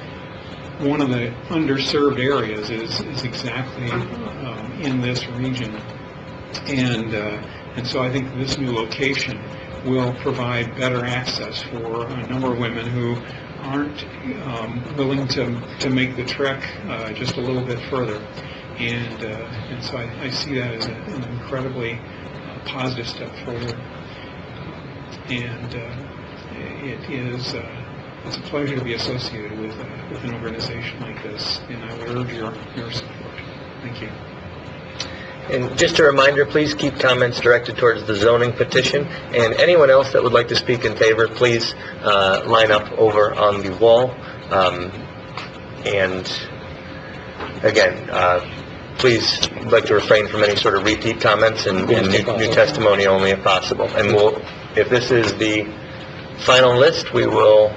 One of the underserved areas is exactly in this region, and so I think this new location will provide better access for a number of women who aren't willing to make the trek just a little bit further, and so I see that as an incredibly positive step forward, and it's a pleasure to be associated with an organization like this, and I would urge your support. Thank you. And just a reminder, please keep comments directed towards the zoning petition. And anyone else that would like to speak in favor, please line up over on the wall. And again, please like to refrain from any sort of repeat comments and new testimony only if possible. And if this is the final list, we will,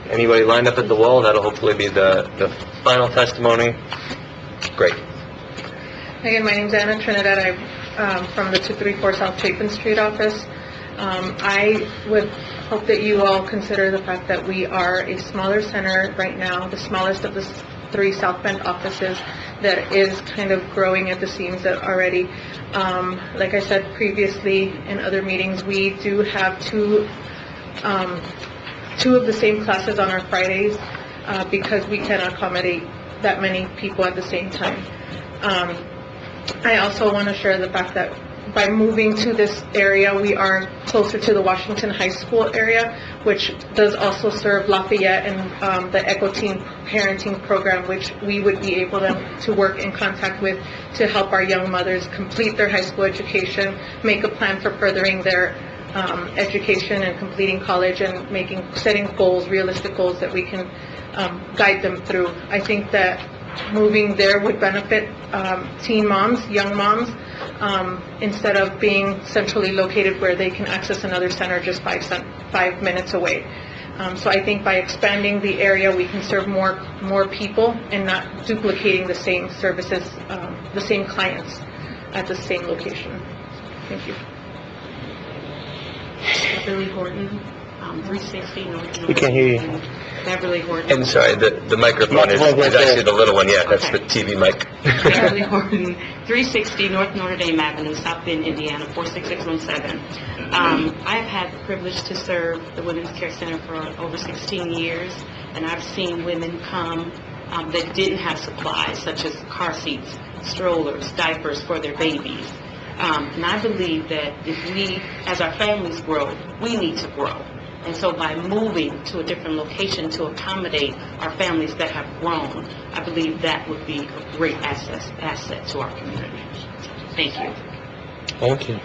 anybody lined up at the wall, that'll hopefully be the final testimony. Great. Again, my name is Anna Trinidad. I'm from the 234 South Chapin Street office. I would hope that you all consider the fact that we are a smaller center right now, the smallest of the 3 South Bend offices that is kind of growing at the seams already. Like I said previously in other meetings, we do have two of the same classes on our Fridays because we can accommodate that many people at the same time. I also want to share the fact that by moving to this area, we are closer to the Washington High School area, which does also serve Lafayette and the Echo Teen Parenting Program, which we would be able to work in contact with to help our young mothers complete their high school education, make a plan for furthering their education and completing college, and setting goals, realistic goals that we can guide them through. I think that moving there would benefit teen moms, young moms, instead of being centrally located where they can access another center just 5 minutes away. So I think by expanding the area, we can serve more people and not duplicating the same services, the same clients at the same location. Thank you. Beverly Horton, 360 North. We can't hear you. Beverly Horton. And sorry, the microphone is actually the little one, yeah, that's the TV mic. Beverly Horton, 360 North Notre Dame Avenue, South Bend, Indiana, 46617. I've had the privilege to serve the Women's Care Center for over 16 years, and I've seen women come that didn't have supplies, such as car seats, strollers, diapers for their babies. And I believe that if we, as our families grow, we need to grow. And so by moving to a different location to accommodate our families that have grown, I believe that would be a great asset to our community. Thank you. Thank you.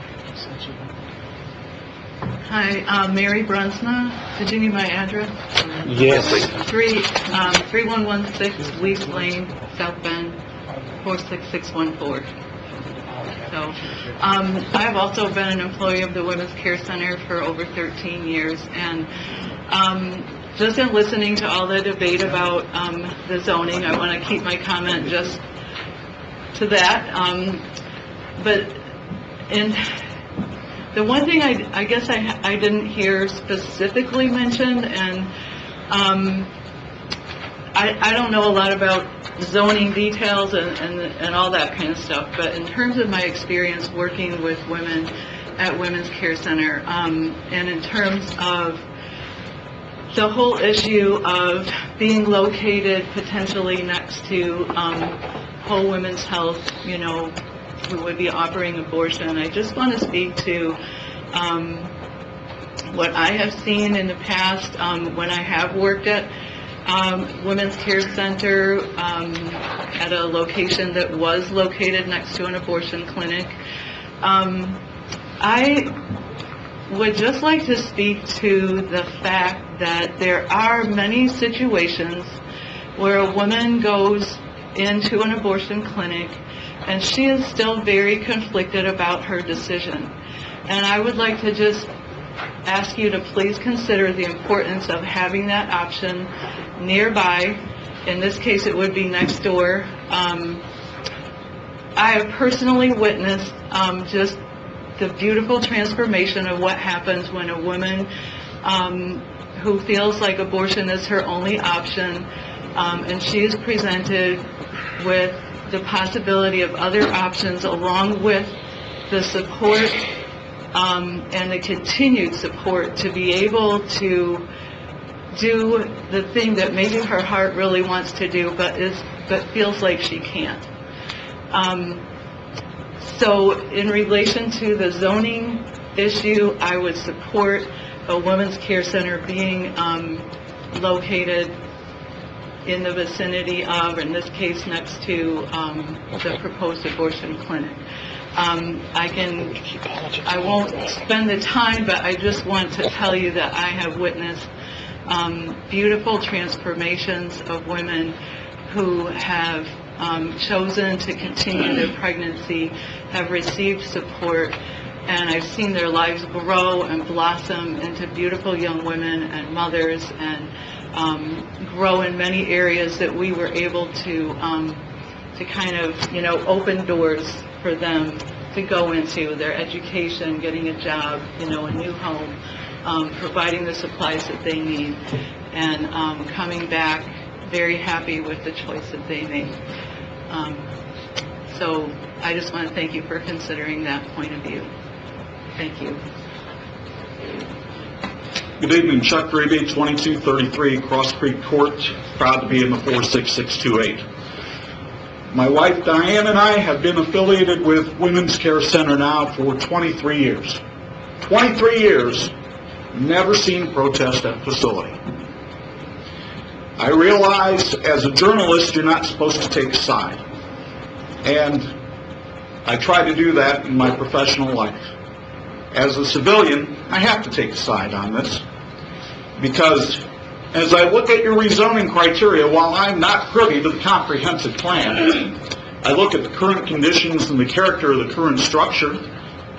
Hi, Mary Brunsma. Did you need my address? Yes. 3116 Leaf Lane, South Bend, 46614. So, I've also been an employee of the Women's Care Center for over 13 years, and just in listening to all the debate about the zoning, I want to keep my comment just to that. But the one thing I guess I didn't hear specifically mentioned, and I don't know a lot about zoning details and all that kind of stuff, but in terms of my experience working with women at Women's Care Center, and in terms of the whole issue of being located potentially next to Whole Women's Health, you know, who would be offering abortion, I just want to speak to what I have seen in the past when I have worked at Women's Care Center at a location that was located next to an abortion clinic. I would just like to speak to the fact that there are many situations where a woman goes into an abortion clinic and she is still very conflicted about her decision. And I would like to just ask you to please consider the importance of having that option nearby. In this case, it would be next door. I have personally witnessed just the beautiful transformation of what happens when a woman who feels like abortion is her only option, and she is presented with the possibility of other options along with the support and the continued support to be able to do the thing that maybe her heart really wants to do but feels like she can't. So in relation to the zoning issue, I would support a Women's Care Center being located in the vicinity of, in this case, next to the proposed abortion clinic. I won't spend the time, but I just want to tell you that I have witnessed beautiful transformations of women who have chosen to continue their pregnancy, have received support, and I've seen their lives grow and blossom into beautiful young women and mothers, and grow in many areas that we were able to kind of, you know, open doors for them to go into their education, getting a job, you know, a new home, providing the supplies that they need, and coming back very happy with the choice that they made. So I just want to thank you for considering that point of view. Thank you. Good evening, Chuck Grebe, 2233 Cross Creek Court, proud to be in the 46628. My wife Diane and I have been affiliated with Women's Care Center now for 23 years. 23 years, never seen protest at the facility. I realize as a journalist you're not supposed to take a side. And I try to do that in my professional life. As a civilian, I have to take a side on this because As I look at your rezoning criteria, while I'm not privy to the comprehensive plan, I look at the current conditions and the character of the current structure,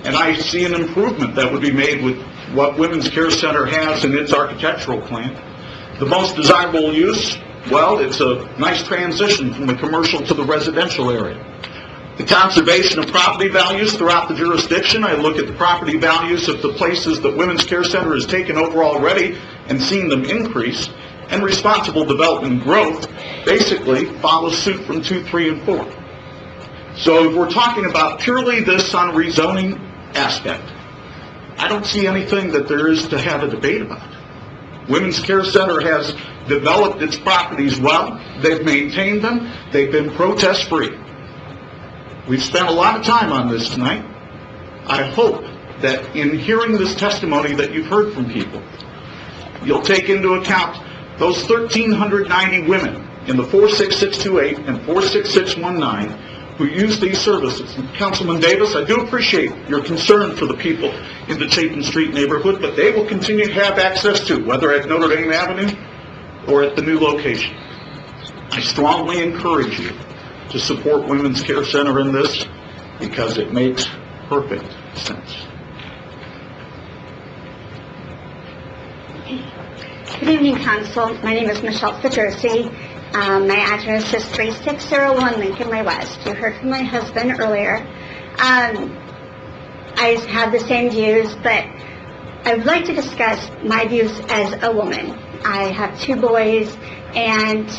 and I see an improvement that would be made with what Women's Care Center has in its architectural plan. The most desirable use, well, it's a nice transition from the commercial to the residential area. The conservation of property values throughout the jurisdiction, I look at the property values of the places that Women's Care Center has taken over already and seen them increase, and responsible development and growth basically follows suit from 2, 3, and 4. So if we're talking about purely this on a rezoning aspect, I don't see anything that there is to have a debate about. Women's Care Center has developed its properties well. They've maintained them. They've been protest-free. We've spent a lot of time on this tonight. I hope that in hearing this testimony that you've heard from people, you'll take into account those 1,390 women in the 46628 and 46619 who use these services. And Councilman Davis, I do appreciate your concern for the people in the Chapin Street neighborhood, but they will continue to have access to, whether at Notre Dame Avenue or at the new location. I strongly encourage you to support Women's Care Center in this because it makes perfect sense. Good evening, Council. My name is Michelle Fedrosi. My address is 3601 Lincoln Way West. You heard from my husband earlier. I have the same views, but I would like to discuss my views as a woman. I have 2 boys, and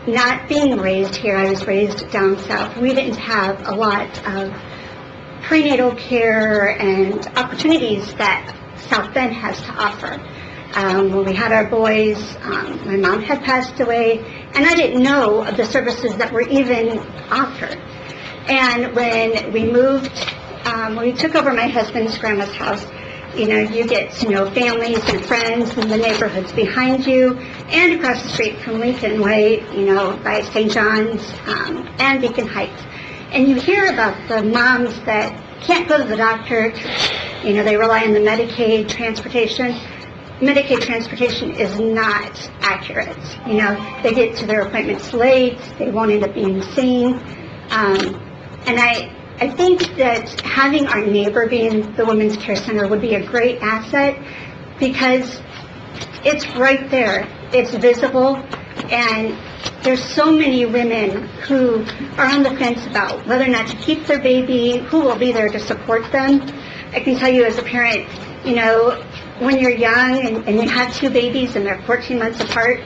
not being raised here, I was raised down south. We didn't have a lot of prenatal care and opportunities that South Bend has to offer. When we had our boys, my mom had passed away, and I didn't know of the services that were even offered. And when we moved, when we took over my husband's grandma's house, you know, you get to know families and friends in the neighborhoods behind you and across the street from Lincoln Way, you know, by St. John's and Beacon Heights. And you hear about the moms that can't go to the doctor, you know, they rely on the Medicaid transportation. Medicaid transportation is not accurate. You know, they get to their appointments late, they won't end up being seen. And I think that having our neighbor being the Women's Care Center would be a great asset because it's right there. It's visible, and there's so many women who are on the fence about whether or not to keep their baby, who will be there to support them. I can tell you as a parent, you know, when you're young and you have 2 babies and they're 14 months apart,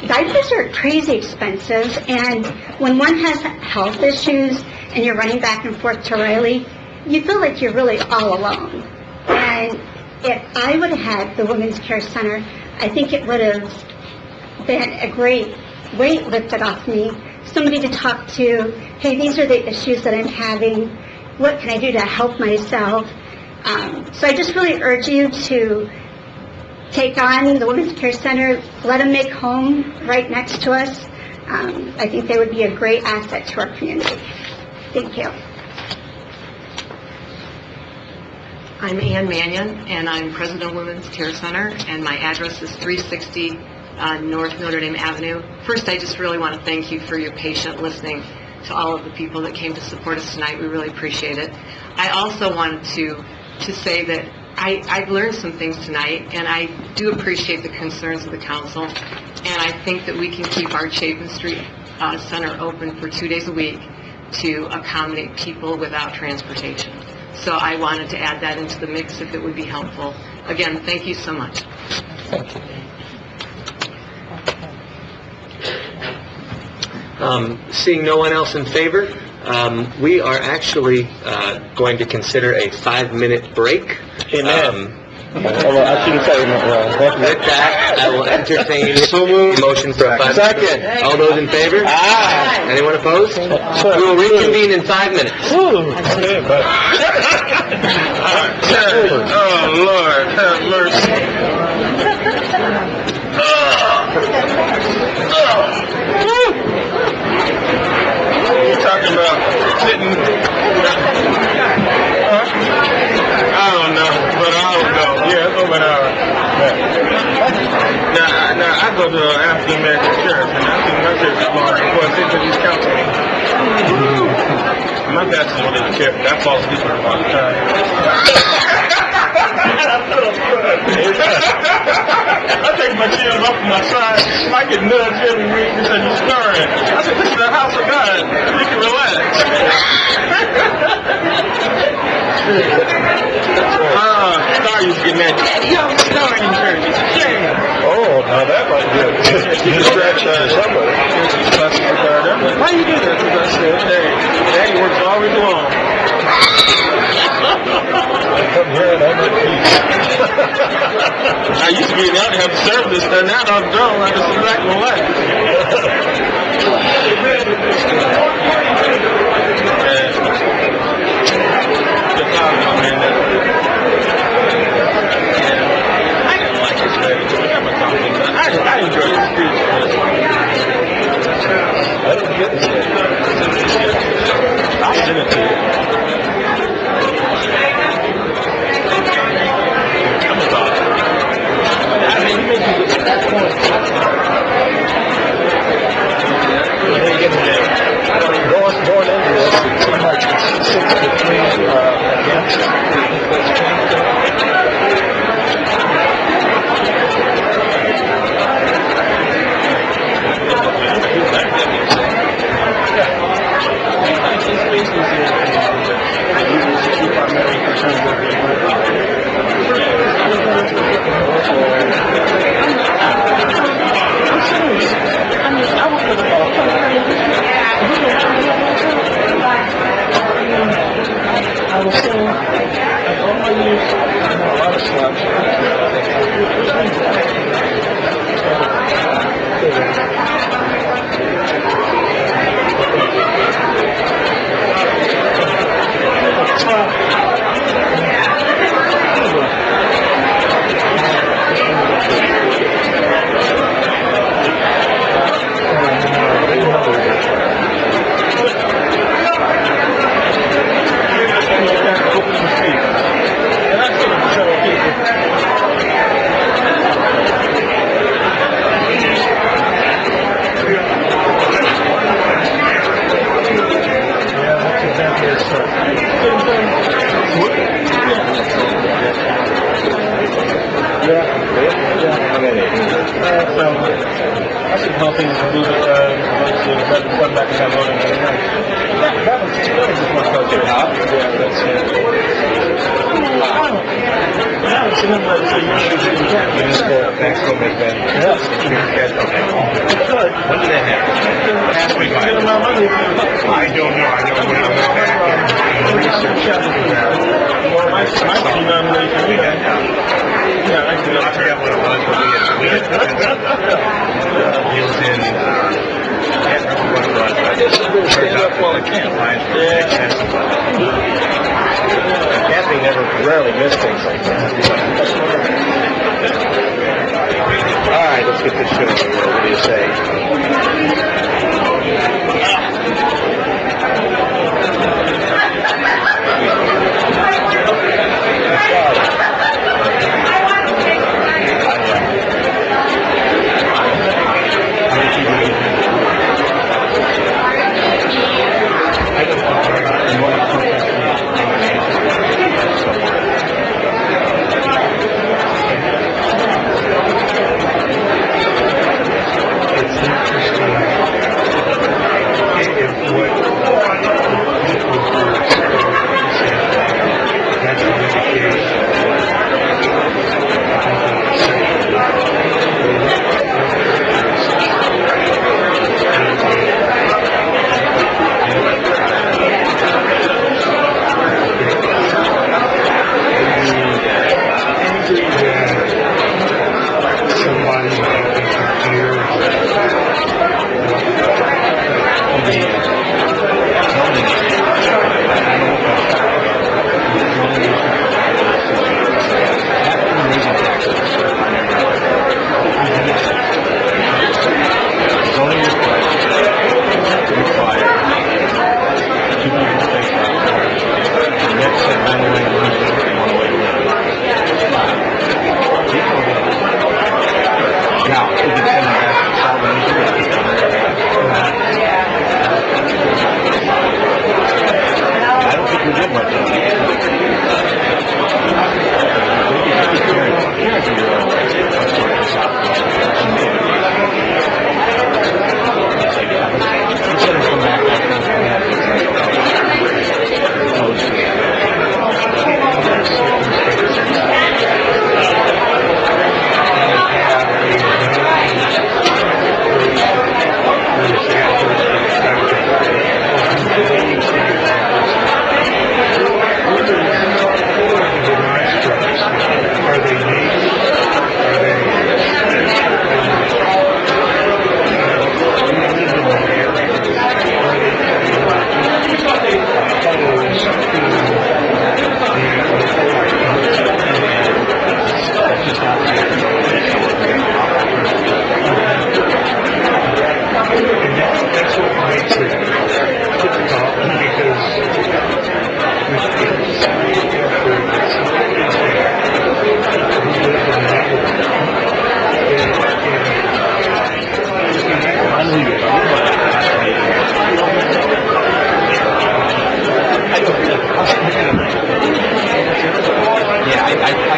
diapers are crazy expensive, and when one has health issues and you're running back and forth to Riley, you feel like you're really all alone. And if I would have had the Women's Care Center, I think it would have been a great weight lifted off me, somebody to talk to, hey, these are the issues that I'm having, what can I do to help myself? So I just really urge you to take on the Women's Care Center, let them make home right next to us. I think they would be a great asset to our community. Thank you. I'm Ann Mannion, and I'm president of Women's Care Center, and my address is 360 North Notre Dame Avenue. First, I just really want to thank you for your patient listening to all of the people that came to support us tonight. We really appreciate it. I also wanted to say that I've learned some things tonight, and I do appreciate the concerns of the council, and I think that we can keep our Chapin Street Center open for 2 days a week to accommodate people without transportation. So I wanted to add that into the mix if it would be helpful. Again, thank you so much. Thank you. Seeing no one else in favor, we are actually going to consider a 5-minute break. Amen. With that, I will entertain a motion for a 5-minute break. Second. All those in favor? Aye. Anyone opposed? We will reconvene in 5 minutes. Oh, Lord, have mercy. You're talking about sitting... I don't know, but I don't know. Yeah, it's over an hour. Yeah. go to an African American church, and I've been in my church that long before I sit to these council meetings. My pastor don't even care. I fall asleep on him all the time. I take my children off my side, and I get nudged every week because you're snoring. I said, this is the house of God. You can relax. Star used to get mad. Daddy, I'm snoring in church. It's a shame. Oh, now that might be a distraction to somebody. Why you do that? Because I said, hey, Daddy works all week long. Come here and I'm at peace. I used to be out to have service, and now I'm done. I just sit back and relax. The problem, man, I don't like this lady. I enjoy the speech. I didn't get this lady. I'll send it to you. Going into this, it seemed like it's 6-3 against. Kathy rarely missed things like that. All right, let's get this shit over here. What do you say?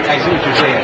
I see what you're saying.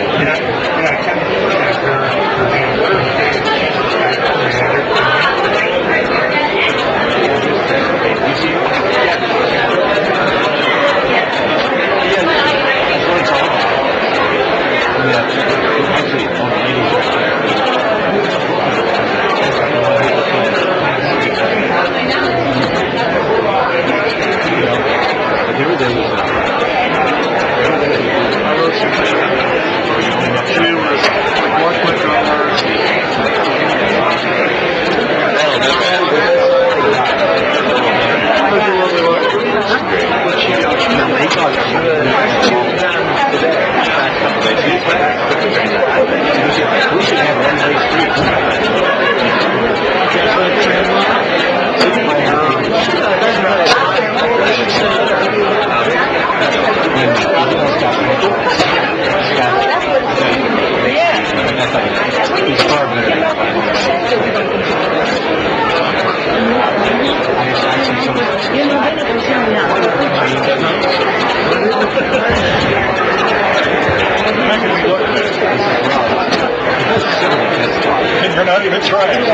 And you're not even trying.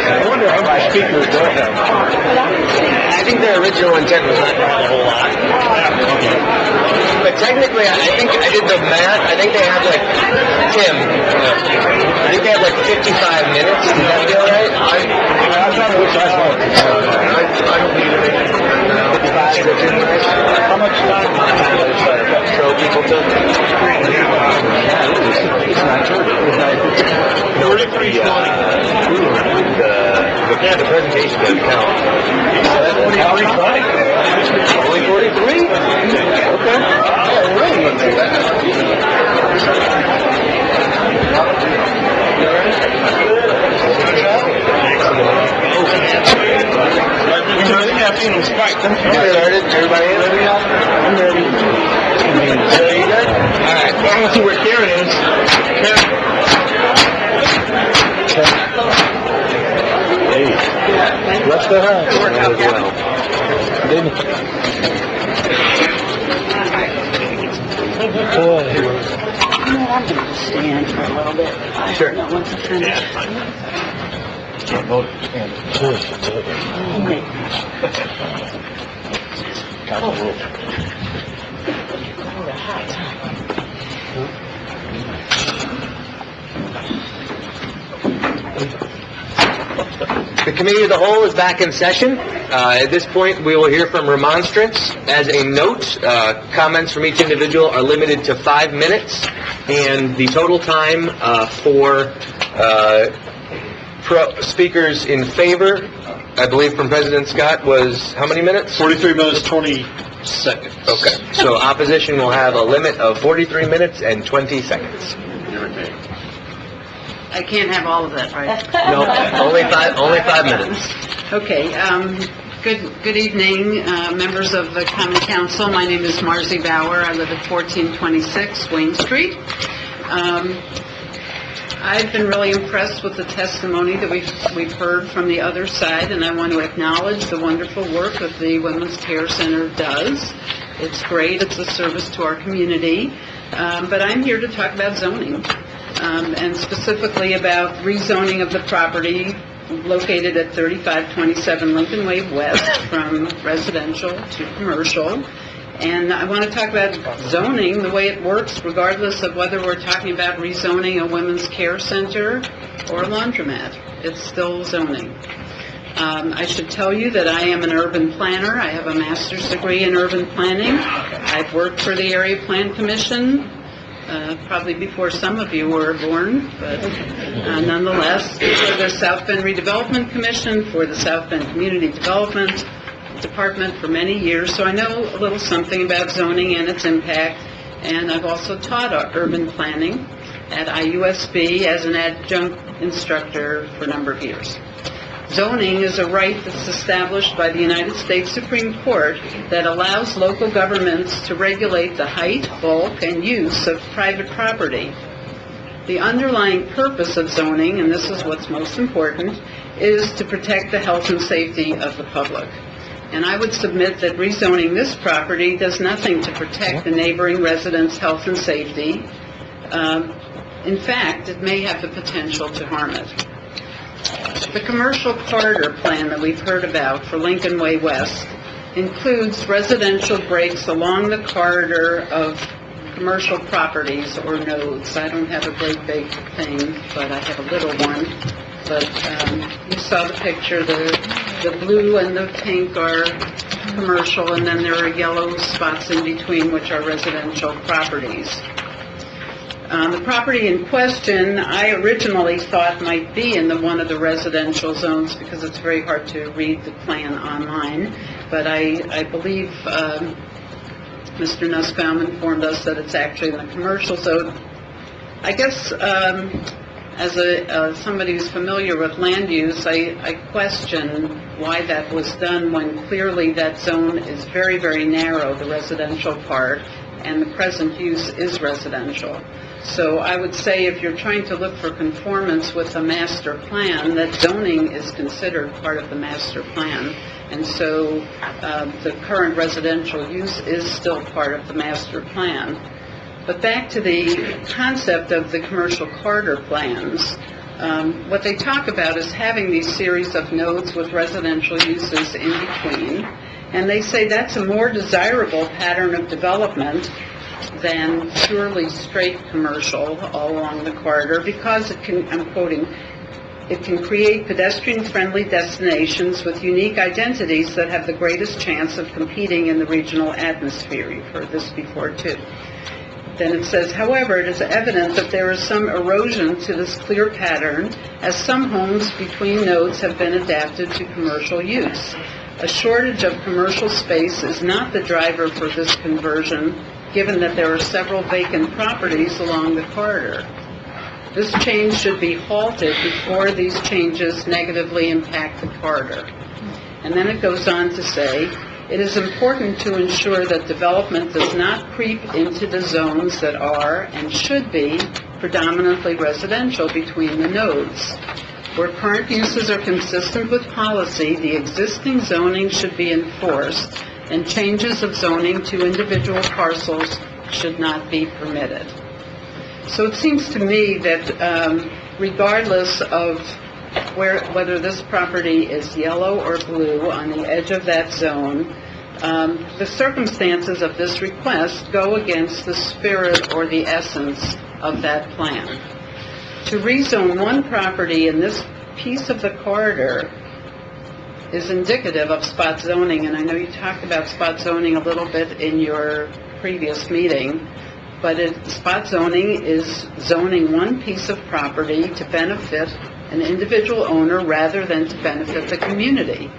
I wonder how much speakers don't have. I think their original intent was not to have a whole lot. But technically, I think I did the math. I think they had like, Tim, I think they had like 55 minutes. Does that feel right? I'm not which I want. I don't need it. 55 minutes. How much time do you show people to? It's not true. 43. The presentation doesn't count. Only 43? Okay. Yeah, really wouldn't do that. Started. Everybody in? I'm ready. So you good? All right. I want to see where Karen is. Hey, let's go home. I'm going to stand for a little bit. Sure. Once I finish. Can't vote. The Committee of the Whole is back in session. At this point, we will hear from remonstrants. As a note, comments from each individual are limited to 5 minutes, and the total time for speakers in favor, I believe from President Scott, was how many minutes? 43 minutes, 20 seconds. Okay, so opposition will have a limit of 43 minutes and 20 seconds. I can't have all of that, right? No, only 5 minutes. Okay, good evening, members of the Common Council. My name is Marcy Bauer. I live at 1426 Wayne Street. I've been really impressed with the testimony that we've heard from the other side, and I want to acknowledge the wonderful work that the Women's Care Center does. It's great. It's a service to our community. But I'm here to talk about zoning, and specifically about rezoning of the property located at 3527 Lincoln Way West from residential to commercial. And I want to talk about zoning, the way it works, regardless of whether we're talking about rezoning a women's care center or a laundromat. It's still zoning. I should tell you that I am an urban planner. I have a master's degree in urban planning. I've worked for the Area Plan Commission, probably before some of you were born, but nonetheless, for the South Bend Redevelopment Commission, for the South Bend Community Development Department for many years, so I know a little something about zoning and its impact, and I've also taught urban planning at IUSB as an adjunct instructor for a number of years. Zoning is a right that's established by the United States Supreme Court that allows local governments to regulate the height, bulk, and use of private property. The underlying purpose of zoning, and this is what's most important, is to protect the health and safety of the public. And I would submit that rezoning this property does nothing to protect the neighboring residents' health and safety. In fact, it may have the potential to harm it. The commercial corridor plan that we've heard about for Lincoln Way West includes residential breaks along the corridor of commercial properties or nodes. I don't have a great big thing, but I have a little one. But you saw the picture, the blue and the pink are commercial, and then there are yellow spots in between, which are residential properties. The property in question, I originally thought might be in one of the residential zones because it's very hard to read the plan online, but I believe Mr. Nussbaum informed us that it's actually in the commercial zone. I guess as somebody who's familiar with land use, I question why that was done when clearly that zone is very, very narrow, the residential part, and the present use is residential. So I would say if you're trying to look for conformance with the master plan, that zoning is considered part of the master plan. And so the current residential use is still part of the master plan. But back to the concept of the commercial corridor plans, what they talk about is having these series of nodes with residential uses in between. And they say that's a more desirable pattern of development than purely straight commercial all along the corridor because it can, I'm quoting, it can create pedestrian-friendly destinations with unique identities that have the greatest chance of competing in the regional atmosphere. You've heard this before, too. Then it says, however, it is evident that there is some erosion to this clear pattern as some homes between nodes have been adapted to commercial use. A shortage of commercial space is not the driver for this conversion, given that there are several vacant properties along the corridor. This change should be halted before these changes negatively impact the corridor. And then it goes on to say, it is important to ensure that development does not creep into the zones that are and should be predominantly residential between the nodes. Where current uses are consistent with policy, the existing zoning should be enforced, and changes of zoning to individual parcels should not be permitted. So it seems to me that regardless of whether this property is yellow or blue on the edge of that zone, the circumstances of this request go against the spirit or the essence of that plan. To rezone one property in this piece of the corridor is indicative of spot zoning, and I know you talked about spot zoning a little bit in your previous meeting, but spot zoning is zoning one piece of property to benefit an individual owner rather than to benefit the community.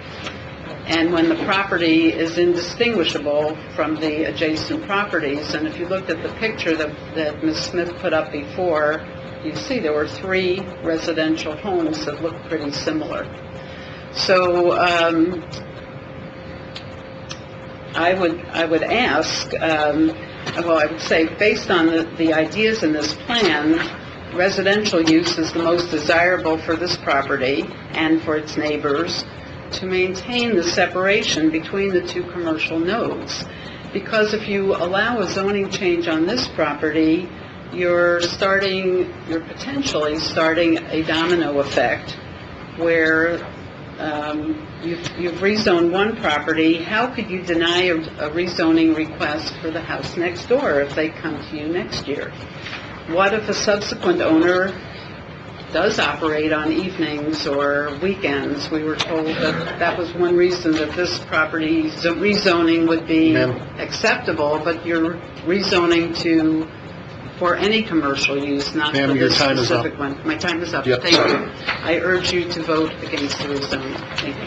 And when the property is indistinguishable from the adjacent properties, and if you looked at the picture that Ms. Smith put up before, you see there were 3 residential homes that looked pretty similar. So I would ask, I would say based on the ideas in this plan, residential use is the most desirable for this property and for its neighbors to maintain the separation between the 2 commercial nodes. Because if you allow a zoning change on this property, you're potentially starting a domino effect where you've rezoned one property. How could you deny a rezoning request for the house next door if they come to you next year? What if a subsequent owner does operate on evenings or weekends? We were told that was one reason that this property rezoning would be acceptable, but you're rezoning for any commercial use, not for this specific one. My time is up. Yep. Thank you. I urge you to vote against the rezoning. Thank you.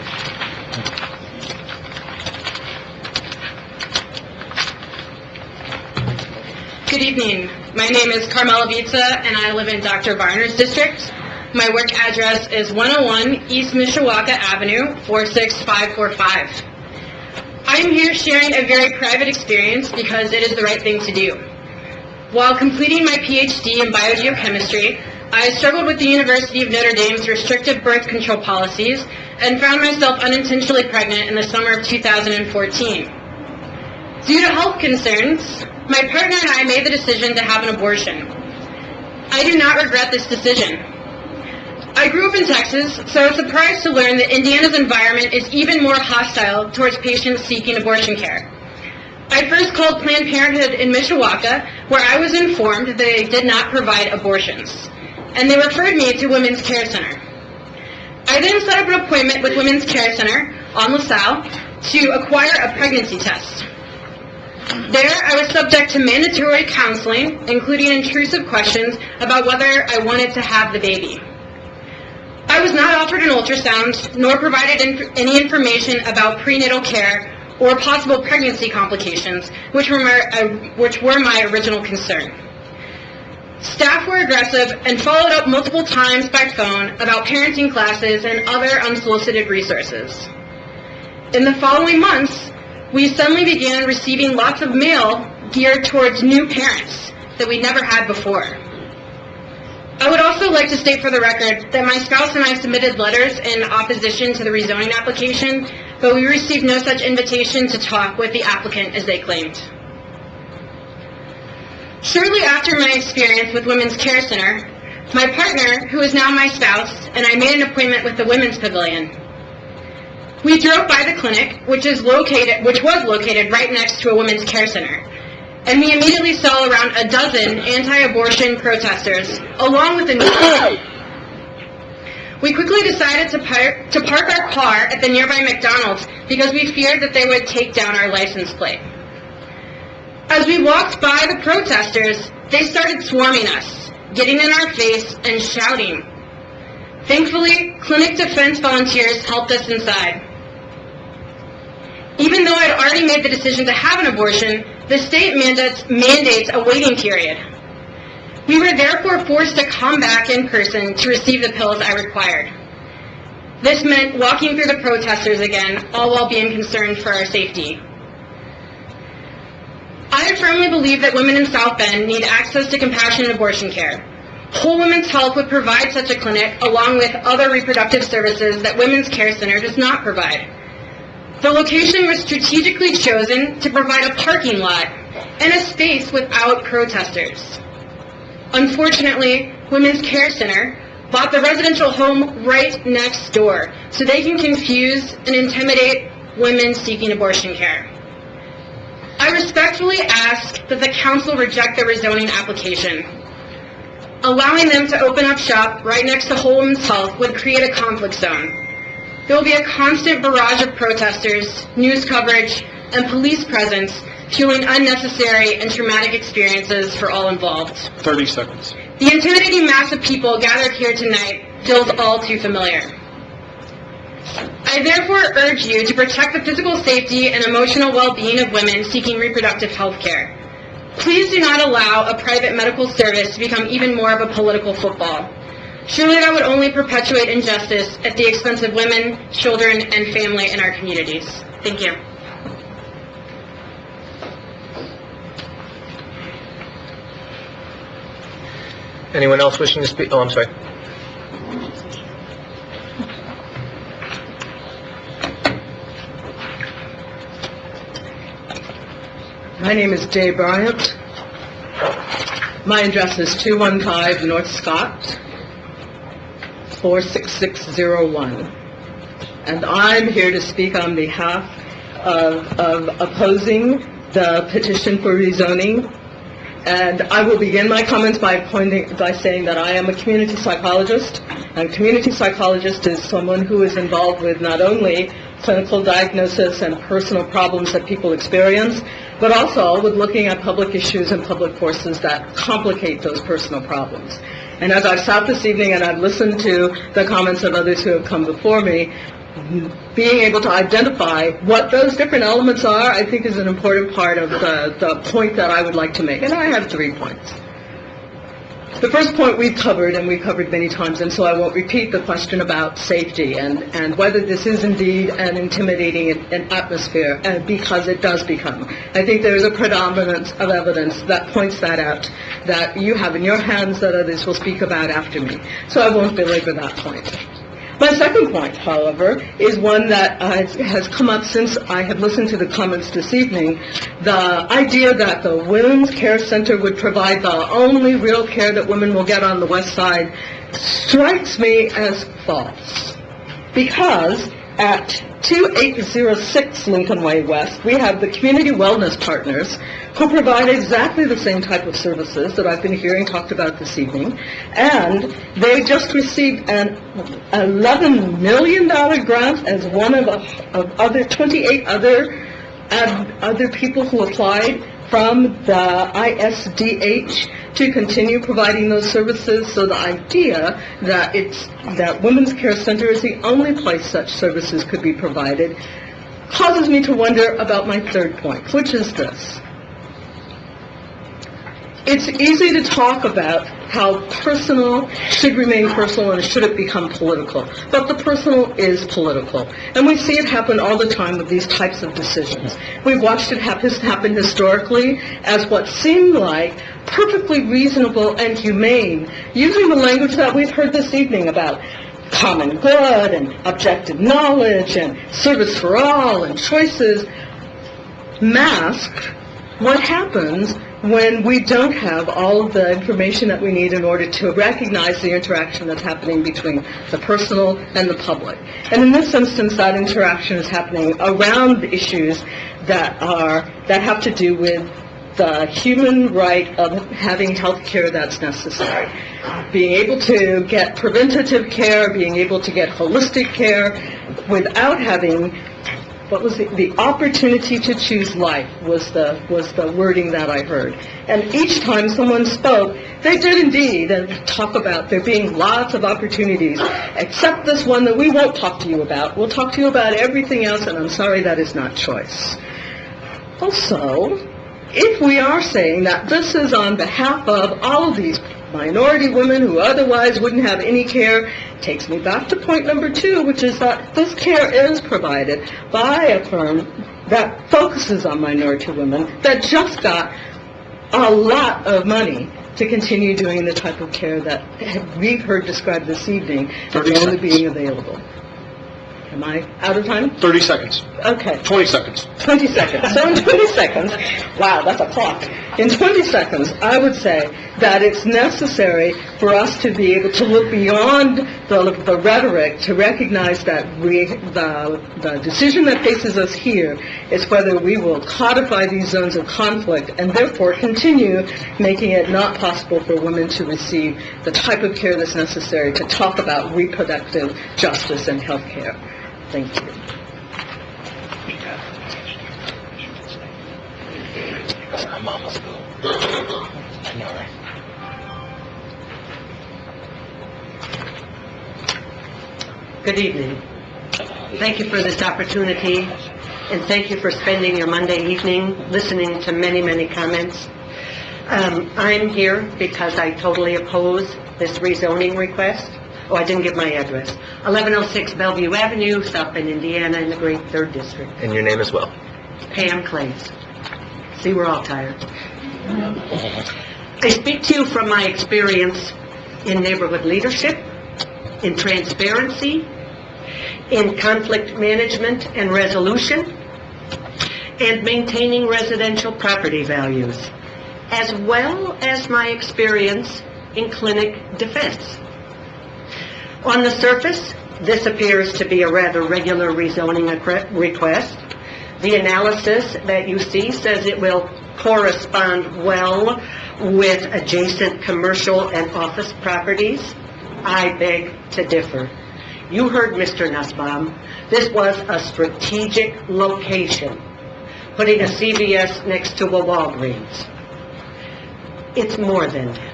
Good evening. My name is Carmela Vitza, and I live in Dr. Varner's district. My work address is 101 East Mishawaka Avenue, 46545. I'm here sharing a very private experience because it is the right thing to do. While completing my PhD in biogeochemistry, I struggled with the University of Notre Dame's restrictive birth control policies and found myself unintentionally pregnant in the summer of 2014. Due to health concerns, my partner and I made the decision to have an abortion. I do not regret this decision. I grew up in Texas, so I was surprised to learn that Indiana's environment is even more hostile towards patients seeking abortion care. I first called Planned Parenthood in Mishawaka, where I was informed that they did not provide abortions, and they referred me to Women's Care Center. I then set up an appointment with Women's Care Center on LaSalle to acquire a pregnancy test. There, I was subject to mandatory counseling, including intrusive questions about whether I wanted to have the baby. I was not offered an ultrasound, nor provided any information about prenatal care or possible pregnancy complications, which were my original concern. Staff were aggressive and followed up multiple times by phone about parenting classes and other unsolicited resources. In the following months, we suddenly began receiving lots of mail geared towards new parents that we never had before. I would also like to state for the record that my spouse and I submitted letters in opposition to the rezoning application, but we received no such invitation to talk with the applicant as they claimed. Shortly after my experience with Women's Care Center, my partner, who is now my spouse, and I made an appointment with the Women's Pavilion. We drove by the clinic, which was located right next to a Women's Care Center, and we immediately saw around a dozen anti-abortion protesters, along with a new. We quickly decided to park our car at the nearby McDonald's because we feared that they would take down our license plate. As we walked by the protesters, they started swarming us, getting in our face and shouting. Thankfully, clinic defense volunteers helped us inside. Even though I'd already made the decision to have an abortion, the state mandates a waiting period. We were therefore forced to come back in person to receive the pills I required. This meant walking through the protesters again, all while being concerned for our safety. I firmly believe that women in South Bend need access to compassionate abortion care. Whole Women's Health would provide such a clinic along with other reproductive services that Women's Care Center does not provide. The location was strategically chosen to provide a parking lot and a space without protesters. Unfortunately, Women's Care Center bought the residential home right next door so they can confuse and intimidate women seeking abortion care. I respectfully ask that the council reject the rezoning application. Allowing them to open up shop right next to Whole Women's Health would create a conflict zone. There will be a constant barrage of protesters, news coverage, and police presence, fueling unnecessary and traumatic experiences for all involved. 30 seconds. The intimidating mass of people gathered here tonight feels all too familiar. I therefore urge you to protect the physical safety and emotional well-being of women seeking reproductive health care. Please do not allow a private medical service to become even more of a political football. Surely that would only perpetuate injustice at the expense of women, children, and family in our communities. Thank you. Anyone else wishing to speak? Oh, I'm sorry. My name is Jay Bryant. My address is 215 North Scott, 46601. And I'm here to speak on behalf of opposing the petition for rezoning. And I will begin my comments by saying that I am a community psychologist. And a community psychologist is someone who is involved with not only clinical diagnosis and personal problems that people experience, but also with looking at public issues and public forces that complicate those personal problems. And as I've sat this evening and I've listened to the comments of others who have come before me, being able to identify what those different elements are, I think is an important part of the point that I would like to make. And I have 3 points. The first point we've covered, and we've covered many times, and so I won't repeat the question about safety and whether this is indeed an intimidating an atmosphere, because it does become. I think there is a predominance of evidence that points that out, that you have in your hands that others will speak about after me. So I won't belabor that point. My second point, however, is one that has come up since I have listened to the comments this evening. The idea that the Women's Care Center would provide the only real care that women will get on the West Side strikes me as false. Because at 2806 Lincoln Way West, we have the Community Wellness Partners, who provide exactly the same type of services that I've been hearing talked about this evening, and they just received an $11 million grant as one of other 28 other people who applied from the ISDH to continue providing those services. So the idea that Women's Care Center is the only place such services could be provided causes me to wonder about my third point, which is this. It's easy to talk about how personal should remain personal and should it become political. But the personal is political. And we see it happen all the time with these types of decisions. We've watched it happen historically as what seemed like perfectly reasonable and humane, using the language that we've heard this evening about common good and objective knowledge and service for all and choices, mask what happens when we don't have all of the information that we need in order to recognize the interaction that's happening between the personal and the public. And in this instance, that interaction is happening around the issues that have to do with the human right of having health care that's necessary. Being able to get preventative care, being able to get holistic care without having the opportunity to choose life was the wording that I heard. And each time someone spoke, they did indeed talk about there being lots of opportunities, except this one that we won't talk to you about. We'll talk to you about everything else, and I'm sorry, that is not choice. Also, if we are saying that this is on behalf of all of these minority women who otherwise wouldn't have any care, takes me back to point number 2, which is that this care is provided by a firm that focuses on minority women, that just got a lot of money to continue doing the type of care that we've heard described this evening as only being available. Am I out of time? 30 seconds. Okay. 20 seconds. 20 seconds. So in 20 seconds, wow, that's a clock. In 20 seconds, I would say that it's necessary for us to be able to look beyond the rhetoric to recognize that the decision that faces us here is whether we will codify these zones of conflict and therefore continue making it not possible for women to receive the type of care that's necessary to talk about reproductive justice and health care. Thank you. Good evening. Thank you for this opportunity, and thank you for spending your Monday evening listening to many, many comments. I'm here because I totally oppose this rezoning request. Oh, I didn't give my address. 1106 Bellevue Avenue, South Bend, Indiana, in the Great 3rd District. And your name as well. Pam Clays. See, we're all tired. I speak to you from my experience in neighborhood leadership, in transparency, in conflict management and resolution, and maintaining residential property values, as well as my experience in clinic defense. On the surface, this appears to be a rather regular rezoning request. The analysis that you see says it will correspond well with adjacent commercial and office properties. I beg to differ. You heard Mr. Nussbaum. This was a strategic location, putting a CVS next to a Walgreens. It's more than that.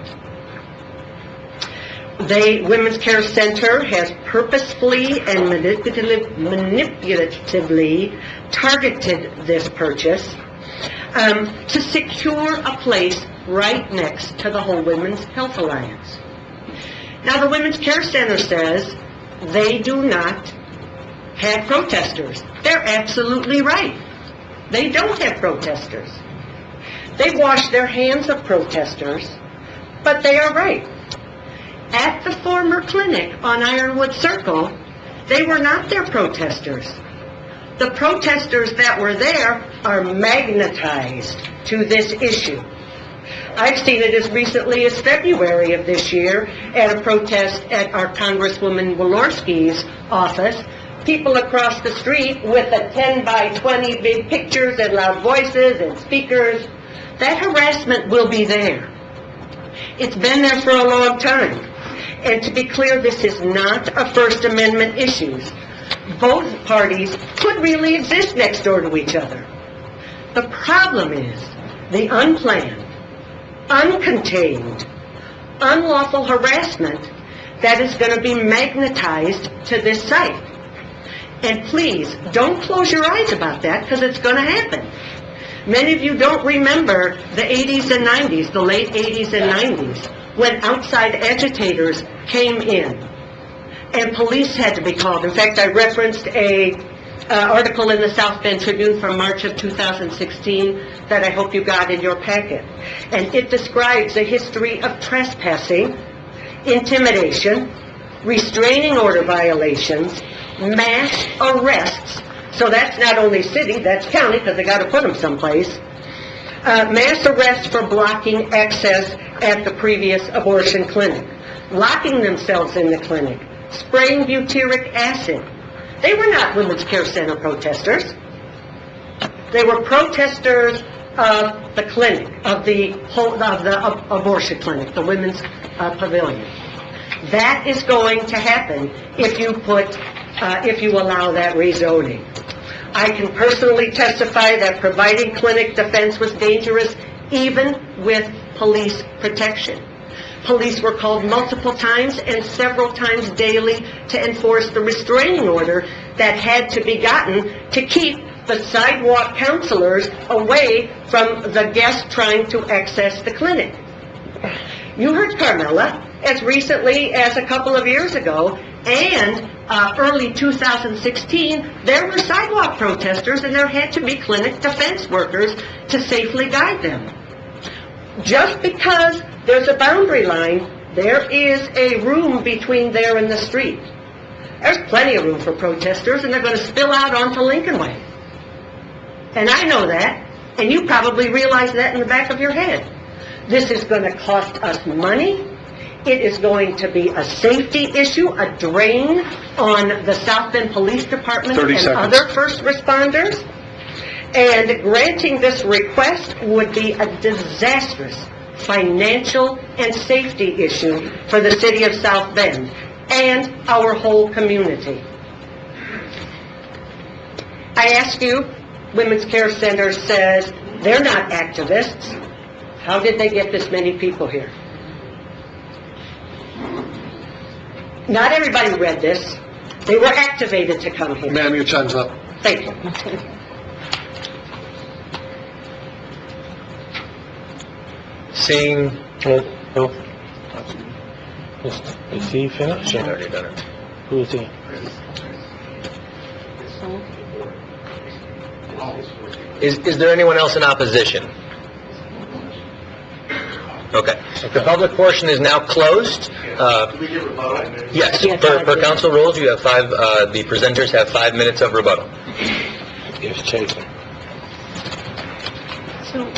The Women's Care Center has purposefully and manipulatively targeted this purchase to secure a place right next to the Whole Women's Health Alliance. Now, the Women's Care Center says they do not have protesters. They're absolutely right. They don't have protesters. They wash their hands of protesters, but they are right. At the former clinic on Ironwood Circle, they were not their protesters. The protesters that were there are magnetized to this issue. I've seen it as recently as February of this year at a protest at our Congresswoman Walorski's office. People across the street with a 10 by 20 big pictures and loud voices and speakers. That harassment will be there. It's been there for a long time. And to be clear, this is not a First Amendment issue. Both parties could really exist next door to each other. The problem is the unplanned, uncontained, unlawful harassment that is going to be magnetized to this site. And please, don't close your eyes about that, because it's going to happen. Many of you don't remember the 80s and 90s, the late 80s and 90s, when outside agitators came in and police had to be called. In fact, I referenced an article in the South Bend Tribune from March of 2016 that I hope you got in your packet. And it describes a history of trespassing, intimidation, restraining order violations, mass arrests. So that's not only city, that's county, because they got to put them someplace. Mass arrests for blocking access at the previous abortion clinic, locking themselves in the clinic, spraying butyric acid. They were not Women's Care Center protesters. They were protesters of the clinic, of the abortion clinic, the women's pavilion. That is going to happen if you allow that rezoning. I can personally testify that providing clinic defense was dangerous even with police protection. Police were called multiple times and several times daily to enforce the restraining order that had to be gotten to keep the sidewalk counselors away from the guests trying to access the clinic. You heard Carmela as recently as a couple of years ago, and early 2016, there were sidewalk protesters and there had to be clinic defense workers to safely guide them. Just because there's a boundary line, there is a room between there and the street. There's plenty of room for protesters, and they're going to spill out onto Lincoln Way. And I know that, and you probably realize that in the back of your head. This is going to cost us money. It is going to be a safety issue, a drain on the South Bend Police Department and other first responders. And granting this request would be a disastrous financial and safety issue for the city of South Bend and our whole community. I ask you, Women's Care Center says they're not activists. How did they get this many people here? Not everybody read this. They were activated to come here. Ma'am, your time's up. Thank you. Seeing, Is he finished? she's already done it. Who is he? Is there anyone else in opposition? Okay. The public portion is now closed. Yes, per council rules, you have the presenters have 5 minutes of rebuttal. Yes, Jason. So,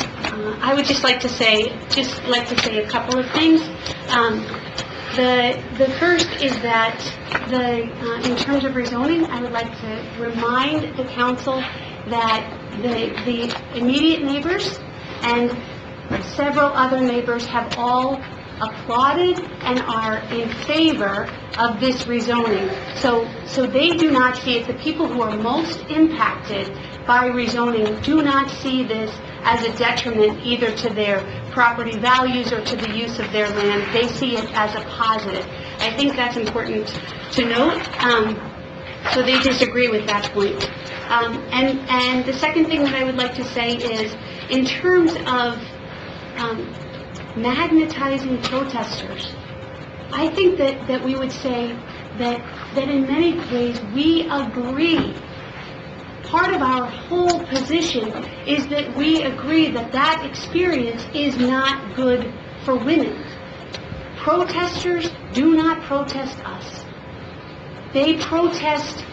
I would just like to say a couple of things. The first is that in terms of rezoning, I would like to remind the council that the immediate neighbors and several other neighbors have all applauded and are in favor of this rezoning. So they do not see it. The people who are most impacted by rezoning do not see this as a detriment either to their property values or to the use of their land. They see it as a positive. I think that's important to note. So they disagree with that point. And the second thing that I would like to say is, in terms of magnetizing protesters, I think that we would say that in many ways we agree. Part of our whole position is that we agree that that experience is not good for women. Protesters do not protest us. They protest,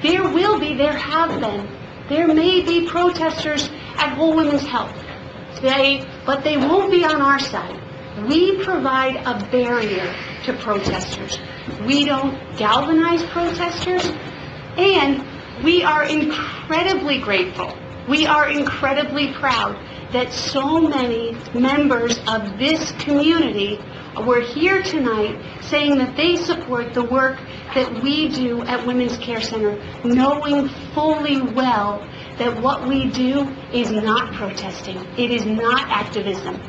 there have been, there may be protesters at Whole Women's Health. But they won't be on our side. We provide a barrier to protesters. We don't galvanize protesters, and we are incredibly grateful. We are incredibly proud that so many members of this community were here tonight saying that they support the work that we do at Women's Care Center, knowing fully well that what we do is not protesting. It is not activism.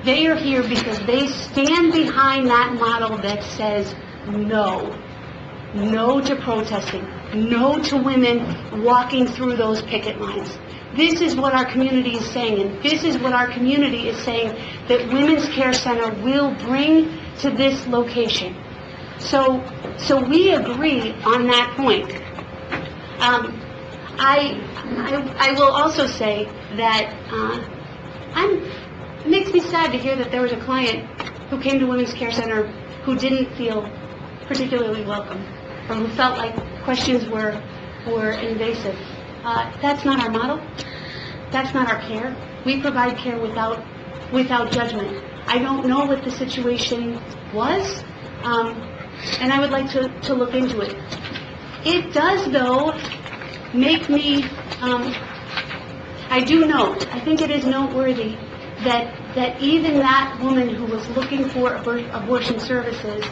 They are here because they stand behind that model that says no. No to protesting. No to women walking through those picket lines. This is what our community is saying, and this is what our community is saying that Women's Care Center will bring to this location. So we agree on that point. I will also say that it makes me sad to hear that there was a client who came to Women's Care Center who didn't feel particularly welcome, or who felt like questions were invasive. That's not our model. That's not our care. We provide care without judgment. I don't know what the situation was, and I would like to look into it. It does, though, make me, I think it is noteworthy that even that woman who was looking for abortion services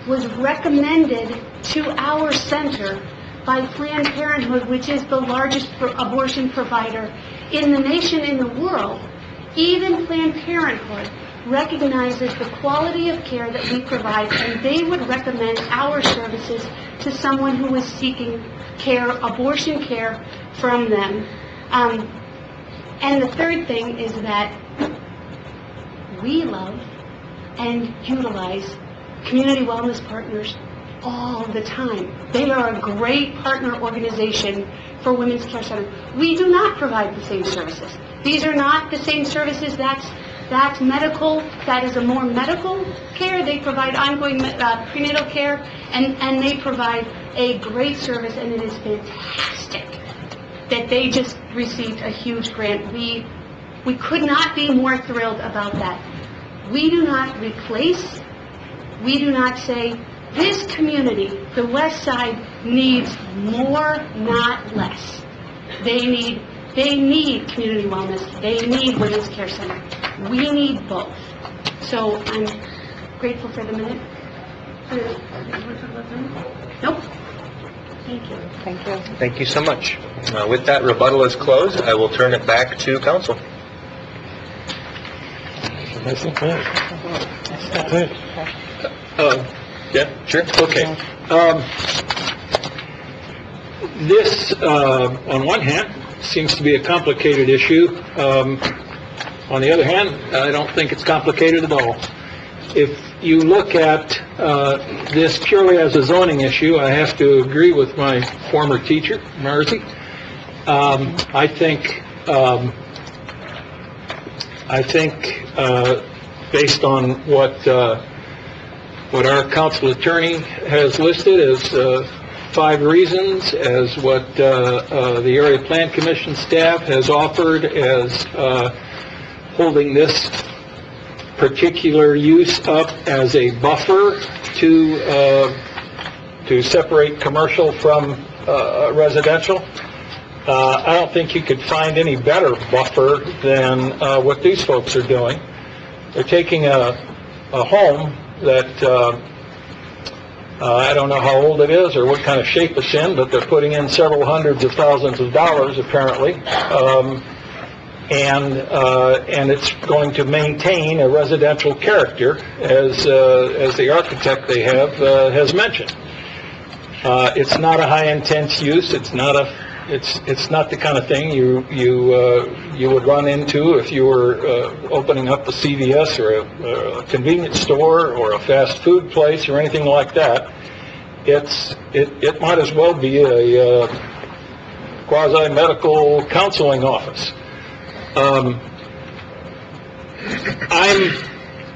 was recommended to our center by Planned Parenthood, which is the largest abortion provider in the nation, in the world. Even Planned Parenthood recognizes the quality of care that we provide, and they would recommend our services to someone who is seeking care, abortion care from them. And the third thing is that we love and utilize community wellness partners all the time. They are a great partner organization for Women's Care Center. We do not provide the same services. These are not the same services. That's medical. That is a more medical care. They provide ongoing prenatal care, and they provide a great service, and it is fantastic that they just received a huge grant. We could not be more thrilled about that. We do not replace. We do not say, this community, the West Side, needs more, not less. They need community wellness. They need Women's Care Center. We need both. So I'm grateful for the minute. Nope. Thank you. Thank you. Thank you so much. With that, rebuttal is closed. I will turn it back to council. Yeah, sure. Okay. This, on one hand, seems to be a complicated issue. On the other hand, I don't think it's complicated at all. If you look at this purely as a zoning issue, I have to agree with my former teacher, Marzi. I think based on what our council attorney has listed as 5 reasons, as what the Area Plan Commission staff has offered as holding this particular use up as a buffer to separate commercial from residential. I don't think you could find any better buffer than what these folks are doing. They're taking a home that I don't know how old it is or what kind of shape it's in, but they're putting in several hundreds of thousands of dollars apparently, and it's going to maintain a residential character as the architect they have has mentioned. It's not a high intense use. It's not a It's not the kind of thing you would run into if you were opening up a CVS or a convenience store or a fast food place or anything like that. It might as well be a quasi-medical counseling office. I'm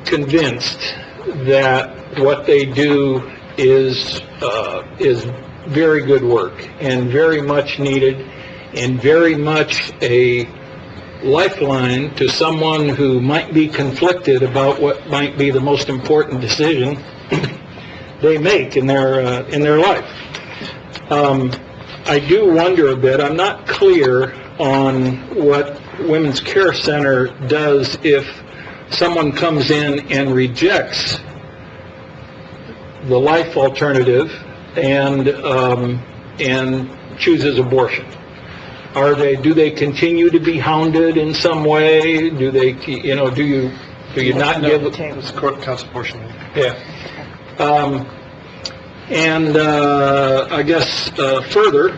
convinced that what they do is very good work and very much needed and very much a lifeline to someone who might be conflicted about what might be the most important decision they make in their life. I do wonder a bit. I'm not clear on what Women's Care Center does if someone comes in and rejects the life alternative and chooses abortion. Do they continue to be hounded in some way? Do they, do you not give? It's court counsel portion. Yeah. I guess further,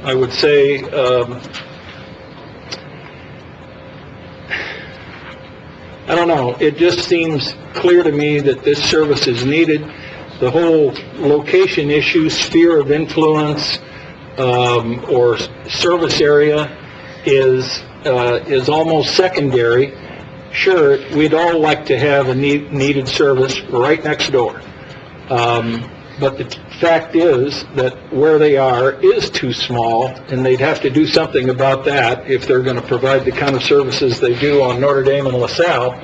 I would say I don't know. It just seems clear to me that this service is needed. The whole location issue, sphere of influence, or service area is almost secondary. Sure, we'd all like to have a needed service right next door. But the fact is that where they are is too small, and they'd have to do something about that if they're going to provide the kind of services they do on Notre Dame and LaSalle.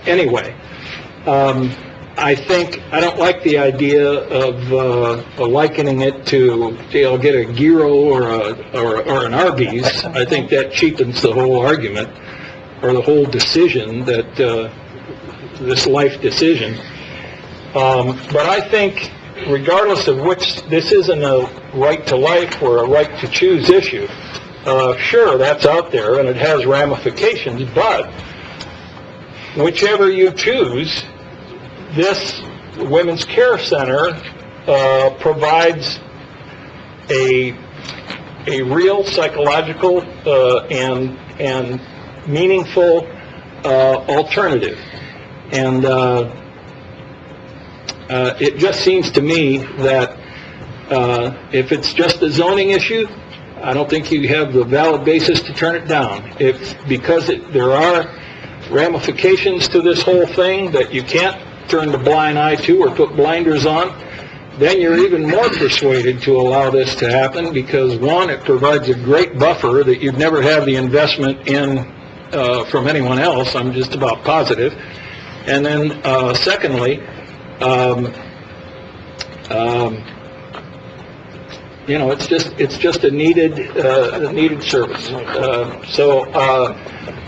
Anyway, I don't like the idea of likening it to, I'll get a gyro or an Arby's. I think that cheapens the whole argument or the whole decision, that this life decision. But I think, regardless of which, this isn't a right to life or a right to choose issue. Sure, that's out there and it has ramifications, but whichever you choose, this Women's Care Center provides a real psychological and meaningful alternative. And it just seems to me that if it's just a zoning issue, I don't think you have the valid basis to turn it down. Because there are ramifications to this whole thing that you can't turn the blind eye to or put blinders on, then you're even more persuaded to allow this to happen, because one, it provides a great buffer that you'd never have the investment in from anyone else. I'm just about positive. And then secondly, it's just a needed service. So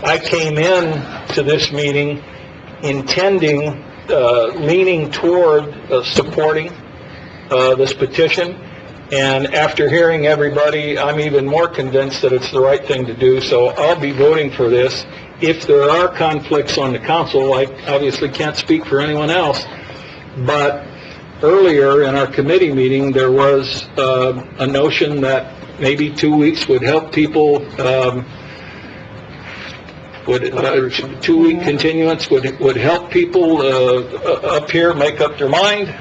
I came in to this meeting intending, leaning toward supporting this petition, and after hearing everybody, I'm even more convinced that it's the right thing to do. So I'll be voting for this. If there are conflicts on the council, I obviously can't speak for anyone else, but earlier in our committee meeting, there was a notion that maybe 2 weeks would help people, 2-week continuance would help people up here make up their mind,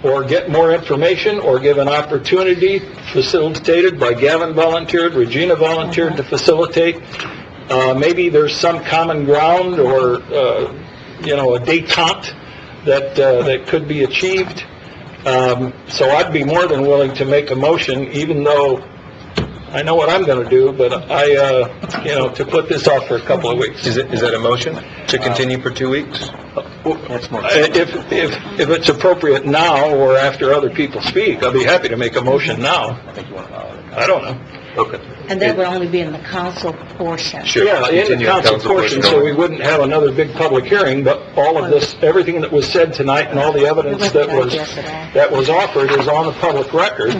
or get more information, or give an opportunity facilitated by Gavin volunteered, Regina volunteered to facilitate. Maybe there's some common ground or, a détente that could be achieved. So I'd be more than willing to make a motion, even though I know what I'm going to do, but to put this off for a couple of weeks. Is that a motion to continue for 2 weeks? If it's appropriate now or after other people speak, I'll be happy to make a motion now. I don't know. Okay. And that would only be in the council portion. Sure. Yeah, in the council portion, so we wouldn't have another big public hearing, but all of this, everything that was said tonight and all the evidence that was offered is on the public record.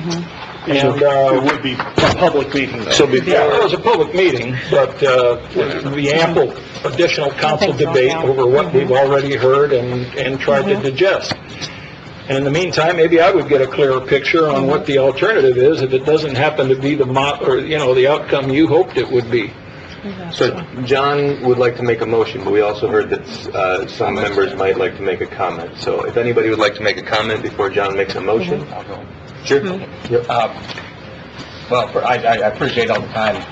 And it would be a public meeting, though. So it was a public meeting, but the ample additional council debate over what we've already heard and tried to digest. And in the meantime, maybe I would get a clearer picture on what the alternative is if it doesn't happen to be the outcome you hoped it would be. So John would like to make a motion, but we also heard that some members might like to make a comment. So if anybody would like to make a comment before John makes a motion? I'll go. Sure. Yep. I appreciate all the time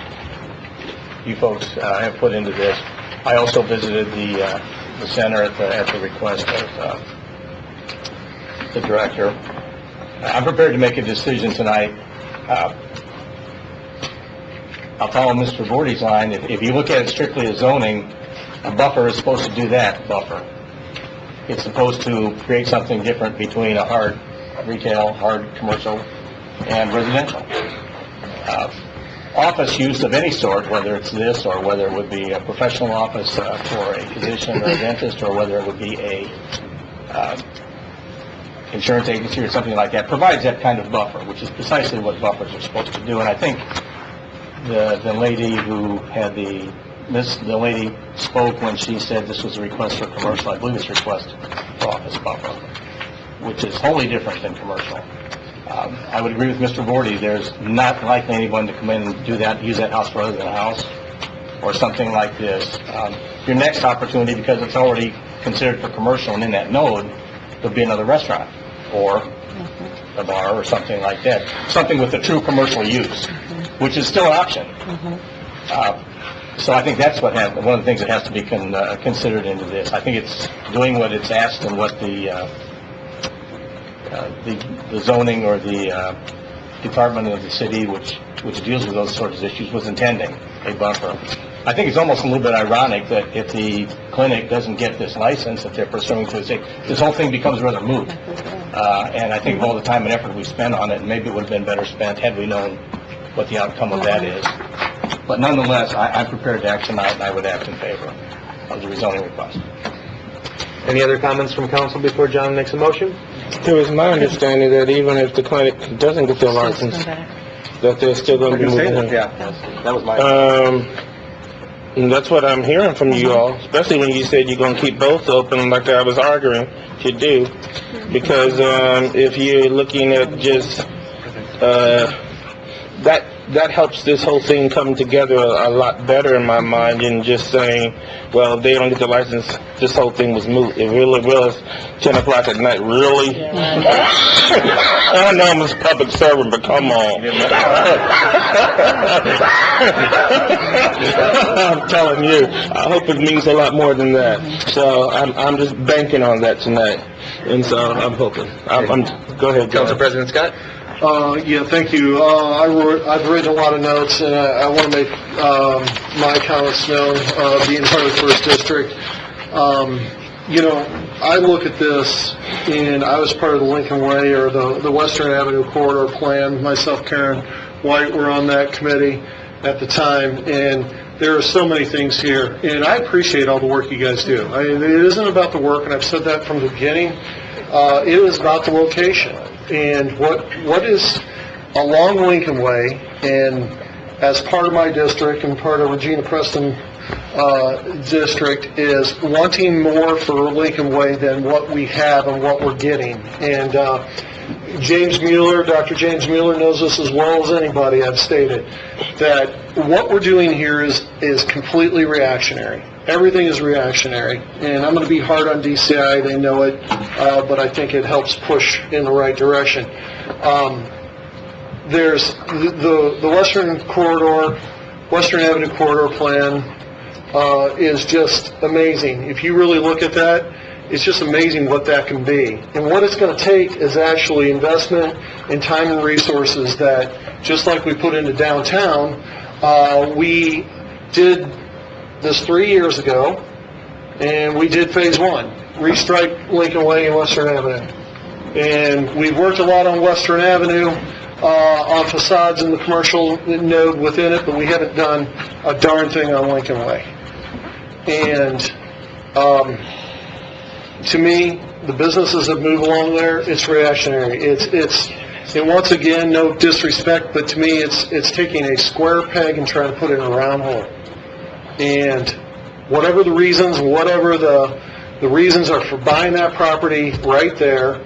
you folks have put into this. I also visited the center at the request of the director. I'm prepared to make a decision tonight. I'll follow Mr. Vorty's line. If you look at it strictly as zoning, a buffer is supposed to do that buffer. It's supposed to create something different between a hard retail, hard commercial, and residential. Office use of any sort, whether it's this or whether it would be a professional office for a physician or a dentist, or whether it would be a insurance agency or something like that, provides that kind of buffer, which is precisely what buffers are supposed to do. And I think the lady who had the lady spoke when she said this was a request for commercial. I believe it's a request for office buffer, which is wholly different than commercial. I would agree with Mr. Vorty. There's not likely anyone to come in and do that, use that house for other than a house, or something like this. Your next opportunity, because it's already considered for commercial and in that node, there'll be another restaurant, or a bar, or something like that. Something with a true commercial use, which is still an option. So I think that's one of the things that has to be considered into this. I think it's doing what it's asked and what the zoning or the department of the city, which deals with those sorts of issues, was intending, a buffer. I think it's almost a little bit ironic that if the clinic doesn't get this license that they're pursuing to say, this whole thing becomes rather moot. And I think of all the time and effort we spent on it, maybe it would have been better spent had we known what the outcome of that is. But nonetheless, I'm prepared to act tonight, and I would act in favor of the rezoning request. Any other comments from council before John makes a motion? It was my understanding that even if the clinic doesn't get their license, that they're still going to be moving in. Yeah, that was my... And that's what I'm hearing from you all, especially when you said you're going to keep both open like I was arguing to do. Because if you're looking at just... that helps this whole thing come together a lot better in my mind than just saying, well, if they don't get the license, this whole thing was moot. It really was 10 o'clock at night. Really? I know I'm a public servant, but come on. I'm telling you, I hope it means a lot more than that. So I'm just banking on that tonight. And so I'm hoping. Go ahead, Council President Scott? Yeah, thank you. I've written a lot of notes, and I want to make my comments known, being part of the First District. I look at this, and I was part of the Lincoln Way, or the Western Avenue Corridor Plan. Myself, Karen White, were on that committee at the time, and there are so many things here, and I appreciate all the work you guys do. It isn't about the work, and I've said that from the beginning. It is about the location. And what is along Lincoln Way, and as part of my district and part of Regina Preston district, is wanting more for Lincoln Way than what we have and what we're getting. And James Mueller, Dr. James Mueller knows this as well as anybody. I've stated that what we're doing here is completely reactionary. Everything is reactionary, and I'm going to be hard on DCI, they know it, but I think it helps push in the right direction. There's the Western Avenue Corridor Plan is just amazing. If you really look at that, it's just amazing what that can be. And what it's going to take is actually investment in time and resources that, just like we put into downtown, we did this 3 years ago, and we did phase one, restripe Lincoln Way and Western Avenue. And we've worked a lot on Western Avenue, on facades in the commercial node within it, but we haven't done a darn thing on Lincoln Way. And to me, the businesses that move along there, it's reactionary. And once again, no disrespect, but to me, it's taking a square peg and trying to put it in a round hole. And whatever the reasons, whatever the reasons are for buying that property right there,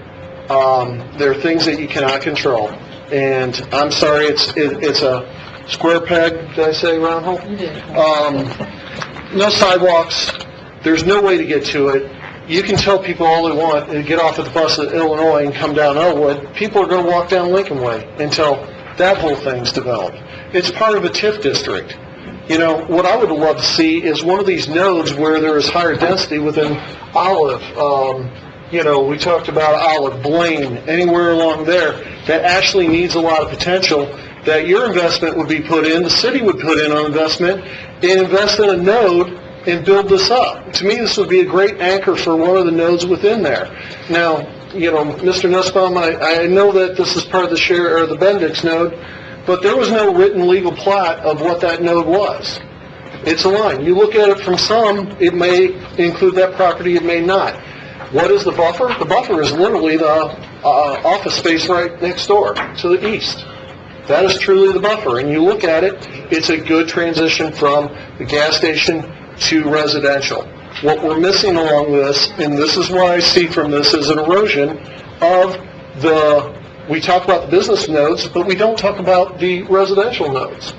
There are things that you cannot control. And I'm sorry, it's a square peg, did I say round hole? No sidewalks. There's no way to get to it. You can tell people all they want and get off at the bus at Illinois and come down Elwood. People are going to walk down Lincoln Way until that whole thing's developed. It's part of a TIF district. You know, what I would love to see is one of these nodes where there is higher density within Olive. You know, we talked about Olive, Blaine, anywhere along there that actually needs a lot of potential, that your investment would be put in, the city would put in on investment, and invest in a node and build this up. To me, this would be a great anchor for one of the nodes within there. Now, you know, Mr. Nussbaum, I know that this is part of the the Bendix node, but there was no written legal plat of what that node was. It's a line. You look at it from some, it may include that property, it may not. What is the buffer? The buffer is literally the office space right next door to the east. That is truly the buffer. And you look at it, it's a good transition from the gas station to residential. What we're missing along this, and this is what I see from this, is an erosion of we talk about the business nodes, but we don't talk about the residential nodes.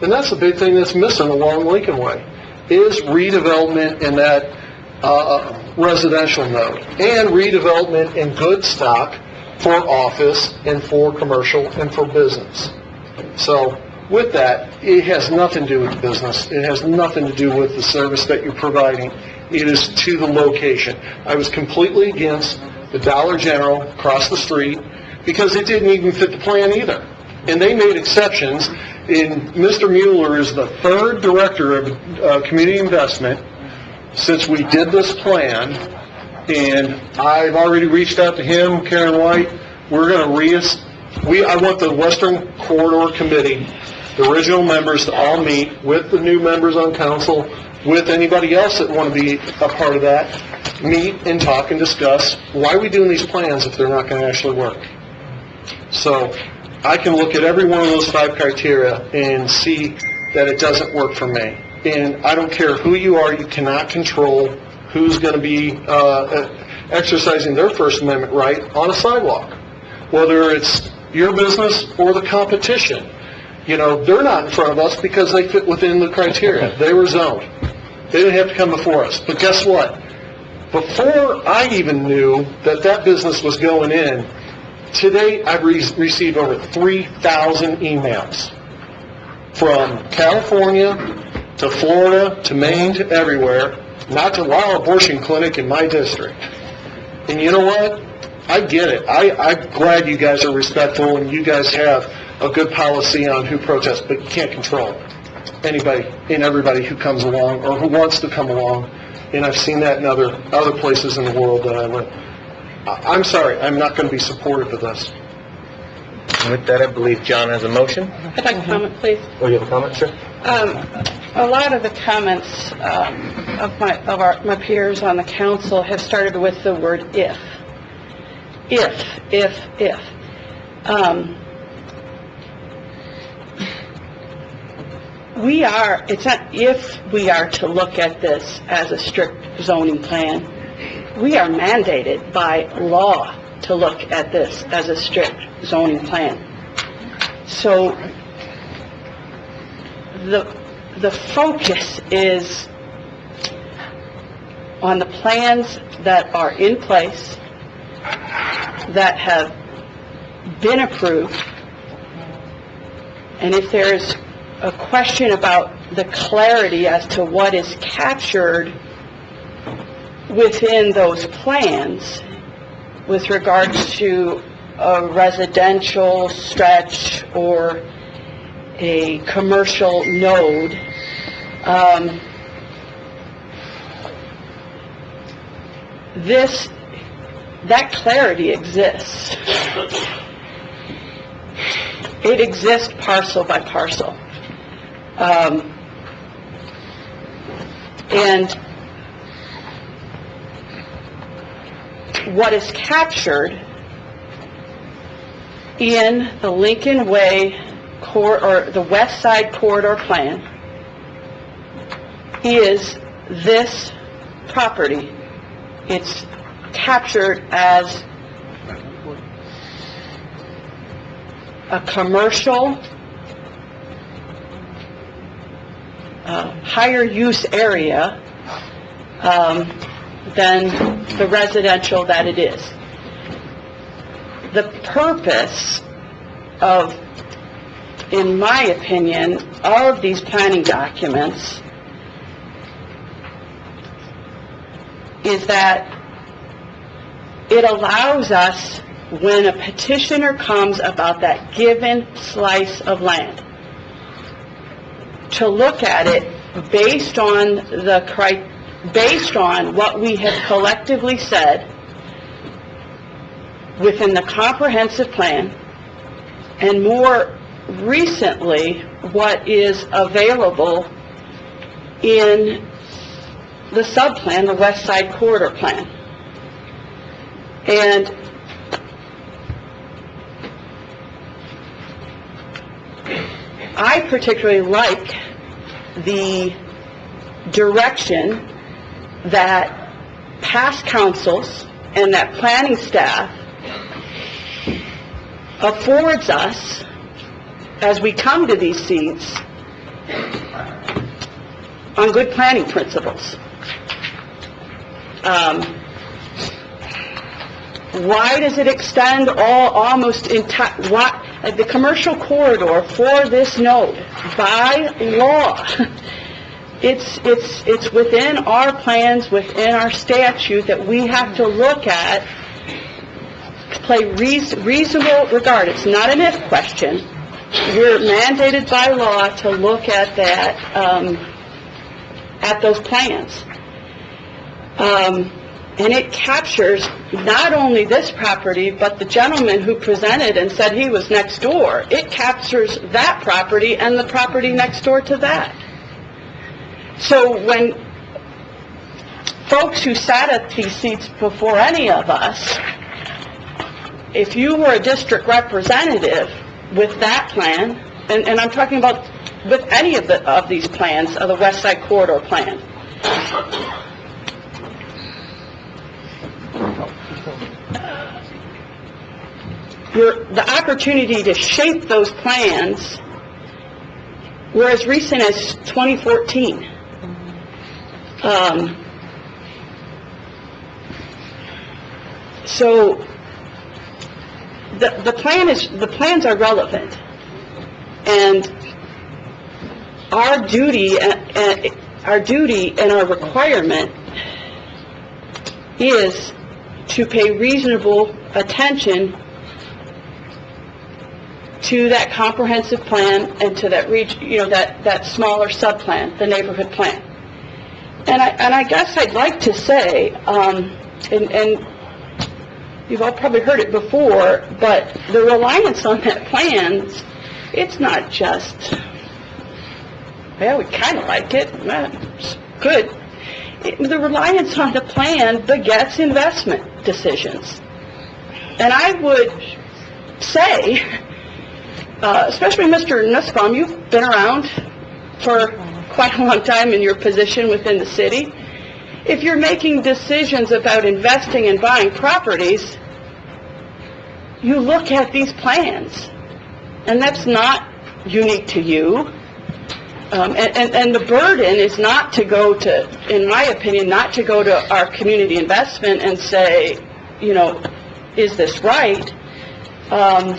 And that's the big thing that's missing along Lincoln Way, is redevelopment in that residential node, and redevelopment in good stock for office and for commercial and for business. So with that, it has nothing to do with business. It has nothing to do with the service that you're providing. It is to the location. I was completely against the Dollar General across the street because it didn't even fit the plan either. And they made exceptions. And Mr. Mueller is the third director of community investment since we did this plan. And I've already reached out to him, Karen White. We're going to I want the Western Corridor Committee, the original members, to all meet with the new members on council, with anybody else that want to be a part of that, meet and talk and discuss why are we doing these plans if they're not going to actually work. So I can look at every one of those 5 criteria and see that it doesn't work for me. And I don't care who you are, you cannot control who's going to be exercising their First Amendment right on a sidewalk, whether it's your business or the competition. You know, they're not in front of us because they fit within the criteria. They were zoned. They didn't have to come before us. But guess what? Before I even knew that business was going in, today I've received over 3,000 emails from California to Florida to Maine to everywhere, not to allow abortion clinic in my district. And you know what? I get it. I'm glad you guys are respectful and you guys have a good policy on who protests, but you can't control anybody and everybody who comes along or who wants to come along. And I've seen that in other places in the world that I live. I'm sorry, I'm not going to be supportive of this. With that, I believe John has a motion. I'd like to comment, please. Oh, you have a comment? Sure. A lot of the comments of my peers on the council have started with the word if. If. It's not if we are to look at this as a strict zoning plan. We are mandated by law to look at this as a strict zoning plan. So the focus is on the plans that are in place, that have been approved, and if there's a question about the clarity as to what is captured within those plans with regards to a residential stretch or a commercial node, that clarity exists. It exists parcel by parcel. And what is captured in the Lincoln Way or the West Side Corridor Plan is this property. It's captured as a commercial, higher use area than the residential that it is. The purpose of, in my opinion, of these planning documents is that it allows us, when a petitioner comes about that given slice of land, to look at it based on what we have collectively said within the comprehensive plan, and more recently, what is available in the subplan, the West Side Corridor Plan. And I particularly like the direction that past councils and that planning staff affords us as we come to these seats on good planning principles. Why does it extend almost entire, the commercial corridor for this node? By law, it's within our plans, within our statute, that we have to look at, play reasonable regard. It's not an if question. We're mandated by law to look at that, at those plans. And it captures not only this property, but the gentleman who presented and said he was next door. It captures that property and the property next door to that. So when folks who sat at these seats before any of us, if you were a district representative with that plan, and I'm talking about with any of these plans, of the West Side Corridor Plan, the opportunity to shape those plans were as recent as 2014. So the plans are relevant, and our duty and our requirement is to pay reasonable attention to that comprehensive plan and to that that smaller subplan, the neighborhood plan. And I guess I'd like to say, and you've all probably heard it before, but the reliance on that plan, it's not just, well, we kind of like it, it's good. The reliance on the plan begets investment decisions. And I would say, especially Mr. Nussbaum, you've been around for quite a long time in your position within the city. If you're making decisions about investing and buying properties, you look at these plans. And that's not unique to you. And the burden is not to go to, in my opinion, not to go to our community investment and say, is this right? Or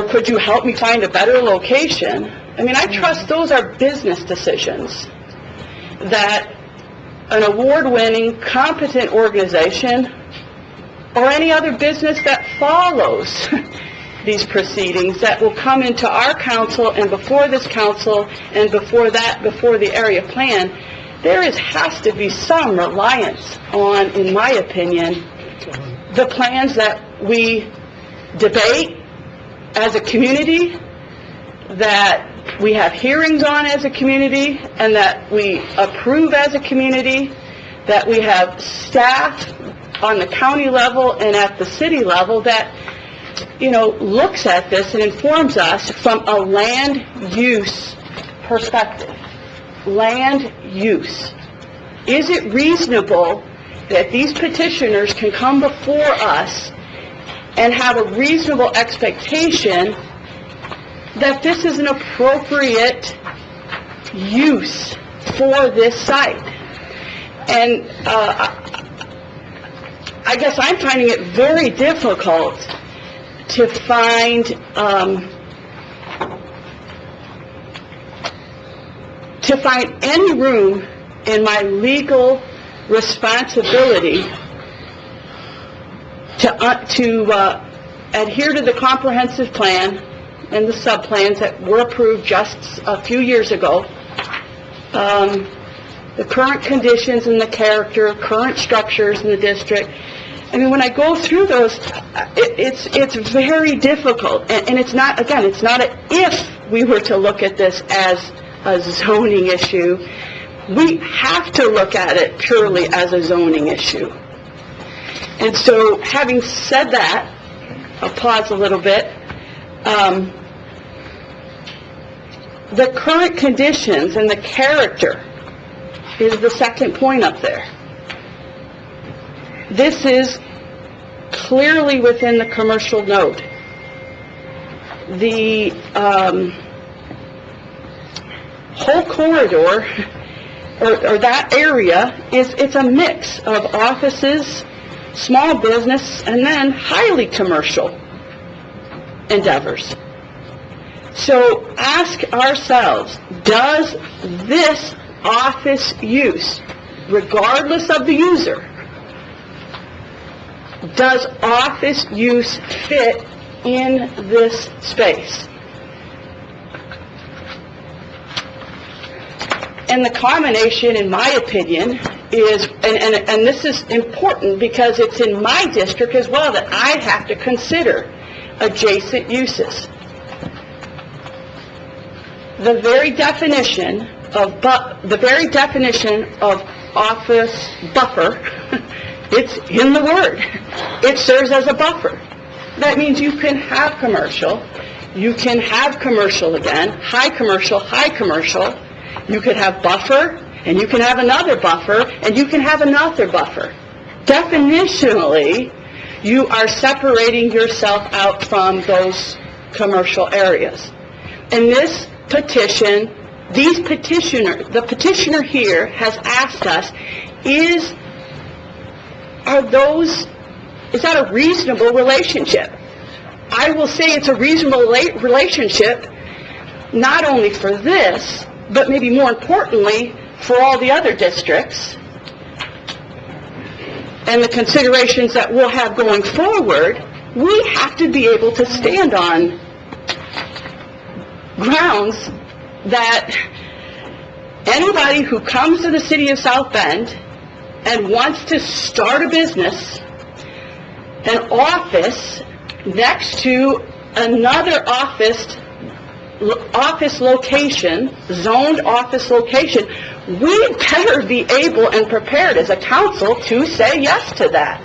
could you help me find a better location? I mean, I trust those are business decisions that an award-winning, competent organization or any other business that follows these proceedings that will come into our council and before this council and before the area plan, has to be some reliance on, in my opinion, the plans that we debate as a community, that we have hearings on as a community, and that we approve as a community, that we have staff on the county level and at the city level that, looks at this and informs us from a land use perspective. Land use. Is it reasonable that these petitioners can come before us and have a reasonable expectation that this is an appropriate use for this site. And I guess I'm finding it very difficult to find any room in my legal responsibility to adhere to the comprehensive plan and the sub-plans that were approved just a few years ago, the current conditions and the character, current structures in the district. I mean, when I go through those, it's very difficult, and it's not, again, it's not a if we were to look at this as a zoning issue. We have to look at it purely as a zoning issue. And so, having said that, I'll pause a little bit. The current conditions and the character is the second point up there. This is clearly within the commercial node. The whole corridor, or that area, it's a mix of offices, small business, and then highly commercial endeavors. So ask ourselves, does this office use, regardless of the user, does office use fit in this space? And the combination, in my opinion, is, and this is important because it's in my district as well that I have to consider adjacent uses. The very definition of office buffer, it's in the word. It serves as a buffer. That means you can have commercial, you can have commercial again, high commercial, you could have buffer, and you can have another buffer, and you can have another buffer. Definitionally, you are separating yourself out from those commercial areas. In this petition, the petitioner here has asked us, is that a reasonable relationship? I will say it's a reasonable relationship, not only for this, but maybe more importantly, for all the other districts and the considerations that we'll have going forward. We have to be able to stand on grounds that anybody who comes to the city of South Bend and wants to start a business, an office next to another office location, zoned office location, we better be able and prepared as a council to say yes to that.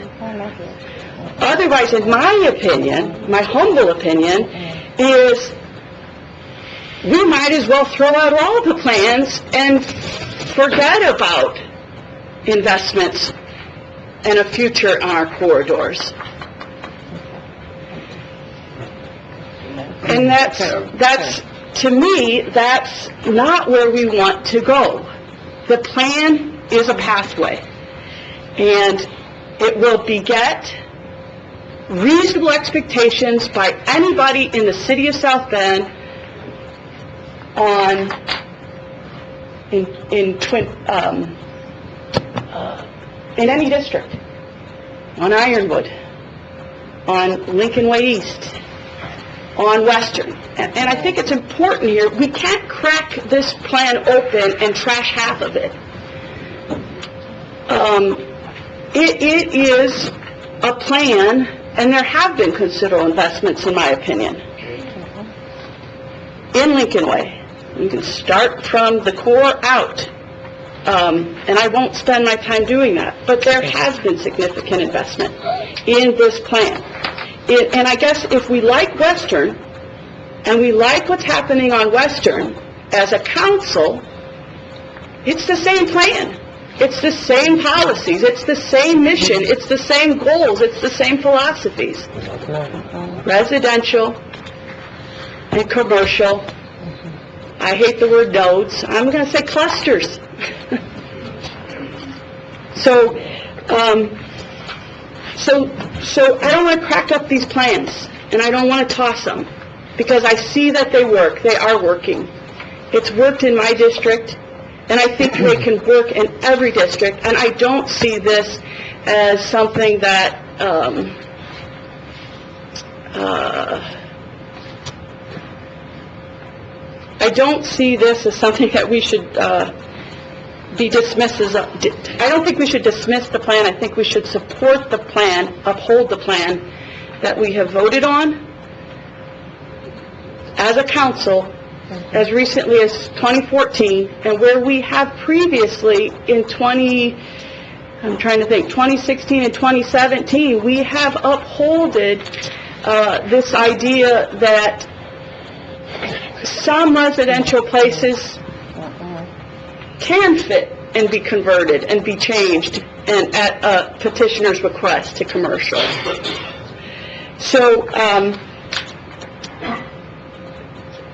Otherwise, in my opinion, my humble opinion, is we might as well throw out all the plans and forget about investments and a future on our corridors. And that's, to me, that's not where we want to go. The plan is a pathway, and it will beget reasonable expectations by anybody in the city of South Bend in any district, on Ironwood, on Lincoln Way East, on Western. And I think it's important here, we can't crack this plan open and trash half of it. It is a plan, and there have been considerable investments, in my opinion, in Lincoln Way. You can start from the core out, and I won't spend my time doing that, but there has been significant investment in this plan. And I guess if we like Western, and we like what's happening on Western, as a council, it's the same plan. It's the same policies, it's the same mission, it's the same goals, it's the same philosophies. Residential and commercial. I hate the word nodes. I'm going to say clusters. So I don't want to crack up these plans, and I don't want to toss them, because I see that they work. They are working. It's worked in my district, and I think they can work in every district, and I don't see this as something that, I don't see this as something that we should be dismissed as I don't think we should dismiss the plan. I think we should support the plan, uphold the plan that we have voted on as a council as recently as 2014, and where we have previously in 2016 and 2017, we have upholded this idea that some residential places can fit and be converted and be changed and at a petitioner's request to commercial.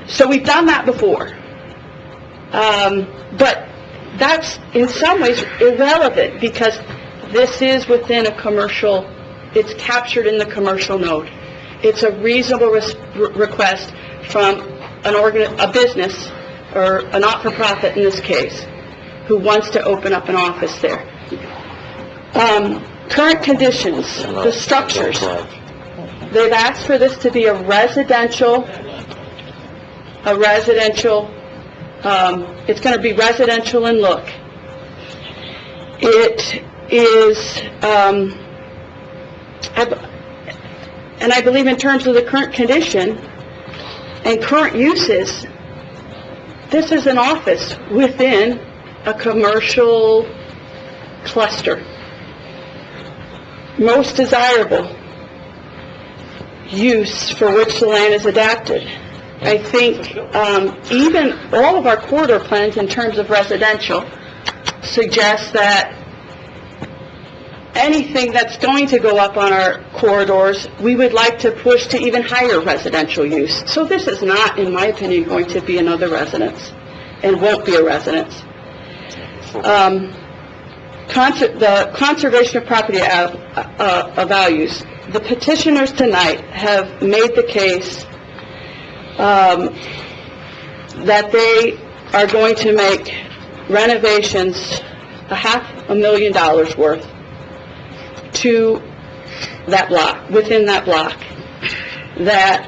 So we've done that before. But that's in some ways irrelevant, because this is within a commercial, it's captured in the commercial node. It's a reasonable request from a business, or a not-for-profit in this case, who wants to open up an office there. Current conditions, the structures. They've asked for this to be a residential, it's going to be residential in look. It is, and I believe in terms of the current condition and current uses, this is an office within a commercial cluster. Most desirable use for which the land is adapted. I think even all of our corridor plans in terms of residential suggest that anything that's going to go up on our corridors, we would like to push to even higher residential use. So this is not, in my opinion, going to be another residence, and won't be a residence. The conservation of property values. The petitioners tonight have made the case that they are going to make renovations $500,000 worth to that block, within that block, that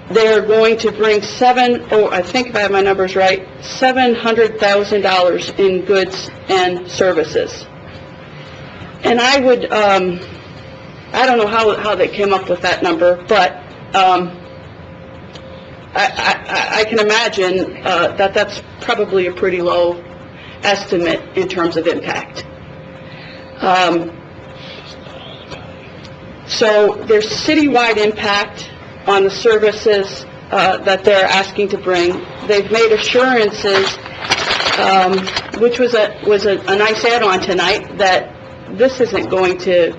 they're going to bring I think if I have my numbers right, $700,000 in goods and services. And I would, I don't know how they came up with that number, but I can imagine that that's probably a pretty low estimate in terms of impact. So there's citywide impact on the services that they're asking to bring. They've made assurances, which was a nice add-on tonight, that this isn't going to,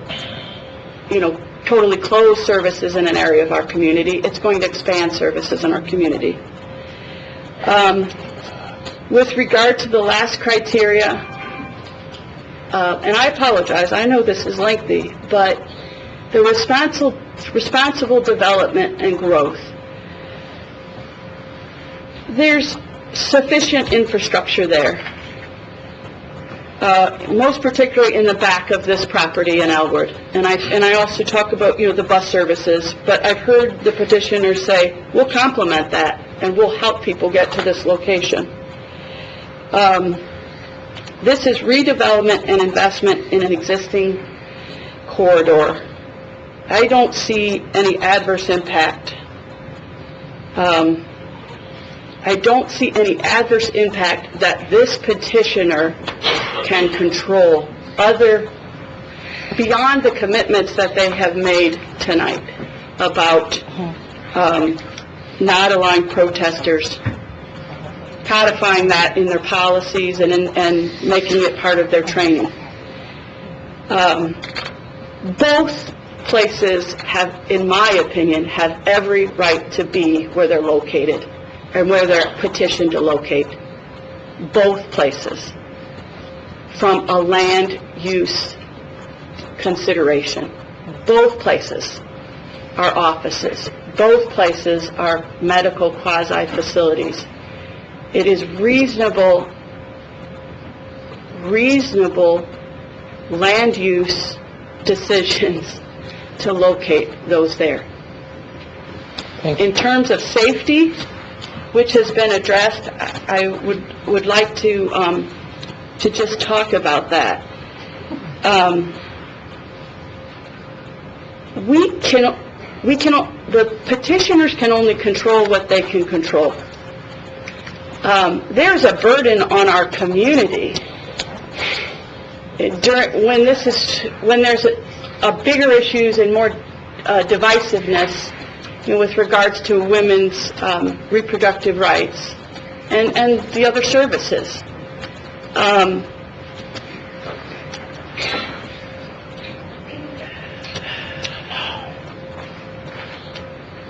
totally close services in an area of our community. It's going to expand services in our community. With regard to the last criteria, and I apologize, I know this is lengthy, but the responsible development and growth. There's sufficient infrastructure there, most particularly in the back of this property in Elwood. And I also talk about, the bus services, but I've heard the petitioners say, we'll complement that and we'll help people get to this location. This is redevelopment and investment in an existing corridor. I don't see any adverse impact. I don't see any adverse impact that this petitioner can control beyond the commitments that they have made tonight about not allowing protesters codifying that in their policies and making it part of their training. Both places have, in my opinion, have every right to be where they're located and where they're petitioned to locate. Both places, from a land use consideration. Both places are offices. Both places are medical quasi-facilities. It is reasonable land use decisions to locate those there. In terms of safety, which has been addressed, I would like to just talk about that. The petitioners can only control what they can control. There's a burden on our community when there's a bigger issues and more divisiveness, with regards to women's reproductive rights and the other services.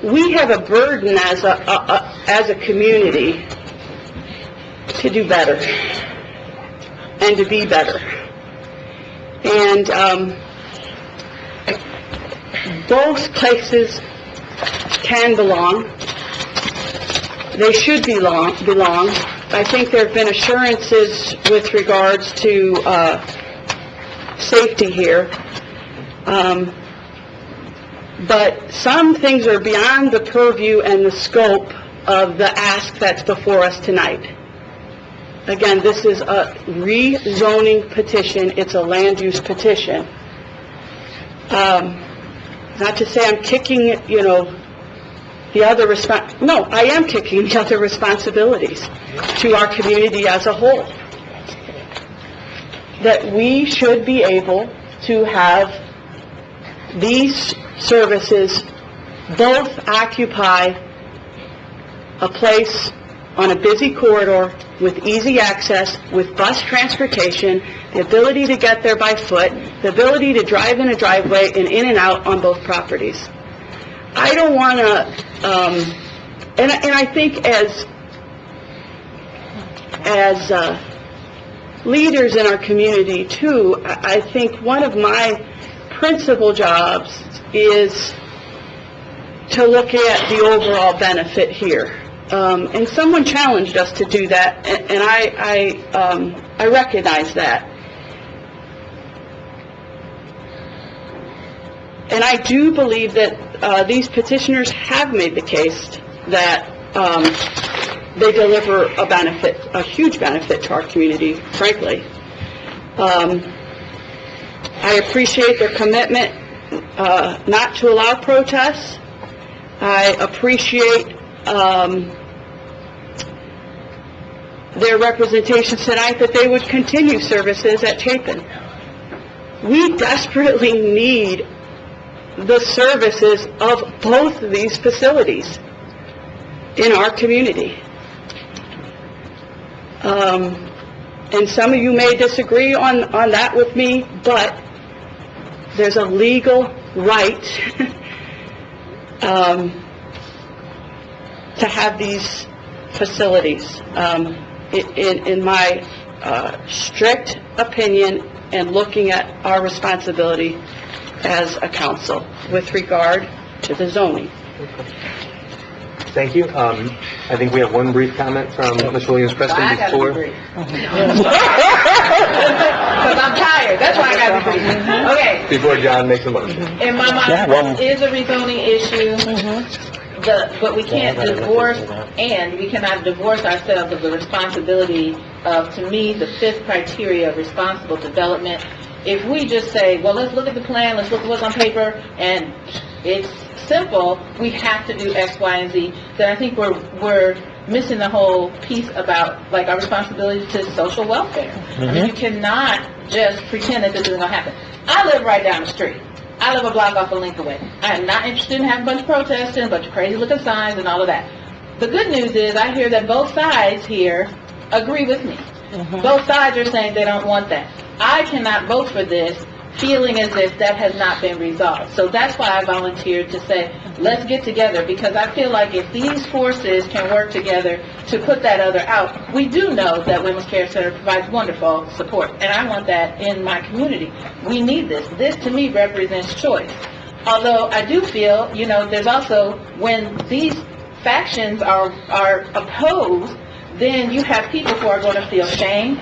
We have a burden as a community to do better and to be better. And both places can belong. They should belong. I think there have been assurances with regards to safety here. But some things are beyond the purview and the scope of the ask that's before us tonight. Again, this is a rezoning petition. It's a land use petition. Not to say I'm kicking, the other no, I am kicking the other responsibilities to our community as a whole. That we should be able to have these services both occupy a place on a busy corridor with easy access, with bus transportation, the ability to get there by foot, the ability to drive in a driveway and in and out on both properties. I don't want to, and I think as leaders in our community too, I think one of my principal jobs is to look at the overall benefit here. And someone challenged us to do that, and I recognize that. And I do believe that these petitioners have made the case that they deliver a benefit, a huge benefit to our community, frankly. I appreciate their commitment not to allow protests. I appreciate their representation tonight that they would continue services at Chapin. We desperately need the services of both of these facilities in our community. And some of you may disagree on that with me, but there's a legal right to have these facilities. In my strict opinion and looking at our responsibility as a council with regard to the zoning. Thank you. I think we have one brief comment from Ms. Williams-Preston before. Because I'm tired. That's why I got to be brief. Okay. Before John makes a motion. In my mind, it is a rezoning issue. But we can't divorce, and we cannot divorce ourselves of the responsibility of, to me, the fifth criteria of responsible development. If we just say, well, let's look at the plan, let's look at what's on paper, and it's simple, we have to do X, Y, and Z, then I think we're missing the whole piece about, like, our responsibility to social welfare. I mean, you cannot just pretend that this isn't going to happen. I live right down the street. I live a block off of Lincoln Way. I am not interested in having a bunch of protests and a bunch of crazy looking signs and all of that. the good news is I hear that both sides here agree with me. Both sides are saying they don't want that. I cannot vote for this feeling as if that has not been resolved. So that's why I volunteered to say, let's get together, because I feel like if these forces can work together to put that other out, we do know that Women's Care Center provides wonderful support, and I want that in my community. We need this. This, to me, represents choice. Although I do feel, there's also, when these factions are opposed, then you have people who are going to feel shame.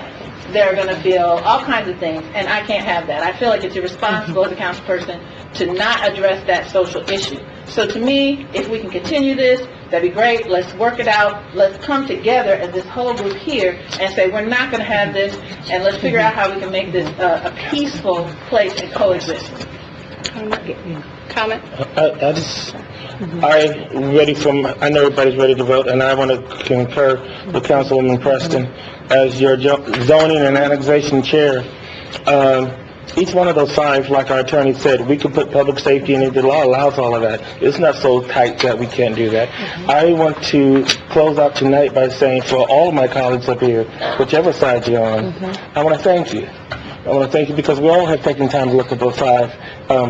They're going to feel all kinds of things, and I can't have that. I feel like it's irresponsible as a councilperson to not address that social issue. So to me, if we can continue this, that'd be great. Let's work it out. Let's come together as this whole group here and say we're not going to have this, and let's figure out how we can make this a peaceful place and coexist. Comment? I know everybody's ready to vote, and I want to concur with Councilwoman Preston as your zoning and annexation chair. Each one of those signs, like our attorney said, we could put public safety in it. The law allows all of that. It's not so tight that we can't do that. I want to close out tonight by saying, for all of my colleagues up here, whichever side you're on, I want to thank you. I want to thank you because we all have taken time to look at those 5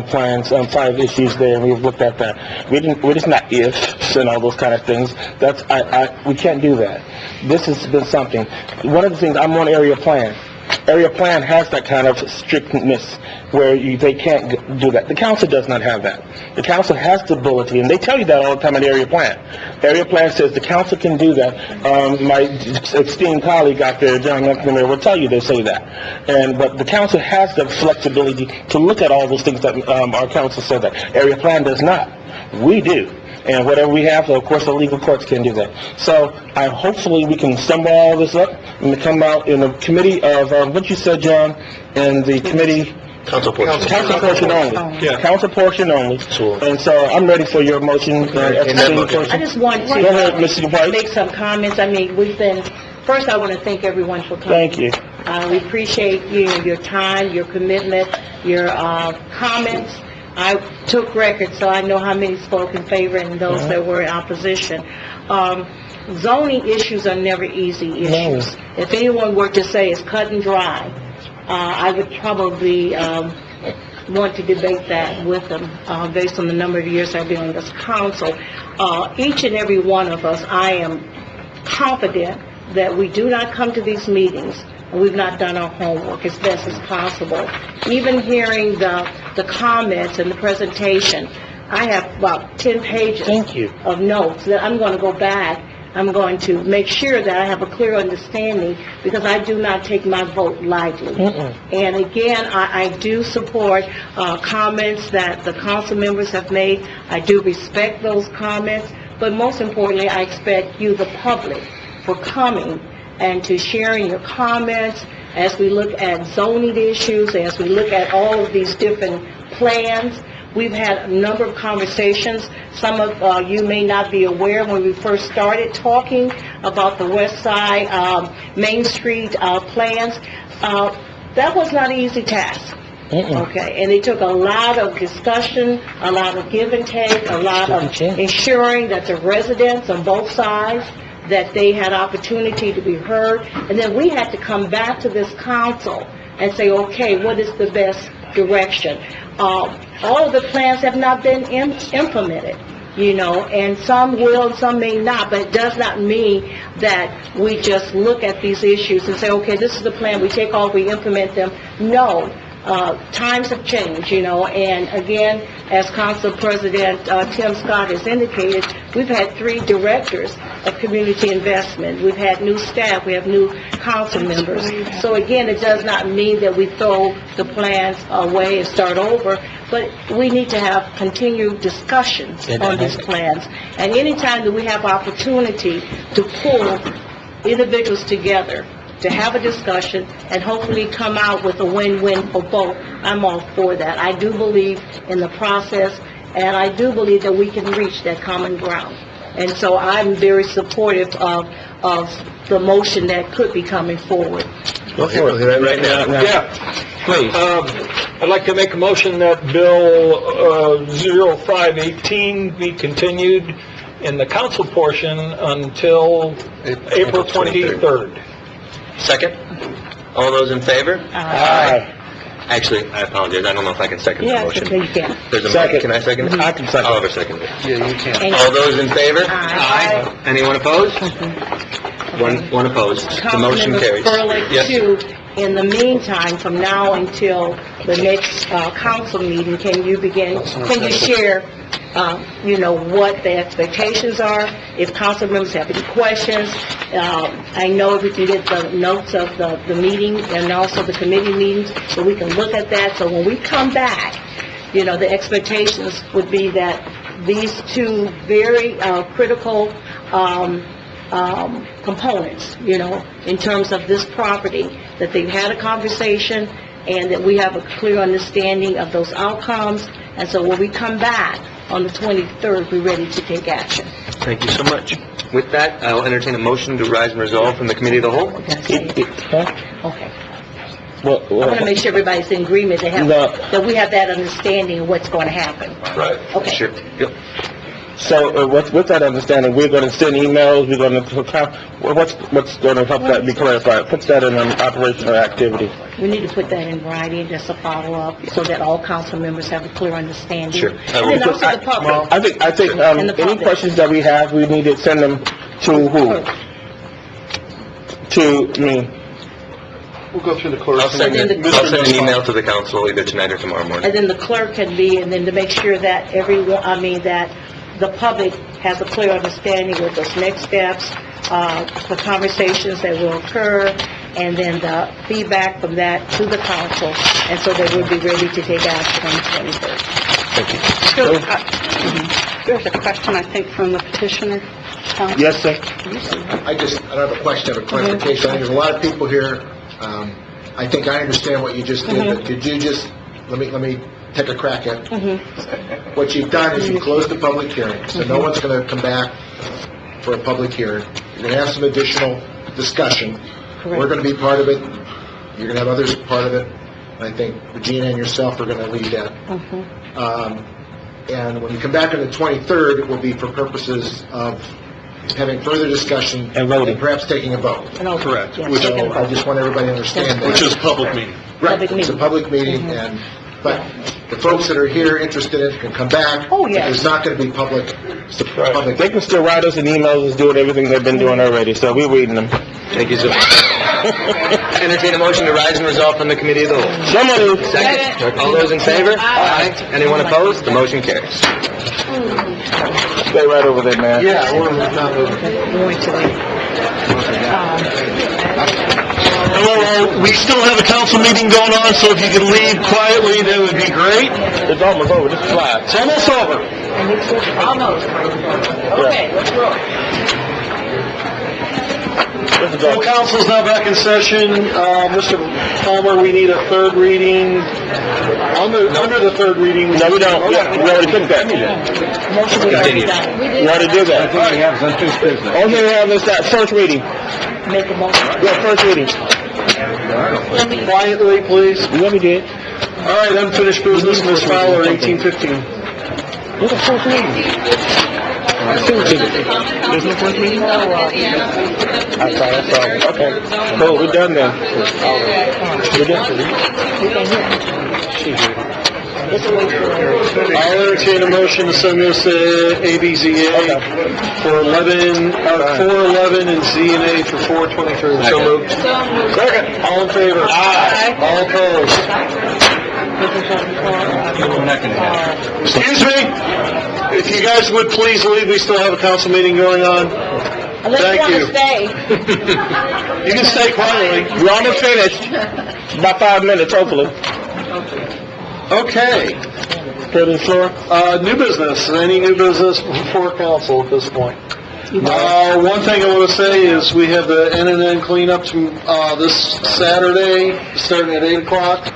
plans, 5 issues there, and we've looked at that. We're just not ifs and all those kind of things. We can't do that. This has been something. One of the things, I'm on area plan. Area plan has that kind of strictness where they can't do that. The council does not have that. The council has the ability, and they tell you that all the time in area plan. Area plan says the council can do that. My esteemed colleague out there, John McNamara, will tell you they say that. But the council has the flexibility to look at all those things that our council said that. Area plan does not. We do. And whatever we have, of course, the legal courts can do that. So hopefully we can sum all this up and come out in a committee of, what you said, John, in the committee... Council portion. Council portion only. Yeah. Council portion only. Sure. And so I'm ready for your motion. I just want Go ahead, Mrs. to White. make some comments. I mean, first I want to thank everyone for coming. Thank you. We appreciate your time, your commitment, your comments. I took records, so I know how many spoke in favor and those that were in opposition. Zoning issues are never easy issues. If anyone were to say it's cut and dry, I would probably want to debate that with them based on the number of years I've been on this council. Each and every one of us, I am confident that we do not come to these meetings and we've not done our homework as best as possible. Even hearing the comments and the presentation, I have about 10 pages of notes that I'm going to go back. I'm going to make sure that I have a clear understanding because I do not take my vote lightly. And again, I do support comments that the council members have made. I do respect those comments, but most importantly, I expect you, the public, for coming and to sharing your comments as we look at zoning issues, as we look at all of these different plans. We've had a number of conversations. Some of you may not be aware when we first started talking about the West Side Main Street plans. That was not an easy task. Okay, and it took a lot of discussion, a lot of give and take, a lot of ensuring that the residents on both sides, that they had opportunity to be heard. And then we had to come back to this council and say, okay, what is the best direction? All of the plans have not been implemented, and some will and some may not, but it does not mean that we just look at these issues and say, okay, this is the plan, we take all, we implement them. No. Times have changed, and again, as Council President Tim Scott has indicated, we've had 3 directors of community investment. We've had new staff. We have new council members. So again, it does not mean that we throw the plans away and start over, but we need to have continued discussions on these plans. And anytime that we have opportunity to pull individuals together, to have a discussion and hopefully come out with a win-win for both, I'm all for that. I do believe in the process, and I do believe that we can reach that common ground. And so I'm very supportive of the motion that could be coming forward. Okay, we'll do that right now. Yeah, please. I'd like to make a motion that Bill 0518 be continued in the council portion until April 23rd. Second? All those in favor? Aye. Actually, I apologize, I don't know if I can second the Yes, motion. okay, you can. There's a Second. Can I second it? I can second. I'll have a second. Yeah, you can. All those in favor? Aye. Anyone opposed? One opposed. The motion Councilmember carries. Furlick, Yes. too, in the meantime, from now until the next council meeting, can you share, what the expectations are? If council members have any questions, I know we can get the notes of the meeting and also the committee meetings, so we can look at that. So when we come back, the expectations would be that these two very critical components, in terms of this property, that they've had a conversation and that we have a clear understanding of those outcomes. And so when we come back on the 23rd, we're ready to take action. Thank you so much. With that, I will entertain a motion to rise and resolve from the committee of the whole. Okay. Well, I want to make sure everybody's in agreement that we have that understanding of what's going to happen. Right. Okay. Sure. Yep. So with that understanding, we're going to send emails, we're going to, what's going to help that be clarified? Put that in an operational activity. We need to put that in writing, just a follow-up, so that all council members have a clear understanding. Sure. And then also the public. I think And the any public. questions that we have, we need to send them to who? We'll go through the clerk. I'll send And then the- an email to the council either tonight or tomorrow morning. And then the clerk can be, and then to make sure that that the public has a clear understanding of those next steps, the conversations that will occur, and then the feedback from that to the council, and so that we'll be ready to take action on the 23rd. There's a question, I think, from the petitioner. Counsel. Yes, sir. I don't have a question, I have a clarification. I think there's a lot of people here. I think I understand what you just did, but could you just, let me take a crack at it. What you've done is you closed the public hearing, so no one's going to come back for a public hearing. You're going to have some additional discussion. We're going to be part of it. You're going to have others part of it. And I think Regina and yourself are going to lead that. And when you come back on the 23rd, it will be for purposes of having further discussion and perhaps taking a vote. Correct. So I just want everybody to understand that. Which is public meeting. Right, it's a public meeting, but the folks that are here interested in it can come back. Oh, yes. There's not going to be public. They can still write us an email, just doing everything they've been doing already, so we're reading them. Thank you so much. Entertain a motion to rise and resolve from the committee of the whole. So moved. Second. All those in favor? Aye. Anyone opposed? The motion carries. Stay right over there, man. Yeah, we're not moving. Hello, we still have a council meeting going on, so if you could leave quietly, that would be great. It's almost over, just fly. It's almost over. Almost. Okay, let's roll. Full council's now back in session. Mr. Palmer, we need a third reading. Under the third reading. No, we don't. We already took that. Continue. We already did that. All we have is that first reading. Make a motion. Yeah, first reading. Quietly, please. Yeah, we did. All right, unfinished business, Ms. Fowler, 1815. What's the first reading? There's no first reading? I saw. Okay. Cool, we're done then. We're done. I'll entertain a motion to send this to ABZA for 411 and ZNA for 423. So moved. Second. All in favor? Aye. All opposed? Excuse me? If you guys would please leave, we still have a council meeting going on. Thank you. Stay. You can stay quietly. We're almost finished. About 5 minutes, hopefully. Okay. Put it floor. New business. Any new business before council at this point? One thing I want to say is we have the NNN cleanup this Saturday, starting at 8 o'clock.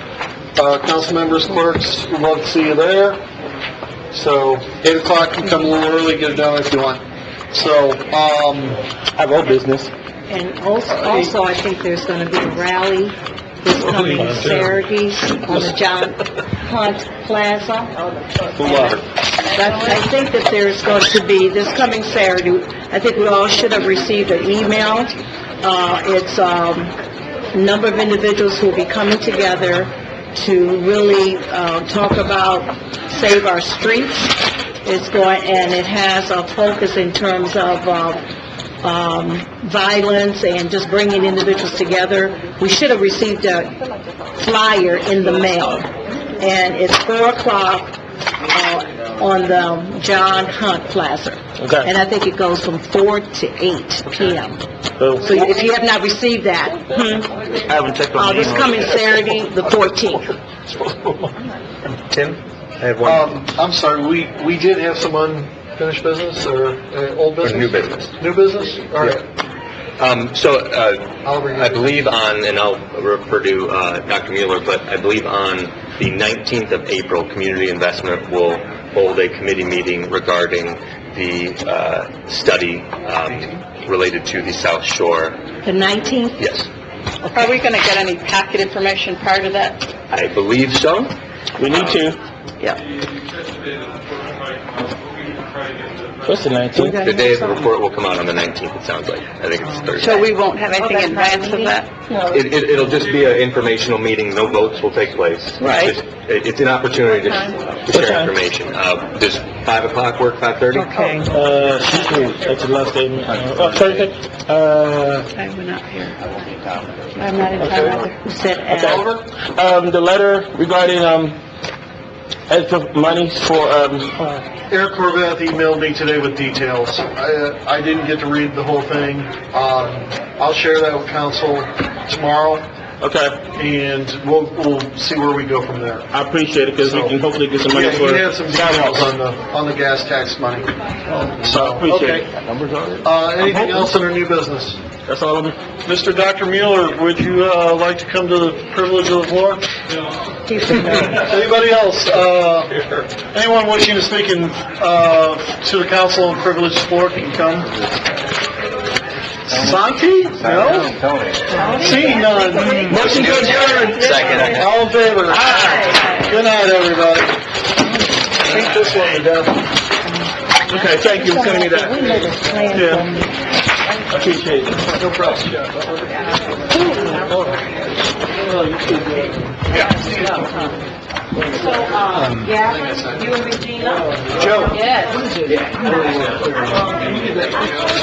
Council members, clerks, we'd love to see you there. So 8 o'clock, you come a little early, get it done if you want. So, I have old business. And also, I think there's going to be a rally this coming Saturday on the John Hunt Plaza. I think that there's going to be, this coming Saturday, I think we all should have received an email. It's a number of individuals who will be coming together to really talk about Save Our Streets. It's going, and it has a focus in terms of violence and just bringing individuals together. We should have received a flyer in the mail, and it's 4 o'clock on the John Hunt Plaza. Okay. And I think it goes from 4 to 8 p.m. So if you have not received that, I haven't checked on the this email coming yet. Saturday, the 14th. Tim? I have one. I'm sorry, we did have some unfinished business or old business? New business. New business? All right. I believe on, and I'll refer to Dr. Mueller, but I believe on the 19th of April, Community Investment will hold a committee meeting regarding the study related to the South Shore. The 19th? Yes, Are we going to get any packet information prior to that? I believe so. We need to. Yeah. What's the 19th? The day of the report will come out on the 19th, it sounds like. I think it's Thursday. So we won't have anything in advance of that? It'll just be an informational meeting, no votes will take place. Right. It's an opportunity to share information. Does 5 o'clock work, 5:30? Okay. Excuse me, that's the last day. Thursday? I went up here. I'm not in town either. Who said The letter regarding, extra money for, Eric Corvette emailed me today with details. I didn't get to read the whole thing. I'll share that with council tomorrow. Okay. And we'll see where we go from there. I appreciate it, because we can hopefully get some money for... He had some details on the gas tax money. So, Appreciate okay. it. Anything else under new business? That's all of me. Mr. Dr. Mueller, would you like to come to the privilege of the floor? Anybody else? Anyone wishing to speak to the council on privileged floor can come. Santi? No? Seeing none. Motion to adjourn. Second. All in favor? Aye. Good night, everybody. Take this one to death. Okay, thank you for sending me that. Yeah. I appreciate it. No problem. You and Regina? Joe. Yes.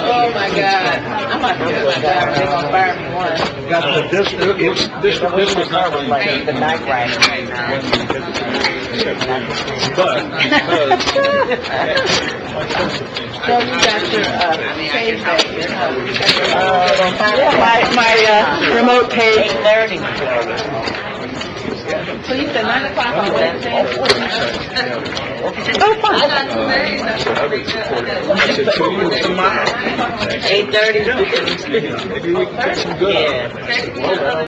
Oh, my God. I'm not going to do that. They're going to fire me once. This was not really Like the night rider. So you got your page back here, huh? My remote page. 8:30. So you said 9 o'clock on Wednesday? Oh, fun. 8:30. Maybe we can get some good. Yeah.